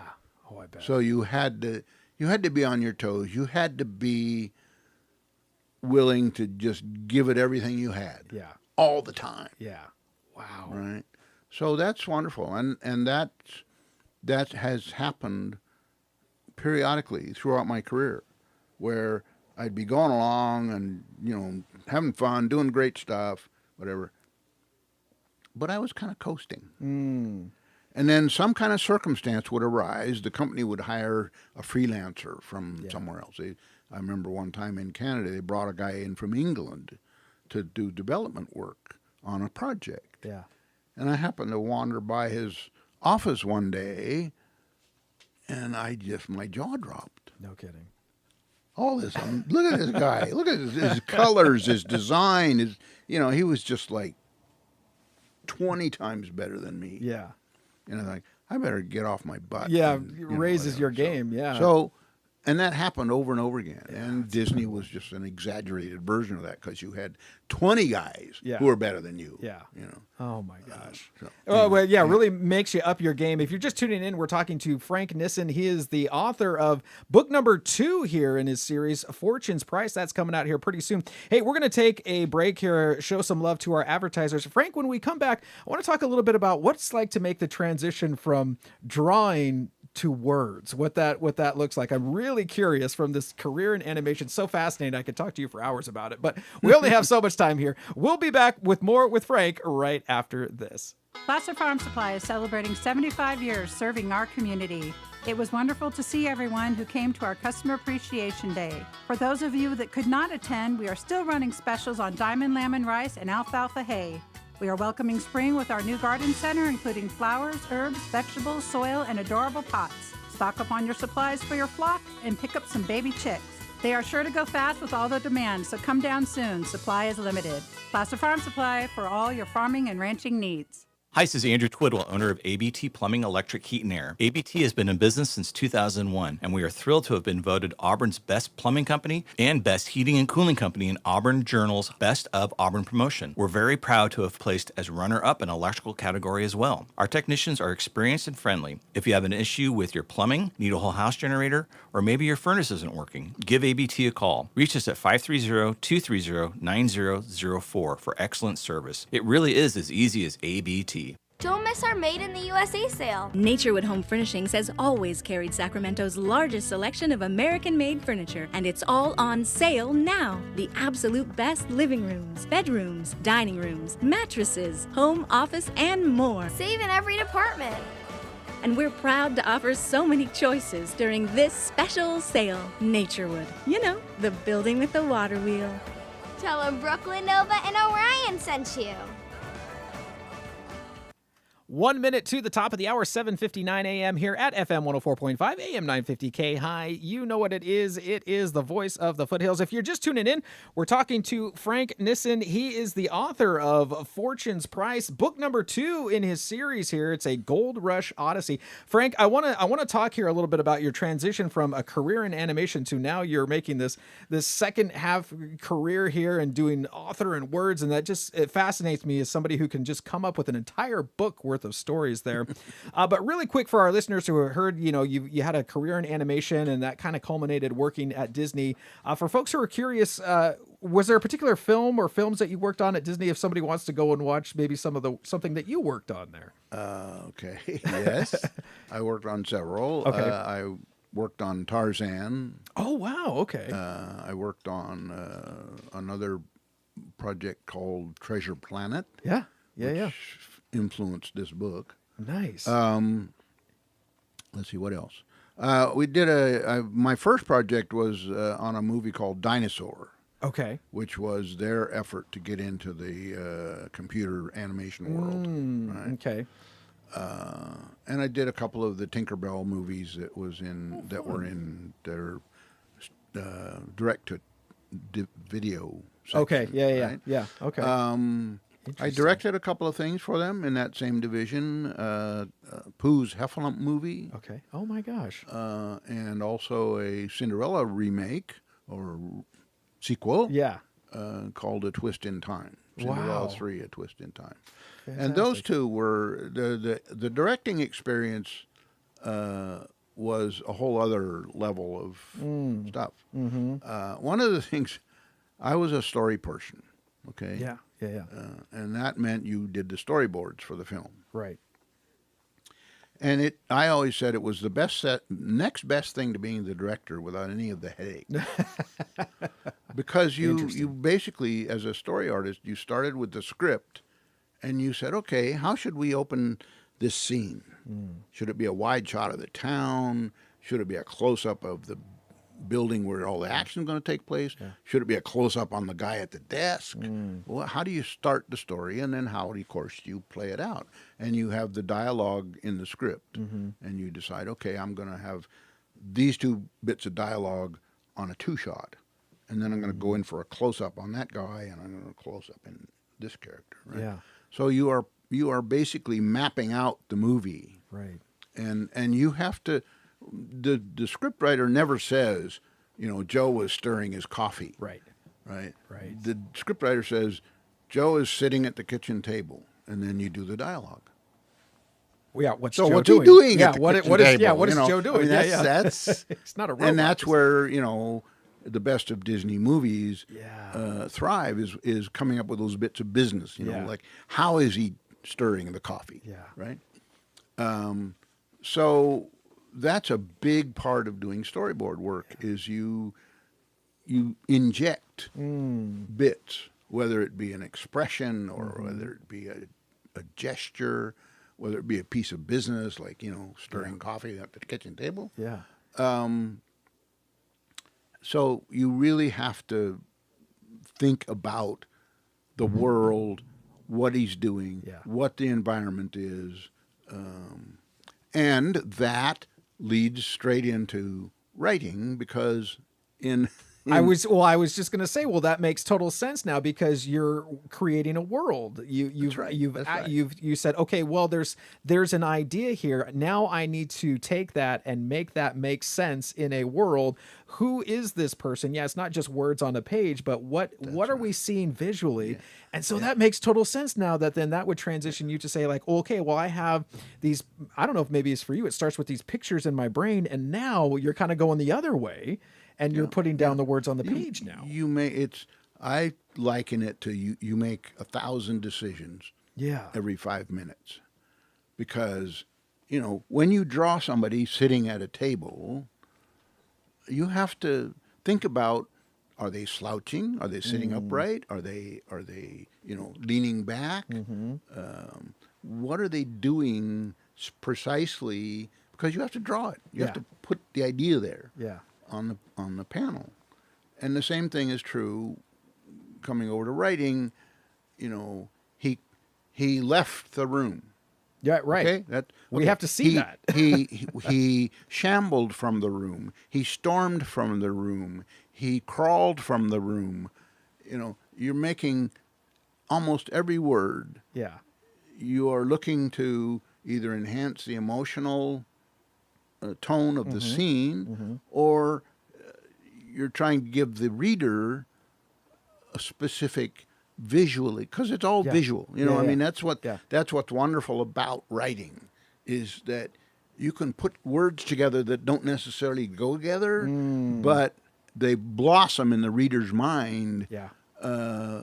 Oh, I bet. So you had to be on your toes. You had to be willing to just give it everything you had. Yeah. All the time. Yeah. Wow. Right. So that's wonderful. And that has happened periodically throughout my career, where I'd be going along and, having fun, doing great stuff, whatever. But I was kind of coasting. And then some kind of circumstance would arise. The company would hire a freelancer from somewhere else. I remember one time in Canada, they brought a guy in from England to do development work on a project. Yeah. And I happened to wander by his office one day, and my jaw dropped. No kidding. All this, look at this guy. Look at his colors, his design. He was just like 20 times better than me. Yeah. And I'm like, I better get off my butt. Yeah, and, raises whatever. your game. Yeah. So And that happened over and over again. And Disney was just an exaggerated version of that because you had 20 guys who were better than you. Yeah. You know. Oh my gosh. Anyway. Really makes you up your game. If you're just tuning in, we're talking to Frank Nissen. He is the author of book number 2 here in his series, Fortune's Price. That's coming out here pretty soon. Hey, we're going to take a break here, show some love to our advertisers. Frank, when we come back, I want to talk a little bit about what it's like to make the transition from drawing to words, what that looks like. I'm really curious from this career in animation. So fascinating. I could talk to you for hours about it, but we only have so much time here. We'll be back with more with Frank right after this. Placer Farm Supply is celebrating 75 years serving our community. It was wonderful to see everyone who came to our Customer Appreciation Day. For those of you that could not attend, we are still running specials on diamond lemon rice and alfalfa hay. We are welcoming spring with our new garden center, including flowers, herbs, vegetables, soil, and adorable pots. Stock up on your supplies for your flock and pick up some baby chicks. They are sure to go fast with all the demand, so come down soon. Supply is limited. Placer Farm Supply for all your farming and ranching needs. Hi, this is Andrew Twidwell, owner of ABT Plumbing, Electric, Heat, and Air. ABT has been in business since 2001, and we are thrilled to have been voted Auburn's best plumbing company and best heating and cooling company in Auburn Journal's Best of Auburn promotion. We're very proud to have placed as runner-up in electrical category as well. Our technicians are experienced and friendly. If you have an issue with your plumbing, need a whole house generator, or maybe your furnace isn't working, give ABT a call. Reach us at 530-230-9004 for excellent service. It really is as easy as ABT. Don't miss our Made in the USA sale. Naturewood Home Furnishings has always carried Sacramento's largest selection of American-made furniture, and it's all on sale now. The absolute best living rooms, bedrooms, dining rooms, mattresses, home, office, and more. Save in every department. And we're proud to offer so many choices during this special sale. Naturewood, you know, the building with the water wheel. Tell them Brooklyn Nova and Orion sent you. 1 minute to the top of the hour, 7:59 a.m. here at FM 104.5, AM 950 KAHI. You know what it is. It is the voice of the foothills. If you're just tuning in, we're talking to Frank Nissen. He is the author of Fortune's Price, book number 2 in his series here. It's a Gold Rush Odyssey. Frank, I want to talk here a little bit about your transition from a career in animation to now you're making this second half career here and doing author and words, and it fascinates me as somebody who can just come up with an entire book worth of stories there. But really quick for our listeners who have heard, you had a career in animation and that kind of culminated working at Disney. For folks who are curious, was there a particular film or films that you worked on at Disney if somebody wants to go and watch maybe something that you worked on there? Okay. Yes. I worked on several. Okay. I worked on Tarzan. Oh, wow. Okay. I worked on another project called Treasure Planet. Yeah. Which influenced this book. Nice. Let's see, what else? We did my first project was on a movie called Dinosaur. Okay. Which was their effort to get into the computer animation world. Right? Okay. And I did a couple of the Tinkerbell movies that were in their direct to video section. Okay. Yeah. Right? Yeah. Okay. I directed a couple of things for them in that same division. Pooh's Heffalump movie. Okay. Oh my gosh. And also a Cinderella remake or sequel. Yeah. Called A Twist in Time. Wow. Cinderella 3, A Twist in Time. Fantastic. And those two were the directing experience was a whole other level of stuff. Mm-hmm. One of the things, I was a story person. Okay. Yeah. And that meant you did the storyboards for the film. Right. And I always said it was the next best thing to being the director without any of the headache. Because you basically, as a story artist, you started with the script and you said, okay, how should we open this scene? Should it be a wide shot of the town? Should it be a close-up of the building where all the action is going to take place? Yeah. Should it be a close-up on the guy at the desk? Well, how do you start the story, and then how, of course, you play it out? And you have the dialogue in the script, and you decide, okay, I'm going to have these 2 bits of dialogue on a 2-shot, and then I'm going to go in for a close-up on that guy, and I'm going to close-up in this character. Right? Yeah. So you are basically mapping out the movie, right? And you have to the scriptwriter never says, Joe was stirring his coffee. Right. Right. The scriptwriter says, Joe is sitting at the kitchen table, and then you do the dialogue. Well, yeah, what's so Joe what's doing? he doing? Yeah, at the what kitchen is table, yeah, what is Joe doing? I mean, that's it's not a robot. and that's where the best of Disney movies thrive is coming up with those bits of business. Like how is he stirring the coffee? Yeah. Right. So that's a big part of doing storyboard work is you inject bits, whether it be an expression or whether it be a gesture, whether it be a piece of business like stirring coffee at the kitchen table. Yeah. So you really have to think about the world, what he's doing, what the environment is, and that leads straight into writing because I was just going to say, well, that makes total sense now because you're creating a world. You said, okay, well, there's an idea here. Now I need to take that and make that make sense in a world. Who is this person? Yeah, it's not just words on a page, but what are we seeing visually? And so that makes total sense now that would transition you to say like, okay, well, I have these, I don't know if maybe it's for you. It starts with these pictures in my brain and now you're kind of going the other way. And you're putting down the words on the page now. I liken it to you make 1,000 decisions every 5 minutes. Because, when you draw somebody sitting at a table, you have to think about, are they slouching? Are they sitting upright? Are they leaning back? What are they doing precisely? Because you have to draw it. You have to put the idea there. Yeah. On the panel. And the same thing is true coming over to writing, he left the room. Yeah, right. Okay? We have to see that. he shambled from the room. He stormed from the room. He crawled from the room. You're making almost every word. Yeah. You are looking to either enhance the emotional tone of the scene, or you're trying to give the reader a specific visually, because it's all visual. I mean, that's what's wonderful about writing is that you can put words together that don't necessarily go together, but they blossom in the reader's mind.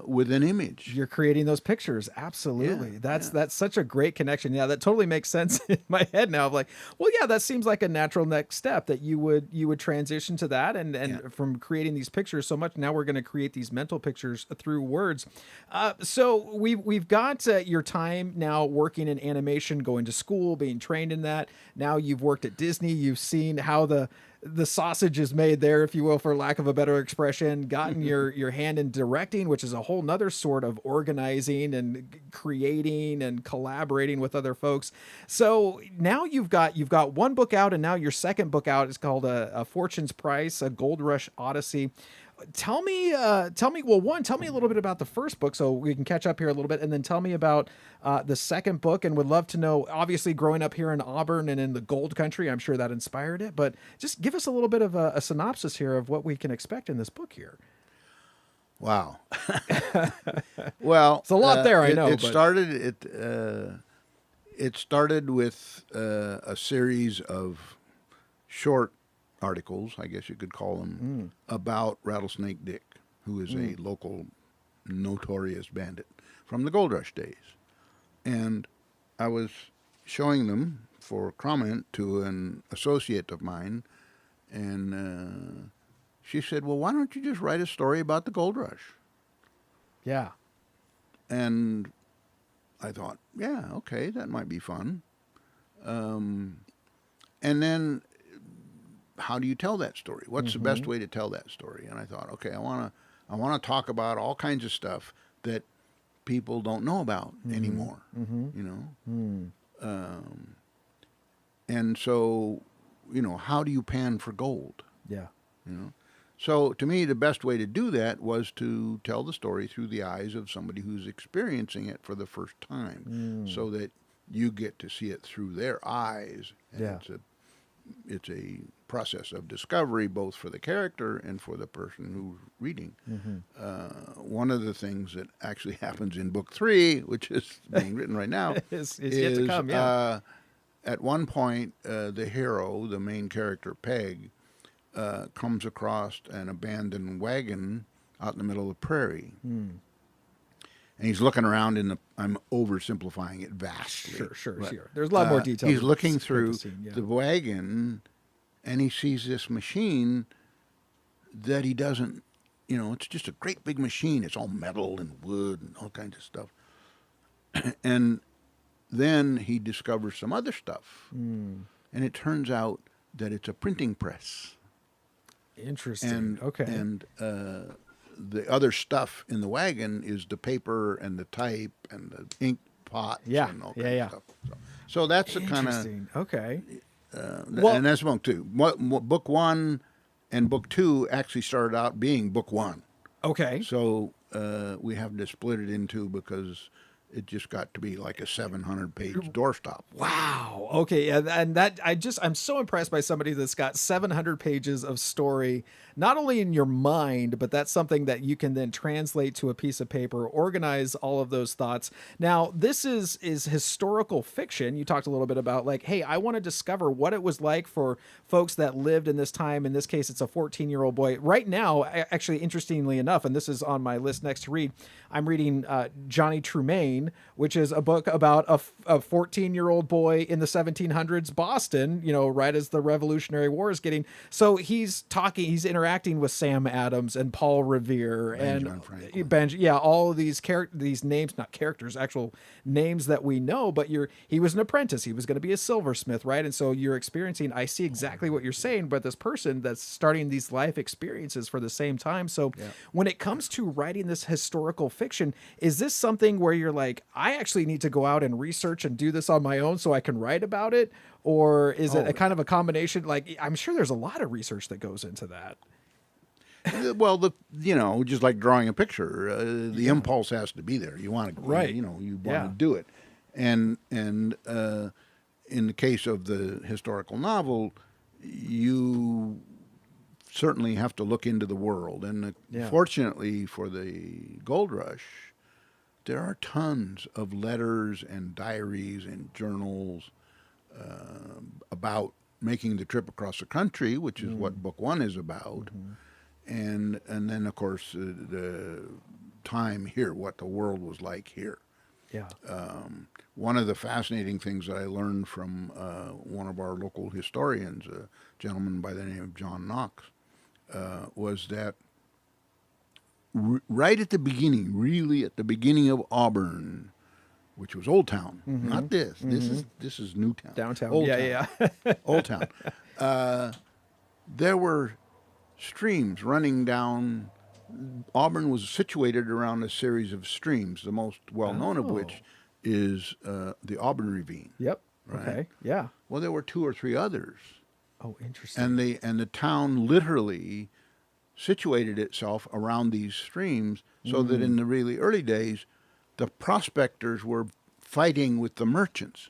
With an image. You're creating those pictures. Absolutely. That's such a great connection. Yeah, that totally makes sense in my head now. Of like, well, yeah, that seems like a natural next step that you would transition to that and from creating these pictures so much. Now we're going to create these mental pictures through words. So we've got your time now working in animation, going to school, being trained in that. Now you've worked at Disney. You've seen how the sausage is made there, if you will, for lack of a better expression, gotten your hand in directing, which is a whole nother sort of organizing and creating and collaborating with other folks. So now you've got one book out, and now your second book out is called a Fortune's Price, a Gold Rush Odyssey. Tell me a little bit about the first book so we can catch up here a little bit, and then tell me about the second book, and would love to know, obviously growing up here in Auburn and in the gold country, I'm sure that inspired it, but just give us a little bit of a synopsis here of what we can expect in this book here. Wow. Well, it's a lot there, I know. It started with a series of short articles, I guess you could call them, about Rattlesnake Dick, who is a local notorious bandit from the Gold Rush days. And I was showing them for comment to an associate of mine, and she said, well, why don't you just write a story about the Gold Rush? Yeah. And I thought, yeah, okay, that might be fun. And then how do you tell that story? What's the best way to tell that story? And I thought, okay, I want to talk about all kinds of stuff that people don't know about anymore. And so, how do you pan for gold? Yeah. So to me, the best way to do that was to tell the story through the eyes of somebody who's experiencing it for the first time, so that you get to see it through their eyes. And it's it's a process of discovery, both for the character and for the person who's reading. One of the things that actually happens in book 3, which is being written right now, is yet to come. Yeah. At one point, the hero, the main character Peg, comes across an abandoned wagon out in the middle of the prairie. And he's looking around I'm oversimplifying it vastly. Sure. There's a lot more detail. He's looking through the wagon, and he sees this machine that he doesn't, it's just a great big machine. It's all metal and wood and all kinds of stuff. And then he discovers some other stuff. And it turns out that it's a printing press. Interesting. And the other stuff in the wagon is the paper and the type and the ink pots and all kinds of stuff. So that's the kind of... Okay. And that's book 2. Book 1 and book 2 actually started out being book 1. Okay. So we have to split it into because it just got to be like a 700-page doorstop. Wow. Okay. And that I'm so impressed by somebody that's got 700 pages of story, not only in your mind, but that's something that you can then translate to a piece of paper, organize all of those thoughts. Now, this is historical fiction. You talked a little bit about like, hey, I want to discover what it was like for folks that lived in this time. In this case, it's a 14-year-old boy. Right now, actually, interestingly enough, and this is on my list next to read, I'm reading Johnny Tremaine, which is a book about a 14-year-old boy in the 1700s Boston, right as the Revolutionary War is getting. So he's interacting with Sam Adams and Paul Revere and all of these names, not characters, actual names that we know, but he was an apprentice. He was going to be a silversmith, right? And so you're experiencing, I see exactly what you're saying, but this person that's starting these life experiences for the same time. So when it comes to writing this historical fiction, is this something where you're like, I actually need to go out and research and do this on my own so I can write about it? Or is it a kind of a combination? Like, I'm sure there's a lot of research that goes into that. Well, just like drawing a picture, the impulse has to be there. You want to, you want to do it. And in the case of the historical novel, you certainly have to look into the world. And fortunately for the Gold Rush, there are tons of letters and diaries and journals about making the trip across the country, which is what book 1 is about. And then, of course, the time here, what the world was like here. Yeah. One of the fascinating things that I learned from one of our local historians, a gentleman by the name of John Knox, was that right at the beginning, really at the beginning of Auburn, which was Old Town, not this. This is New Town. Downtown. Old Town. Old Town. There were streams running down. Auburn was situated around a series of streams, the most well-known of which is the Auburn Ravine. Yep. Right? Okay. Yeah. Well, there were 2 or 3 others. Oh, interesting. And the town literally situated itself around these streams so that in the really early days, the prospectors were fighting with the merchants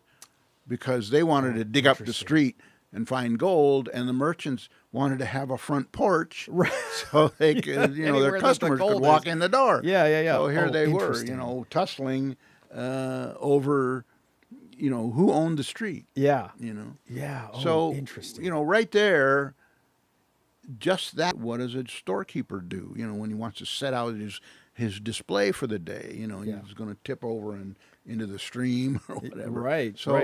because they wanted to dig up the street and find gold, and the merchants wanted to have a front porch so they could, their customers could walk in the door. Yeah. So here they were, tussling over, who owned the street. Yeah. Yeah. Oh, so, interesting. right there, just that, what does a storekeeper do? When he wants to set out his display for the day, he's going to tip over and into the stream or whatever. Right. So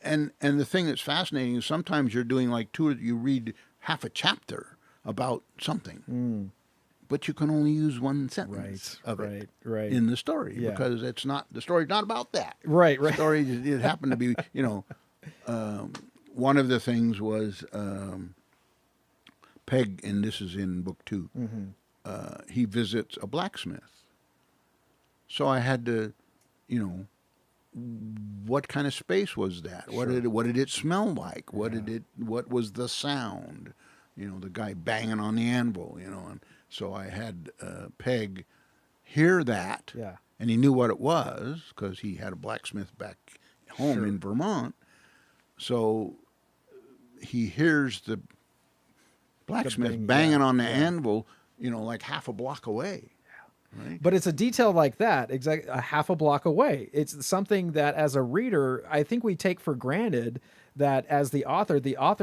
and the thing that's fascinating is sometimes you're doing like you read half a chapter about something, but you can only use one sentence of it in the story because the story's not about that. Right. The story, it happened to be, one of the things was Peg, and this is in book 2, he visits a blacksmith. So I had to, what kind of space was that? What did it smell like? What was the sound? The guy banging on the anvil, and so I had Peg hear that. Yeah. And he knew what it was because he had a blacksmith back home in Vermont. So he hears the blacksmith bang, banging yeah, on the yeah. anvil, like half a block away. Right? But it's a detail like that, exactly a half a block away. It's something that as a reader, I think we take for granted that as the author,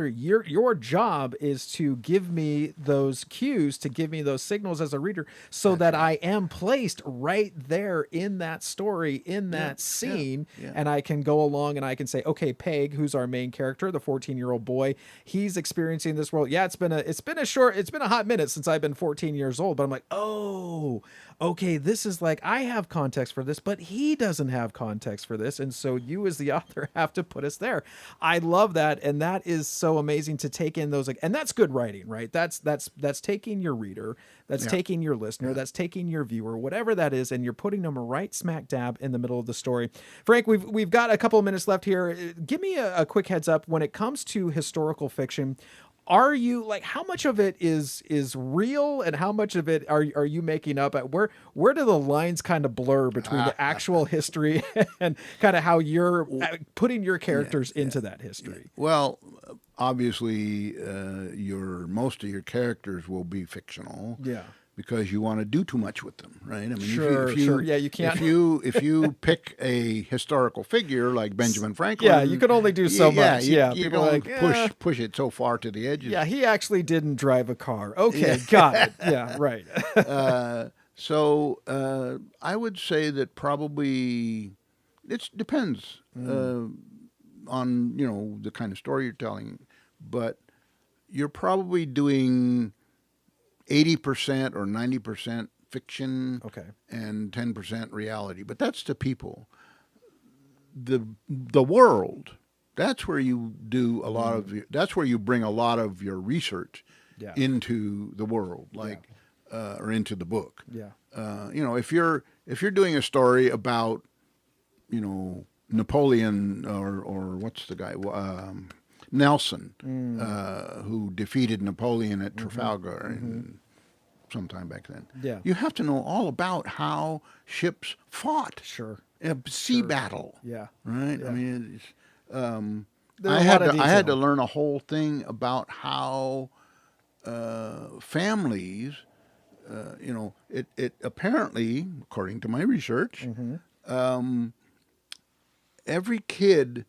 your job is to give me those cues, to give me those signals as a reader so that I am placed right there in that story, in that scene. And I can go along and I can say, okay, Peg, who's our main character, the 14-year-old boy, he's experiencing this world. Yeah, it's been a hot minute since I've been 14 years old, but I'm like, oh, okay, this is like, I have context for this, but he doesn't have context for this. And so you as the author have to put us there. I love that. And that is so amazing to take in those, and that's good writing, right? That's taking your reader, that's taking your listener, that's taking your viewer, whatever that is, and you're putting them right smack dab in the middle of the story. Frank, we've got a couple of minutes left here. Give me a quick heads up when it comes to historical fiction. Are you like, how much of it is real and how much of it are you making up? At where do the lines kind of blur between the actual history and kind of how you're putting your characters into that history? Well, obviously, most of your characters will be fictional. Yeah. Because you want to do too much with them, right? I mean, sure. Yeah, you can't. If you pick a historical figure like Benjamin Franklin, you can only do so much. You can only push it so far to the edges. Yeah, he actually didn't drive a car. Okay, got it. Yeah, right. So I would say that probably it depends on the kind of story you're telling, but you're probably doing 80% or 90% fiction, and 10% reality. But that's the people. The world, that's where you do a lot of that's where you bring a lot of your research into the world, or into the book. Yeah. If you're doing a story about Napoleon or what's the guy Nelson, who defeated Napoleon at Trafalgar sometime back then. Yeah. You have to know all about how ships fought. Sure. A sea battle. Yeah. Right? Yeah. I mean, There's I a lot of had to detail. learn a whole thing about how families, it apparently, according to my research, every kid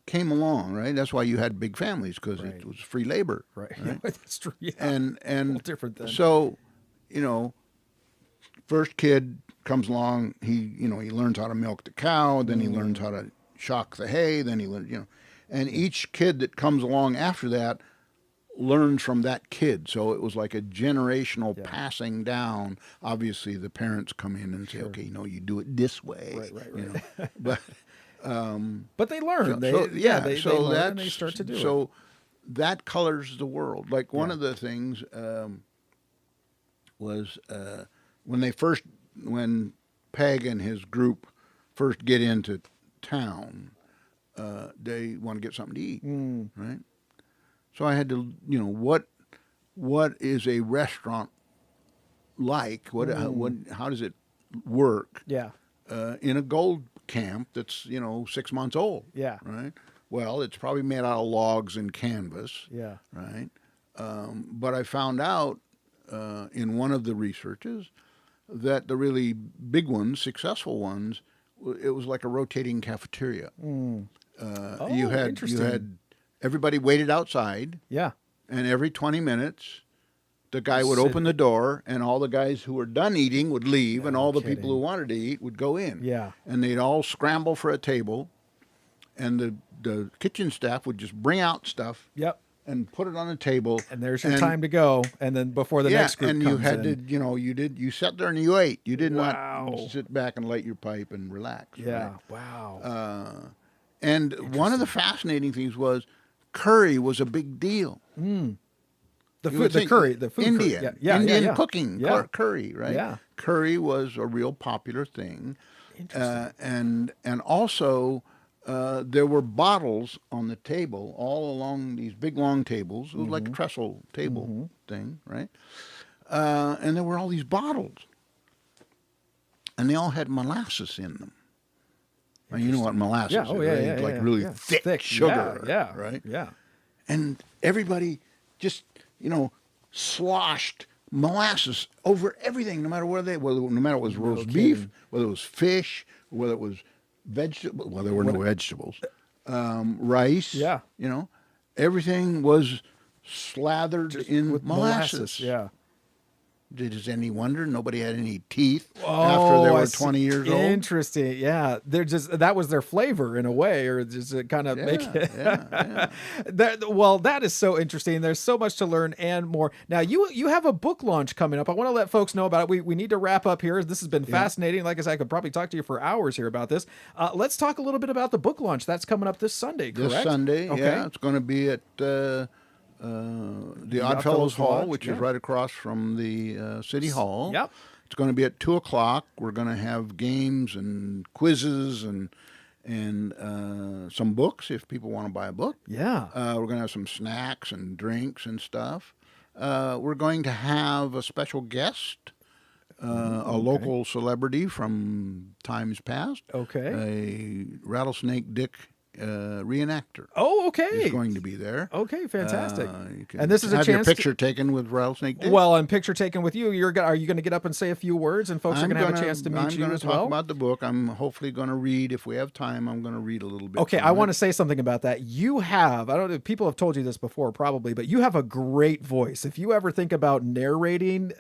came along, right? That's why you had big families, because it was free labor, right? That's true. Yeah. And different then. So, first kid comes along, he learns how to milk the cow, then he learns how to shock the hay, then he learns, and each kid that comes along after that learns from that kid. So it was like a generational passing down. Obviously, the parents come in and say, okay, you do it this way, right. But they learn. They learn and they start to do it. So that colors the world. Like one of the things was when Peg and his group first get into town, they want to get something to eat, right? So I had to, what is a restaurant like? How does it work? Yeah. In a gold camp that's 6 months old. Yeah. Right. Well, it's probably made out of logs and canvas. Yeah. Right. But I found out in one of the researches that the really big ones, successful ones, it was like a rotating cafeteria. You had everybody waited outside. Yeah. And every 20 minutes, the guy would open the door, and all the guys who were done eating would leave, and all the people who wanted to eat would go in. Yeah. And they'd all scramble for a table, and the kitchen staff would just bring out stuff. Yep. And put it on the table. And there's your time to go. And then before the next group and comes you had in. to, you sat there and you ate. You did not sit back and light your pipe and relax. Yeah. Right? Wow. And one of the fascinating things was curry was a big deal. The food curry. Indian. Curry. Yeah. Indian cooking. Yeah. Curry, right? Yeah. Curry was a real popular thing. And also there were bottles on the table all along these big long tables. It was like a trestle table thing, right? And there were all these bottles. And they all had molasses in them. Well, you know what molasses Yeah. is, Oh, yeah, right? yeah, It's like yeah, really yeah. thick sugar. Yeah. Right? Yeah. And everybody just, sloshed molasses over everything, no matter no matter it was roast beef, whether it was fish, whether it was vegetable, well, there were no vegetables, rice. Yeah. Everything was slathered in with molasses. Yeah. Is any wonder nobody had any teeth after they were 20 years old? Interesting. Yeah. That was their flavor in a way, or just to kind of make it. That is so interesting. There's so much to learn and more. Now you have a book launch coming up. I want to let folks know about it. We need to wrap up here. This has been fascinating. Like I said, I could probably talk to you for hours here about this. Let's talk a little bit about the book launch. That's coming up this Sunday, correct? This Sunday, yeah. It's going to be at the Oddfellows Hall, which is right across from the City Hall. Yep. It's going to be at 2:00. We're going to have games and quizzes and some books if people want to buy a book. Yeah. We're going to have some snacks and drinks and stuff. We're going to have a special guest, a local celebrity from times past. Okay. A Rattlesnake Dick reenactor. Oh, okay. Is going to be there. Okay, fantastic. You can And this is a have your chance picture taken with Rattlesnake Dick. Well, and picture taken with you. Are you going to get up and say a few words, and folks are going to have a chance to meet you as talk well? about the book. I'm hopefully going to read. If we have time, I'm going to read a little bit. Okay, I want to say something about that. You have, I don't know if people have told you this before, probably, but you have a great voice. If you ever think about narrating,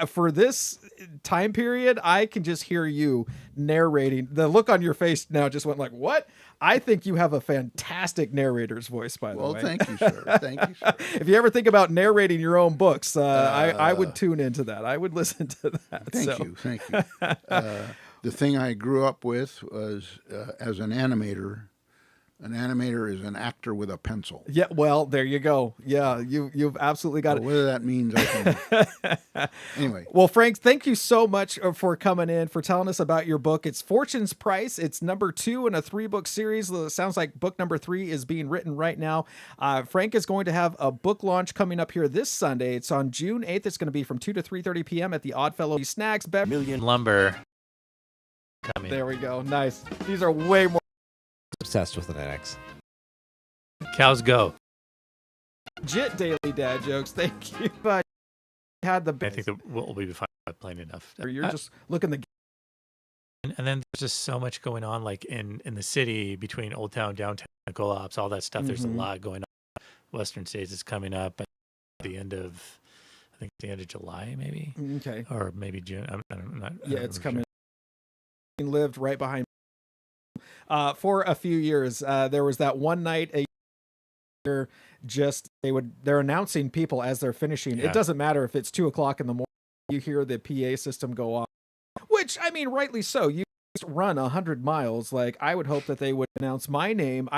for this time period, I can just hear you narrating. The look on your face now just went like, what? I think you have a fantastic narrator's voice, by the way. Well, thank you, sir. Thank you, sir. If you ever think about narrating your own books, I would tune into that. I would listen to that. Thank you. The thing I grew up with was as an animator. An animator is an actor with a pencil. Yeah, well, there you go. Yeah, you've absolutely got it. Whether that means I can... Anyway. Well, Frank, thank you so much for coming in, for telling us about your book. It's Fortune's Price. It's number 2 in a 3-book series. It sounds like book number 3 is being written right now. Frank is going to have a book launch coming up here this Sunday. It's on June 8th. It's going to be from 2 to 3:30 p.m. at the Oddfellow Snacks. Million lumber coming. There we go. Nice. These are way more. Obsessed with an X. Cows go. Legit daily dad jokes. Thank you. But had the. I think that we'll be fine playing enough. You're just looking the. And then there's just so much going on, like in the city between Old Town, Downtown, co-ops, all that stuff. There's a lot going on. Western States is coming up at the end of, I think the end of July, maybe. Okay. Or maybe June. I'm not. Yeah, it's coming. Sure. Lived right behind. For a few years, there was that one night a year. They're announcing people as they're finishing. Yeah. It doesn't matter if it's 2:00 in the morning. You hear the PA system go off, which I mean, rightly so. You just run 100 miles. Like I would hope that they would announce my name.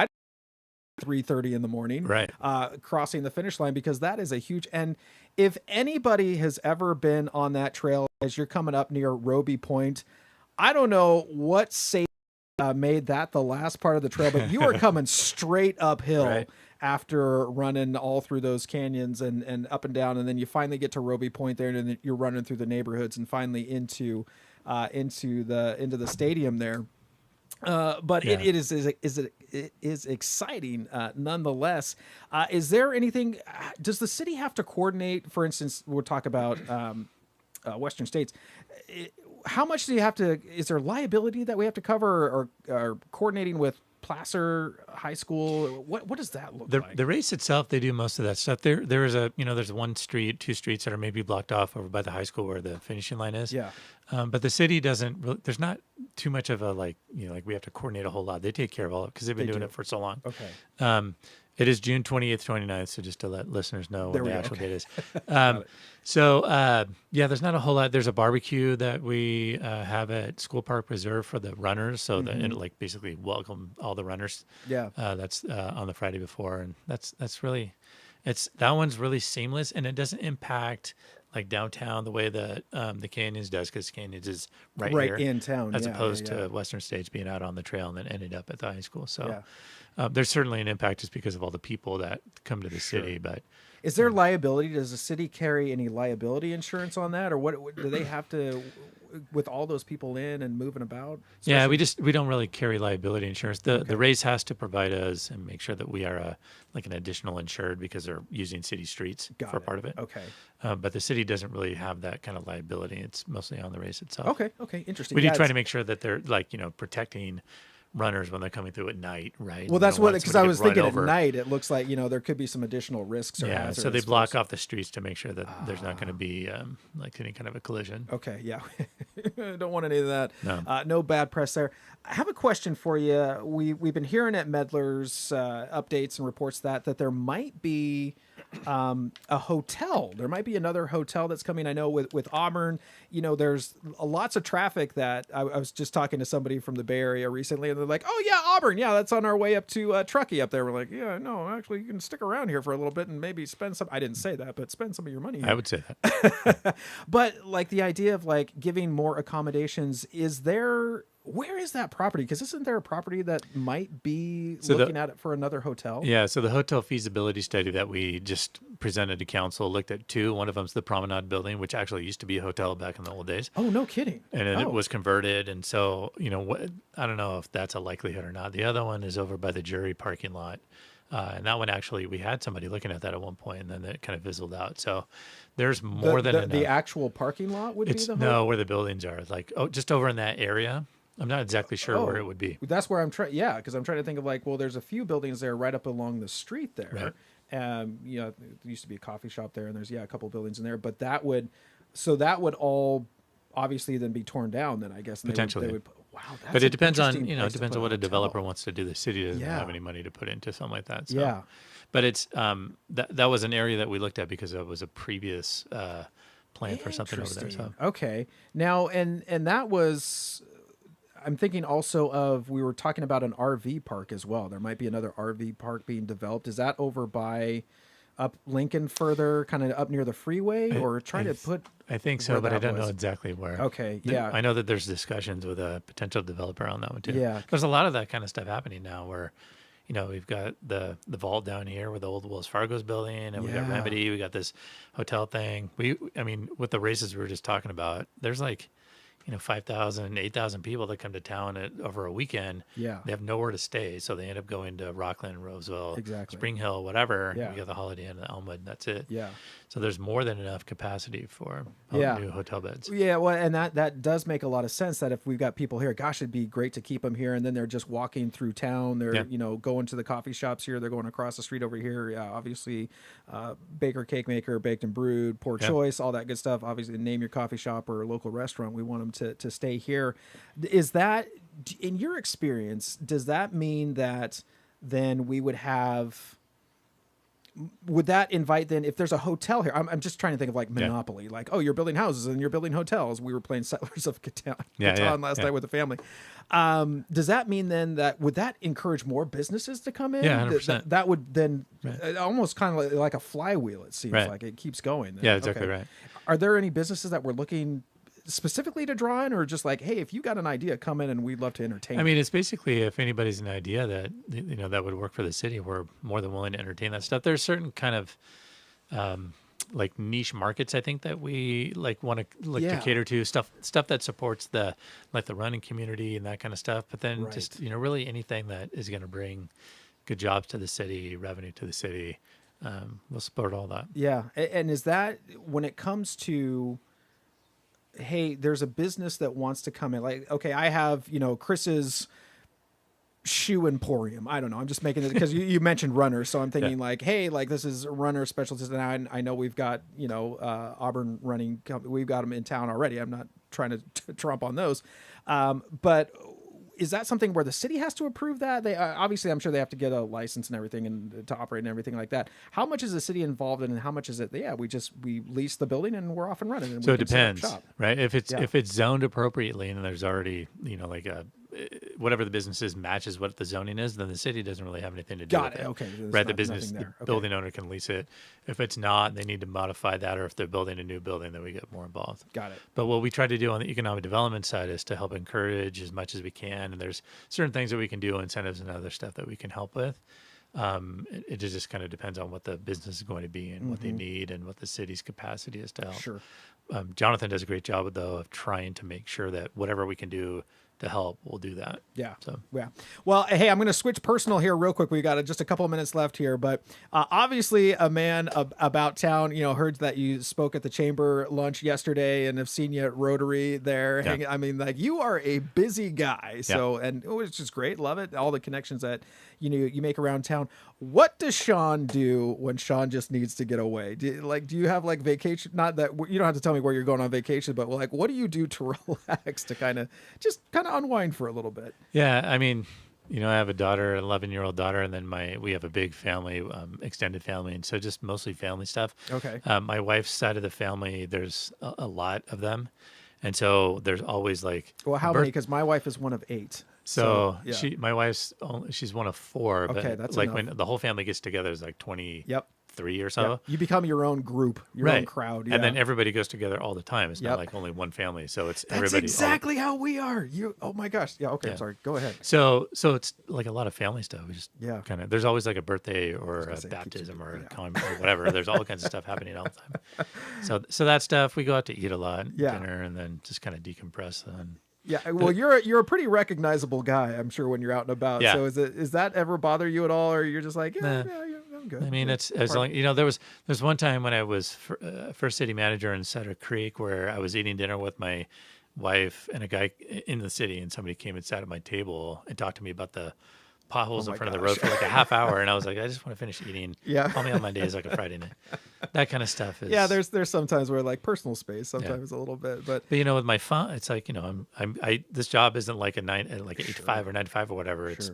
3:30 in the morning, right? Crossing the finish line, because that is a huge. And if anybody has ever been on that trail as you're coming up near Roby Point, I don't know what made that the last part of the trail, but you are coming straight uphill after running all through those canyons and up and down, and then you finally get to Roby Point there, and then you're running through the neighborhoods and finally into the stadium there. But Yeah. it is exciting nonetheless. Is there anything? Does the city have to coordinate? For instance, we'll talk about Western States. How much do you have to? Is there liability that we have to cover, or coordinating with Placer High School? What does that look like? The race itself, they do most of that stuff. There is there's one street, 2 streets that are maybe blocked off over by the high school where the finishing line is. Yeah. But the city doesn't. There's not too much of a like we have to coordinate a whole lot. They take care of all of it because they've been doing it for so long. Okay. It is June 28th, 29th, so just to let listeners know what the actual date is. Got it. There's not a whole lot. There's a barbecue that we have at School Park Reserve for the runners, so that it basically welcome all the runners. Yeah. That's on the Friday before, and that's really, that one's really seamless, and it doesn't impact like downtown the way that the Canyons does, because Canyons is right here in town, as yeah, opposed yeah, yeah. to Western States being out on the trail and then ended up at the high school. So. Yeah. There's certainly an impact just because of all the people that come to the city, but Is there liability? Does the city carry any liability insurance on that, or what do they have to? with all those people in and moving about? Yeah, we don't really carry liability insurance. The race has to provide us and make sure that we are like an additional insured because they're using city streets for part of it. Okay. But the city doesn't really have that kind of liability. It's mostly on the race itself. Okay, interesting. We do try to make sure that they're like, protecting runners when they're coming through at night, right? Well, that's what, because I was thinking at night, it looks like, there could be some additional risks or hazards. So they block off the streets to make sure that there's not going to be like any kind of a collision. Okay, yeah. Don't want any of that. No. No bad press there. I have a question for you. We've been hearing at Medler's updates and reports that there might be a hotel. There might be another hotel that's coming. I know with Auburn, there's lots of traffic that I was just talking to somebody from the Bay Area recently, and they're like, oh yeah, Auburn. Yeah, that's on our way up to Truckee up there. We're like, yeah, no, actually you can stick around here for a little bit and maybe spend some, I didn't say that, but spend some of your money here. I would say that. But like the idea of like giving more accommodations, where is that property? Because isn't there a property that might be looking at it for another hotel? Yeah, so the hotel feasibility study that we just presented to council looked at two. One of them's the Promenade Building, which actually used to be a hotel back in the old days. Oh, no kidding. And then it was converted. And so, I don't know if that's a likelihood or not. The other one is over by the jury parking lot. And that one actually, we had somebody looking at that at one point, and then it kind of fizzled out. So there's more than enough. The actual parking lot would be the hotel? No, where the buildings are. Like, just over in that area. I'm not exactly sure where it would be. That's where I'm trying. Yeah, because I'm trying to think of like, well, there's a few buildings there right up along the street there. Right. There used to be a coffee shop there, and there's a couple buildings in there. But that would all obviously then be torn down. Then I guess potentially. They would wow, that's but it depends on it depends on what a developer wants to do. The city doesn't have any money to put into something like that. So. Yeah. But it's that was an area that we looked at because it was a previous plan for something over there. So. Okay. Now and that was. I'm thinking also of, we were talking about an RV park as well. There might be another RV park being developed. Is that over by up Lincoln further, kind of up near the freeway, or trying to put? I think so, but I don't know exactly where. Okay, yeah. I know that there's discussions with a potential developer on that one too. Yeah. There's a lot of that kind of stuff happening now where, we've got the vault down here where the old Wells Fargo's building, and we got Remedy, we got this hotel thing. With the races we were just talking about, there's like, 5,000, 8,000 people that come to town over a weekend. Yeah. They have nowhere to stay, so they end up going to Rockland, Roseville, exactly. Spring Hill, whatever. Yeah. We got the Holiday Inn and Elmwood, and that's it. Yeah. So there's more than enough capacity for new hotel beds. Yeah, well, and that does make a lot of sense, that if we've got people here, gosh, it'd be great to keep them here, and then they're just walking through town. They're, going to the coffee shops here. They're going across the street over here. Yeah, obviously, Baker Cake Maker, Baked and Brewed, Poor Choice, all that good stuff. Obviously, name your coffee shop or local restaurant. We want them to stay here. Is that, in your experience, does that mean that then we would have... Would that invite then, if there's a hotel here, I'm just trying to think of like Monopoly, like, oh, you're building houses and you're building hotels. We were playing Settlers of Catan last night with the family. Does that mean then would that encourage more businesses to come in? Yeah, 100%. That would then almost kind of like a flywheel, it seems like it keeps going. Then. Yeah, exactly right. Are there any businesses that we're looking specifically to draw in, or just like, hey, if you got an idea, come in and we'd love to entertain you? It's basically, if anybody's an idea that that would work for the city, we're more than willing to entertain that stuff. There's certain kind of like niche markets, I think, that we want to to cater to, stuff that supports the running community and that kind of stuff. But then just really anything that is going to bring good jobs to the city, revenue to the city, we'll support all that. Yeah, and is that when it comes to, hey, there's a business that wants to come in, like, okay, I have, Chris's shoe emporium. I don't know. I'm just making it because you mentioned runners. So I'm thinking like, hey, like this is runner specialties. And I know we've got, Auburn running. We've got them in town already. I'm not trying to trump on those. But is that something where the city has to approve that? They obviously, I'm sure they have to get a license and everything and to operate and everything like that. How much is the city involved in, and how much is it? Yeah, we lease the building and we're off and running. And so it depends, right? If it's zoned appropriately and there's already like a whatever the business is matches what the zoning is, then the city doesn't really have anything to do with it. Okay. Right. The business, the building owner can lease it. If it's not, they need to modify that, or if they're building a new building, then we get more involved. Got it. But what we try to do on the economic development side is to help encourage as much as we can. And there's certain things that we can do, incentives and other stuff that we can help with. It just kind of depends on what the business is going to be and what they need and what the city's capacity is to help. Sure. Jonathan does a great job, though, of trying to make sure that whatever we can do to help, we'll do that. Yeah. So yeah. Well, hey, I'm going to switch personal here real quick. We got just a couple of minutes left here, but obviously a man about town, heard that you spoke at the chamber lunch yesterday and have seen you at Rotary there. Yeah. I mean, like, you are a busy guy. So, and it's just great. Love it. All the connections that, you make around town. What does Sean do when Sean just needs to get away? Do you have like vacation? Not that you don't have to tell me where you're going on vacation, but like, what do you do to relax, to kind of unwind for a little bit? Yeah, I mean, I have a daughter, an 11-year-old daughter, and then we have a big family, extended family, and so just mostly family stuff. Okay. My wife's side of the family, there's a lot of them, and so there's always like. Well, how many? Because my wife is one of 8. So yeah. my wife's she's one of 4. But okay, that's like enough. when the whole family gets together is like 20. Yep. 3 or so. Yep. You become your own group, your own crowd. Yeah. And then everybody goes together all the time. It's not like only one family. So it's That's everybody. exactly how we are. Oh my gosh. Yeah. Okay. Yeah. Sorry. Go ahead. So it's like a lot of family stuff. We just kind of, there's always like a birthday or a baptism or a or whatever. There's all kinds of stuff happening all the time. So that stuff, we go out to eat a lot, dinner, and then just kind of decompress. And yeah. Well, you're a pretty recognizable guy, I'm sure, when you're out and about. Yeah. So is that ever bother you at all, or you're just like, yeah, I'm good. I mean, it's as long, there's one time when I was first city manager in Sutter Creek where I was eating dinner with my wife and a guy in the city, and somebody came and sat at my table and talked to me about the potholes in front of the road for like a half hour, and I was like, I just want to finish eating. Yeah. Call me on Mondays like a Friday night. That kind of stuff is. Yeah, there's sometimes where like personal space, sometimes a little bit, but with my phone, it's like I this job isn't like a 8 to 5 or 9 to 5 or whatever. It's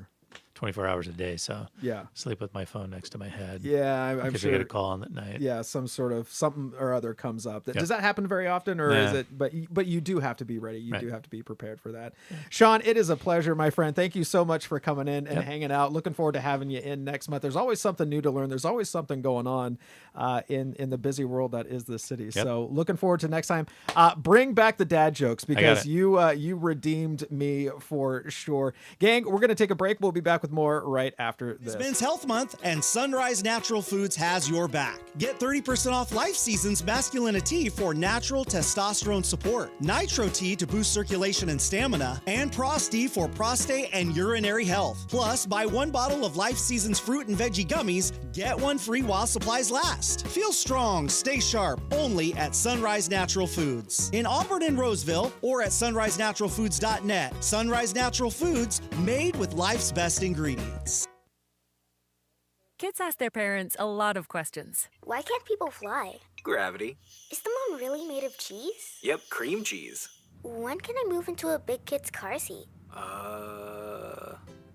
24 hours a day, so sleep with my phone next to my head. Yeah, I'm sure. sure. I get a call on that night. Yeah, something or other comes up. Does that happen very often, or is it? But you do have to be ready. You do have to be prepared for that. Sean, it is a pleasure, my friend. Thank you so much for coming in and hanging out. Looking forward to having you in next month. There's always something new to learn. There's always something going on in the busy world that is the city. So looking forward to next time. Bring back the dad jokes, because you redeemed me for sure. Gang, we're gonna take a break. We'll be back with more right after this. It's Men's Health Month, and Sunrise Natural Foods has your back. Get 30% off Life Seasons Masculinity for natural testosterone support, Nitro Tea to boost circulation and stamina, and Prosty for prostate and urinary health. Plus, buy 1 bottle of Life Seasons fruit and veggie gummies, get 1 free while supplies last. Feel strong, stay sharp, only at Sunrise Natural Foods. In Auburn and Roseville, or at sunrisenaturalfoods.net. Sunrise Natural Foods, made with life's best ingredients. Kids ask their parents a lot of questions. Why can't people fly? Gravity. Is the moon really made of cheese? Yep, cream cheese. When can I move into a big kid's car seat?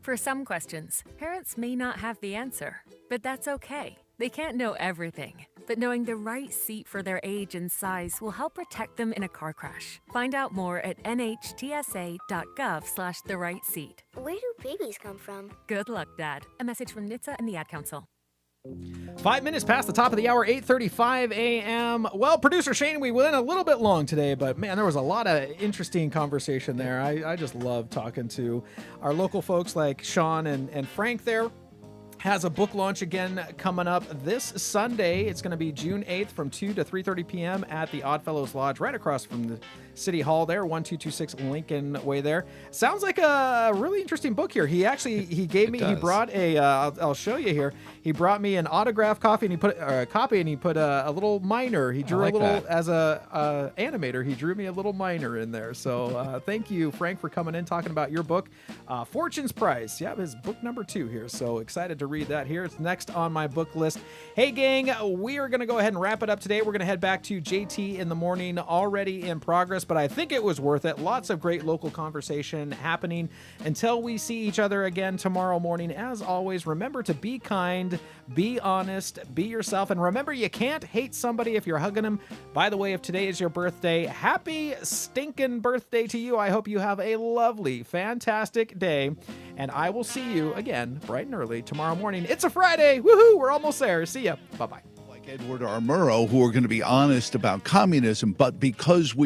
For some questions, parents may not have the answer, but that's okay. They can't know everything, but knowing the right seat for their age and size will help protect them in a car crash. Find out more at nhtsa.gov/the-right-seat. Where do babies come from? Good luck, Dad. A message from NHTSA and the Ad Council. 5 minutes past the top of the hour, 8:35 a.m. Well, producer Shane, we went a little bit long today, but man, there was a lot of interesting conversation there. I just love talking to our local folks like Sean and Frank there. Has a book launch again coming up this Sunday. It's going to be June 8th from 2 to 3:30 p.m. at the Oddfellows Lodge, right across from the City Hall there, 1226 Lincoln Way there. Sounds like a really interesting book here. He gave me, he brought I'll show you here. He brought me an autograph copy, and he put a little minor. He drew as a animator. He drew me a little minor in there. So thank you, Frank, for coming in, talking about your book, Fortune's Price. Yeah, his book number 2 here. So excited to read that here. It's next on my book list. Hey, gang, we are going to go ahead and wrap it up today. We're going to head back to JT in the morning, already in progress, but I think it was worth it. Lots of great local conversation happening. Until we see each other again tomorrow morning, as always, remember to be kind, be honest, be yourself, and remember, you can't hate somebody if you're hugging them. By the way, if today is your birthday, happy stinking birthday to you. I hope you have a lovely, fantastic day, and I will see you again bright and early tomorrow morning. It's a Friday. Woohoo! We're almost there. See ya. Bye-bye. Like Edward R. Murrow, who are going to be honest about communism, but because we